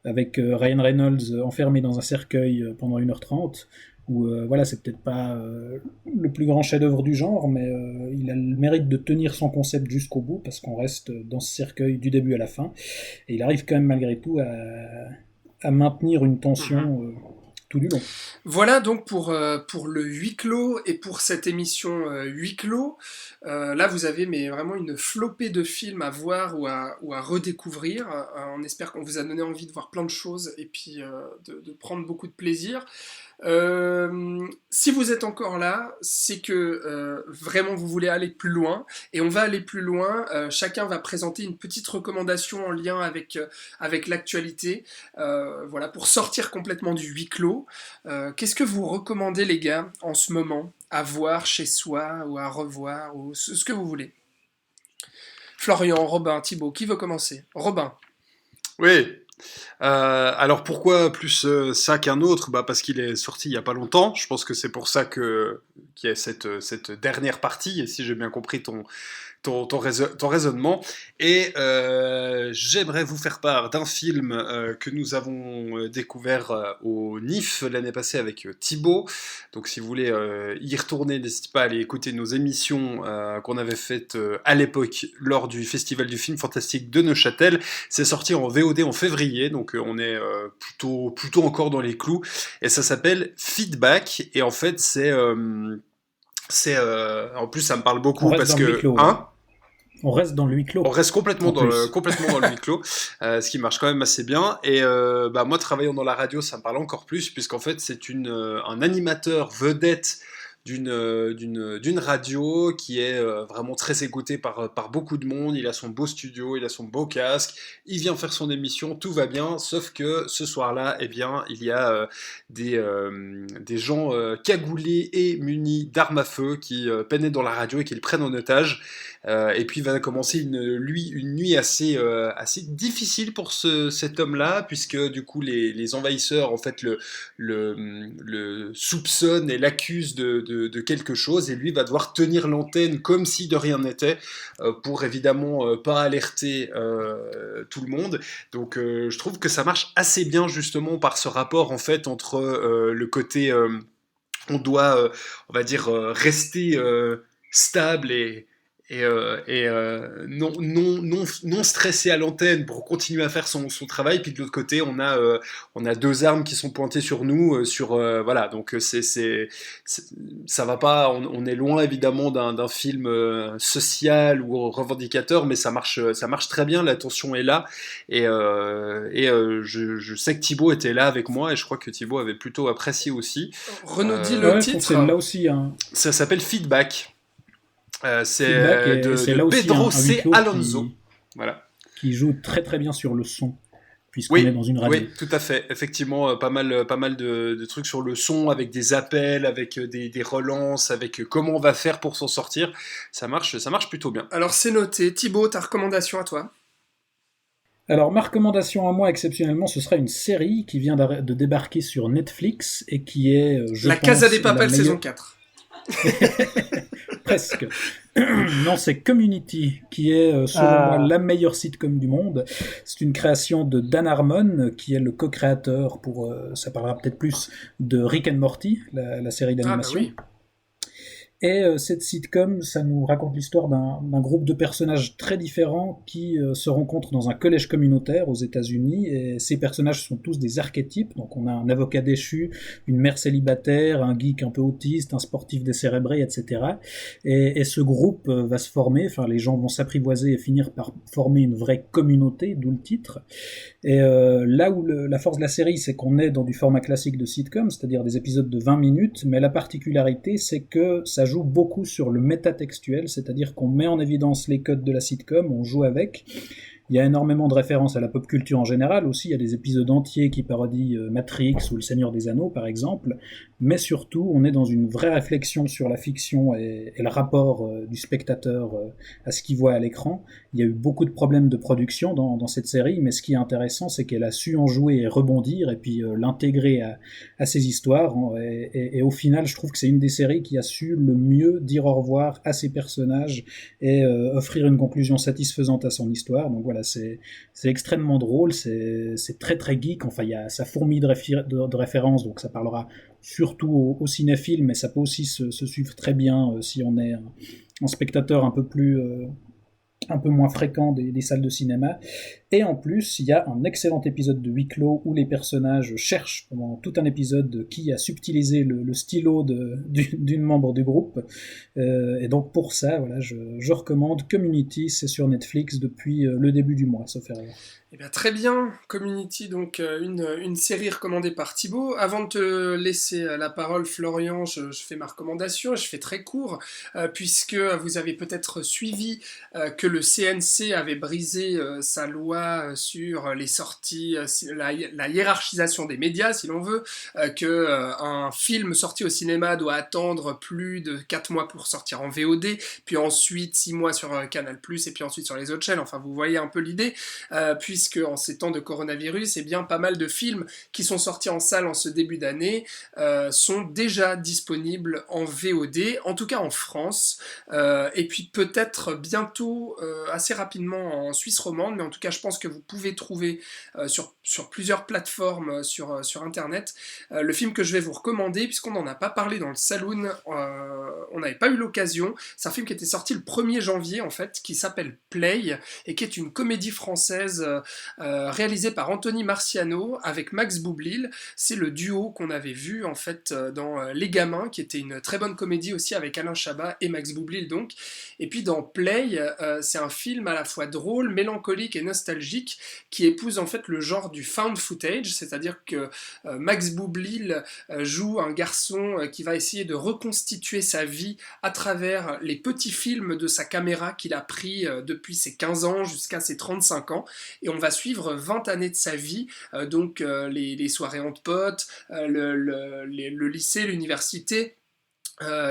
[SPEAKER 6] avec Ryan Reynolds enfermé dans un cercueil pendant 1h30, où voilà, c'est peut-être pas le plus grand chef-d'œuvre du genre, mais il a le mérite de tenir son concept jusqu'au bout parce qu'on reste dans ce cercueil du début à la fin, et il arrive quand même malgré tout à maintenir une tension tout du long.
[SPEAKER 4] Voilà donc pour le huis clos et pour cette émission huis clos. Là, vous avez mais vraiment une flopée de films à voir ou à redécouvrir. On espère qu'on vous a donné envie de voir plein de choses et puis de prendre beaucoup de plaisir. Si vous êtes encore là, c'est que vraiment vous voulez aller plus loin et on va aller plus loin. Chacun va présenter une petite recommandation en lien avec l'actualité, voilà, pour sortir complètement du huis clos. Qu'est-ce que vous recommandez les gars en ce moment à voir chez soi ou à revoir ou ce que vous voulez? Florian, Robin, Thibaut, qui veut commencer? Robin.
[SPEAKER 1] Oui. Alors pourquoi plus ça qu'un autre? Bah parce qu'il est sorti il y a pas longtemps. Je pense que c'est pour ça qu'il y a cette dernière partie. Et si j'ai bien compris ton raisonnement. Et j'aimerais vous faire part d'un film que nous avons découvert au NIF l'année passée avec Thibaut. Donc si vous voulez y retourner, n'hésitez pas à aller écouter nos émissions qu'on avait faites à l'époque lors du Festival du film fantastique de Neuchâtel. C'est sorti en VOD en février, donc on est plutôt encore dans les clous. Et ça s'appelle Feedback. Et en fait, en plus, ça me parle
[SPEAKER 6] On
[SPEAKER 1] beaucoup
[SPEAKER 6] reste
[SPEAKER 1] parce
[SPEAKER 6] dans le huis
[SPEAKER 1] que,
[SPEAKER 6] clos.
[SPEAKER 1] hein,
[SPEAKER 6] On reste dans le huis clos.
[SPEAKER 1] on reste complètement
[SPEAKER 6] En plus.
[SPEAKER 1] complètement dans le huis clos, ce qui marche quand même assez bien. Et bah, moi, travaillant dans la radio, ça me parle encore plus, puisqu'en fait, c'est un animateur vedette d'une radio qui est vraiment très écouté par beaucoup de monde. Il a son beau studio, il a son beau casque, il vient faire son émission, tout va bien, sauf que ce soir-là, eh bien, il y a des gens cagoulés et munis d'armes à feu qui pénètrent dans la radio et qui le prennent en otage. Et puis va commencer une nuit assez difficile pour cet homme-là, puisque du coup les envahisseurs en fait le soupçonnent et l'accusent de quelque chose, et lui va devoir tenir l'antenne comme si de rien n'était, pour évidemment pas alerter tout le monde. Donc je trouve que ça marche assez bien justement par ce rapport en fait entre le côté on doit on va dire rester stable et non stressé à l'antenne pour continuer à faire son travail. Puis de l'autre côté, on a deux armes qui sont pointées sur nous, voilà. Donc ça va pas. On est loin évidemment d'un film social ou revendicateur, mais ça marche très bien. La tension est là, je sais que Thibaut était là avec moi et je crois que Thibaut avait plutôt apprécié aussi.
[SPEAKER 4] Renoudis le
[SPEAKER 6] Ouais, je trouve que c'est
[SPEAKER 4] titre.
[SPEAKER 6] là aussi un
[SPEAKER 1] Ça s'appelle Feedback. C'est
[SPEAKER 6] feedback et c'est
[SPEAKER 1] de
[SPEAKER 6] là aussi
[SPEAKER 1] Pedro
[SPEAKER 6] un huis
[SPEAKER 1] C.
[SPEAKER 6] clos
[SPEAKER 1] Alonso. Voilà.
[SPEAKER 6] qui joue très très bien sur le son, puisqu'on
[SPEAKER 1] Oui,
[SPEAKER 6] est dans une radio.
[SPEAKER 1] oui, tout à fait. Effectivement, pas mal de trucs sur le son, avec des appels, avec des relances, avec comment on va faire pour s'en sortir. Ça marche plutôt bien.
[SPEAKER 4] Alors c'est noté. Thibaut, ta recommandation à toi?
[SPEAKER 6] Alors, ma recommandation à moi, exceptionnellement, ce sera une série qui vient de débarquer sur Netflix et qui est, je
[SPEAKER 4] La
[SPEAKER 6] pense,
[SPEAKER 4] Casa des
[SPEAKER 6] la
[SPEAKER 4] Papel saison
[SPEAKER 6] meilleure...
[SPEAKER 4] 4.
[SPEAKER 6] Presque. Non, c'est Community, qui est, selon moi,
[SPEAKER 7] Ah,
[SPEAKER 6] la meilleure sitcom du monde. C'est une création de Dan Harmon, qui est le co-créateur pour, ça parlera peut-être plus, de Rick and Morty, la série
[SPEAKER 4] Ah bah
[SPEAKER 6] d'animation.
[SPEAKER 4] oui.
[SPEAKER 6] Et cette sitcom, ça nous raconte l'histoire d'un groupe de personnages très différents qui se rencontrent dans un collège communautaire aux États-Unis. Et ces personnages sont tous des archétypes. Donc on a un avocat déchu, une mère célibataire, un geek un peu autiste, un sportif décérébré, etc. Et ce groupe va se former, enfin les gens vont s'apprivoiser et finir par former une vraie communauté, d'où le titre. Et là où la force de la série, c'est qu'on est dans du format classique de sitcom, c'est-à-dire des épisodes de 20 minutes, mais la particularité, c'est que ça joue beaucoup sur le métatextuel, c'est-à-dire qu'on met en évidence les codes de la sitcom, on joue avec. Il y a énormément de références à la pop culture en général aussi, il y a des épisodes entiers qui parodient Matrix ou Le Seigneur des Anneaux par exemple, mais surtout on est dans une vraie réflexion sur la fiction et le rapport du spectateur à ce qu'il voit à l'écran. Il y a eu beaucoup de problèmes de production dans cette série, mais ce qui est intéressant c'est qu'elle a su en jouer et rebondir et puis l'intégrer à ses histoires, et au final je trouve que c'est une des séries qui a su le mieux dire au revoir à ses personnages et offrir une conclusion satisfaisante à son histoire. Donc voilà, c'est extrêmement drôle, c'est très très geek, enfin ça fourmille de références, donc ça parlera surtout aux cinéphiles, mais ça peut aussi se suivre très bien si on est un spectateur un peu moins fréquent des salles de cinéma. Et en plus, il y a un excellent épisode de Huis Clos où les personnages cherchent pendant tout un épisode qui a subtilisé le stylo d'une membre du groupe. Et donc pour ça, voilà, je recommande Community, c'est sur Netflix depuis le début du mois, sauf erreur.
[SPEAKER 4] Eh bien, très bien, Community, donc une série recommandée par Thibaut. Avant de te laisser la parole, Florian, je fais ma recommandation, et je fais très court, puisque vous avez peut-être suivi que le CNC avait brisé sa loi sur les sorties, la hiérarchisation des médias, si l'on veut, qu'un film sorti au cinéma doit attendre plus de 4 mois pour sortir en VOD, puis ensuite 6 mois sur Canal+, et puis ensuite sur les autres chaînes. Enfin, vous voyez un peu l'idée, puisque en ces temps de coronavirus, eh bien, pas mal de films qui sont sortis en salle en ce début d'année sont déjà disponibles en VOD, en tout cas en France, et puis peut-être bientôt, assez rapidement en Suisse romande, mais en tout cas je pense que vous pouvez trouver sur plusieurs plateformes sur Internet le film que je vais vous recommander, puisqu'on n'en a pas parlé dans le Saloon, on n'avait pas eu l'occasion. C'est un film qui était sorti le 1er janvier en fait, qui s'appelle Play, et qui est une comédie française réalisé par Anthony Marciano avec Max Boublil. C'est le duo qu'on avait vu en fait dans Les Gamins, qui était une très bonne comédie aussi avec Alain Chabat et Max Boublil donc. Et puis dans Play, c'est un film à la fois drôle, mélancolique et nostalgique qui épouse en fait le genre du found footage, c'est-à-dire que Max Boublil joue un garçon qui va essayer de reconstituer sa vie à travers les petits films de sa caméra qu'il a pris depuis ses 15 ans jusqu'à ses 35 ans, et on va suivre 20 années de sa vie, donc les soirées entre potes, le lycée, l'université,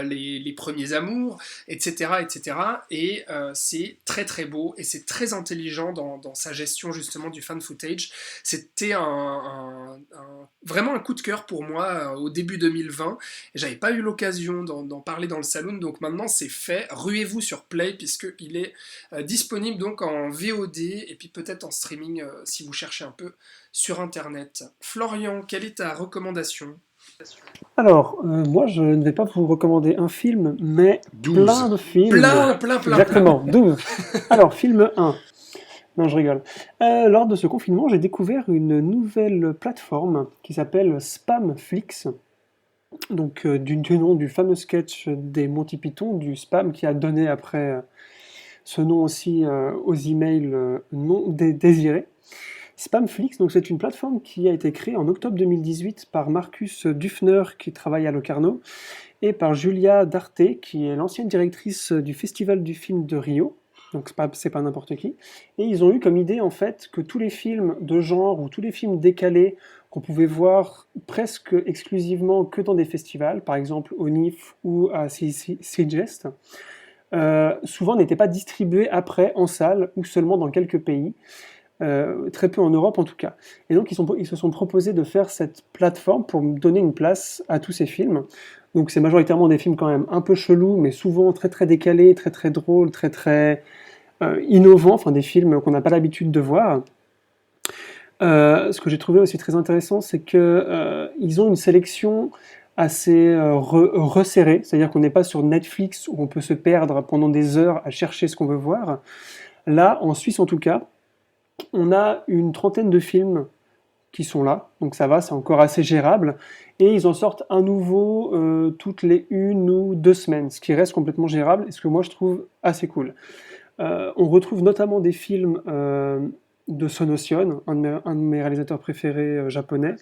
[SPEAKER 4] les premiers amours, etc. etc. Et c'est très très beau et c'est très intelligent dans sa gestion justement du fan footage. C'était vraiment un coup de cœur pour moi au début 2020. Et j'avais pas eu l'occasion d'en parler dans le Saloon, donc maintenant c'est fait. Ruez-vous sur Play puisqu'il est disponible donc en VOD et puis peut-être en streaming si vous cherchez un peu sur Internet. Florian, quelle est ta recommandation ?
[SPEAKER 7] alors, moi, je ne vais pas vous recommander un film, mais
[SPEAKER 1] 12.
[SPEAKER 7] plein de films.
[SPEAKER 4] Plein.
[SPEAKER 7] Exactement, 12. Alors, film 1. Non, je rigole. Lors de ce confinement, j'ai découvert une nouvelle plateforme qui s'appelle Spamflix. Donc, du nom du fameux sketch des Monty Python, du spam qui a donné après ce nom aussi aux emails non désirés. Spamflix, donc c'est une plateforme qui a été créée en octobre 2018 par Marcus Dufner, qui travaille à Locarno, et par Julia Darte, qui est l'ancienne directrice du Festival du film de Rio. Donc c'est pas n'importe qui. Et ils ont eu comme idée en fait que tous les films de genre ou tous les films décalés qu'on pouvait voir presque exclusivement que dans des festivals, par exemple au NIF ou à Seagest, souvent n'étaient pas distribués après en salle ou seulement dans quelques pays. très peu en Europe en tout cas. Et donc ils se sont proposés de faire cette plateforme pour donner une place à tous ces films. Donc c'est majoritairement des films quand même un peu chelous, mais souvent très très décalés, très très drôles, très très innovants, enfin des films qu'on n'a pas l'habitude de voir. Ce que j'ai trouvé aussi très intéressant, c'est que ils ont une sélection assez resserrée, c'est-à-dire qu'on n'est pas sur Netflix où on peut se perdre pendant des heures à chercher ce qu'on veut voir. Là, en Suisse en tout cas, on a une trentaine de films qui sont là, donc ça va, c'est encore assez gérable, et ils en sortent un nouveau toutes les 1 ou 2 semaines, ce qui reste complètement gérable, et ce que moi je trouve assez cool. On retrouve notamment des films de Sonotion, un de mes réalisateurs préférés japonais,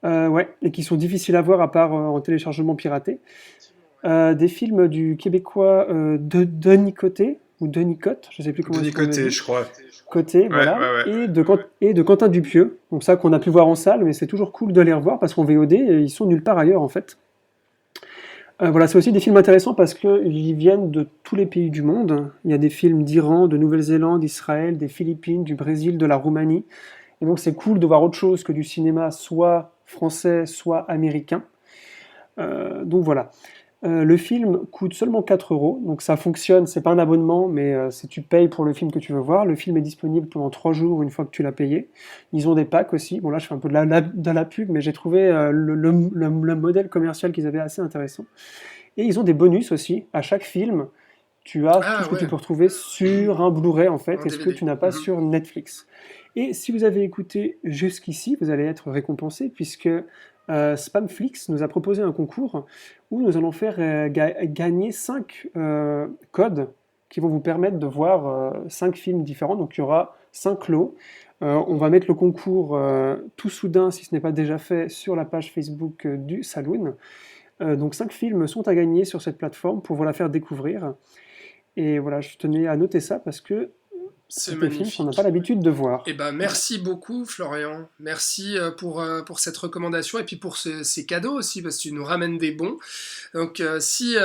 [SPEAKER 7] et qui sont difficiles à voir à part en téléchargement piraté. Des films du Québécois Denis Côté, ou Denis Cotte, je ne sais plus comment
[SPEAKER 1] Denis Côté, je crois.
[SPEAKER 7] Côté, voilà,
[SPEAKER 1] ouais.
[SPEAKER 7] Et de Quentin Dupieux, donc ça qu'on a pu voir en salle, mais c'est toujours cool de les revoir parce qu'en VOD, ils sont nulle part ailleurs en fait. Voilà, c'est aussi des films intéressants parce qu'ils viennent de tous les pays du monde. Il y a des films d'Iran, de Nouvelle-Zélande, d'Israël, des Philippines, du Brésil, de la Roumanie. Et donc c'est cool de voir autre chose que du cinéma soit français, soit américain. Donc voilà. Le film coûte seulement 4 €, donc ça fonctionne, c'est pas un abonnement, mais si tu payes pour le film que tu veux voir, le film est disponible pendant 3 jours une fois que tu l'as payé. Ils ont des packs aussi, bon là je fais un peu de la pub, mais j'ai trouvé le modèle commercial qu'ils avaient assez intéressant. Et ils ont des bonus aussi, à chaque film, tu as tout ce que tu peux retrouver sur un Blu-ray en fait, et ce que tu n'as pas sur Netflix. Et si vous avez écouté jusqu'ici, vous allez être récompensé, puisque Spamflix nous a proposé un concours où nous allons faire gagner 5 codes qui vont vous permettre de voir 5 films différents. Donc il y aura 5 lots. On va mettre le concours tout soudain, si ce n'est pas déjà fait, sur la page Facebook du Saloon. Donc 5 films sont à gagner sur cette plateforme pour vous la faire découvrir. Et voilà, je tenais à noter ça parce que
[SPEAKER 4] c'est
[SPEAKER 7] des films qu'on n'a pas l'habitude de voir.
[SPEAKER 4] Eh ben, merci beaucoup, Florian. Merci pour cette recommandation et puis pour ces cadeaux aussi, parce que tu nous ramènes des bons. Donc, si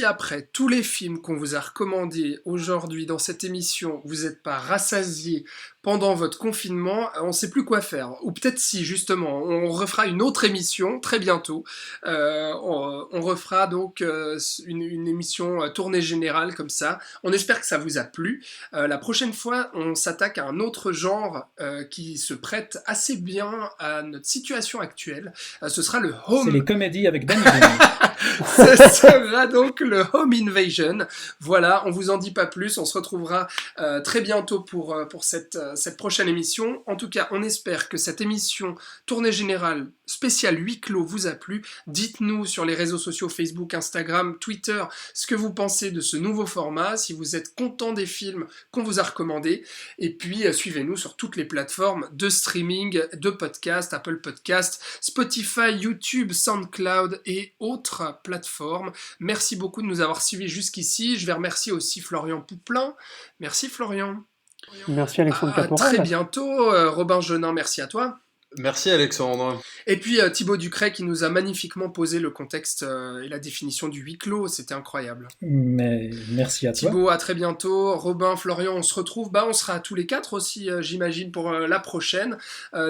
[SPEAKER 4] après tous les films qu'on vous a recommandés aujourd'hui dans cette émission, vous n'êtes pas rassasiés pendant votre confinement, on ne sait plus quoi faire. Ou peut-être si, justement, on refera une autre émission très bientôt. On refera donc une émission tournée générale comme ça. On espère que ça vous a plu. La prochaine fois, on s'attaque à un autre genre qui se prête assez bien à notre situation actuelle. Ce sera le home...
[SPEAKER 6] C'est les comédies avec Danny Boone.
[SPEAKER 4] Ce sera donc le Home Invasion. Voilà, on vous en dit pas plus. On se retrouvera très bientôt pour cette prochaine émission. En tout cas, on espère que cette émission tournée générale spéciale huis clos vous a plu. Dites-nous sur les réseaux sociaux Facebook, Instagram, Twitter ce que vous pensez de ce nouveau format, si vous êtes content des films qu'on vous a recommandés. Et puis, suivez-nous sur toutes les plateformes de streaming, de podcast, Apple Podcast, Spotify, YouTube, SoundCloud et autres plateformes. Merci beaucoup de nous avoir suivis jusqu'ici. Je vais remercier aussi Florian Pouplin. Merci Florian.
[SPEAKER 7] Merci Alexandre Caporal.
[SPEAKER 4] À très bientôt. Robin Genin, merci à toi.
[SPEAKER 1] Merci Alexandre.
[SPEAKER 4] Et puis Thibaut Ducret qui nous a magnifiquement posé le contexte et la définition du huis clos, c'était incroyable.
[SPEAKER 6] Mais merci à toi.
[SPEAKER 4] Thibaut, à très bientôt. Robin, Florian, on se retrouve. On sera tous les 4 aussi, j'imagine, pour la prochaine.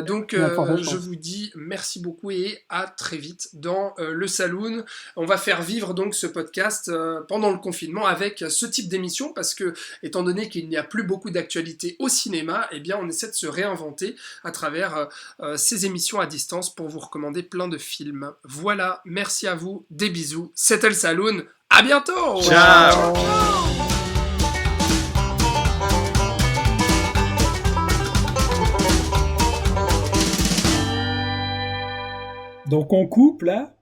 [SPEAKER 4] Donc, je vous dis merci beaucoup et à très vite dans le Saloon. On va faire vivre donc ce podcast pendant le confinement avec ce type d'émission parce que, étant donné qu'il n'y a plus beaucoup d'actualité au cinéma, eh bien, on essaie de se réinventer à travers ces émissions à distance pour vous recommander plein de films. Voilà, merci à vous, des bisous, c'était le Saloon, à bientôt.
[SPEAKER 1] Ciao.
[SPEAKER 6] Donc on coupe là.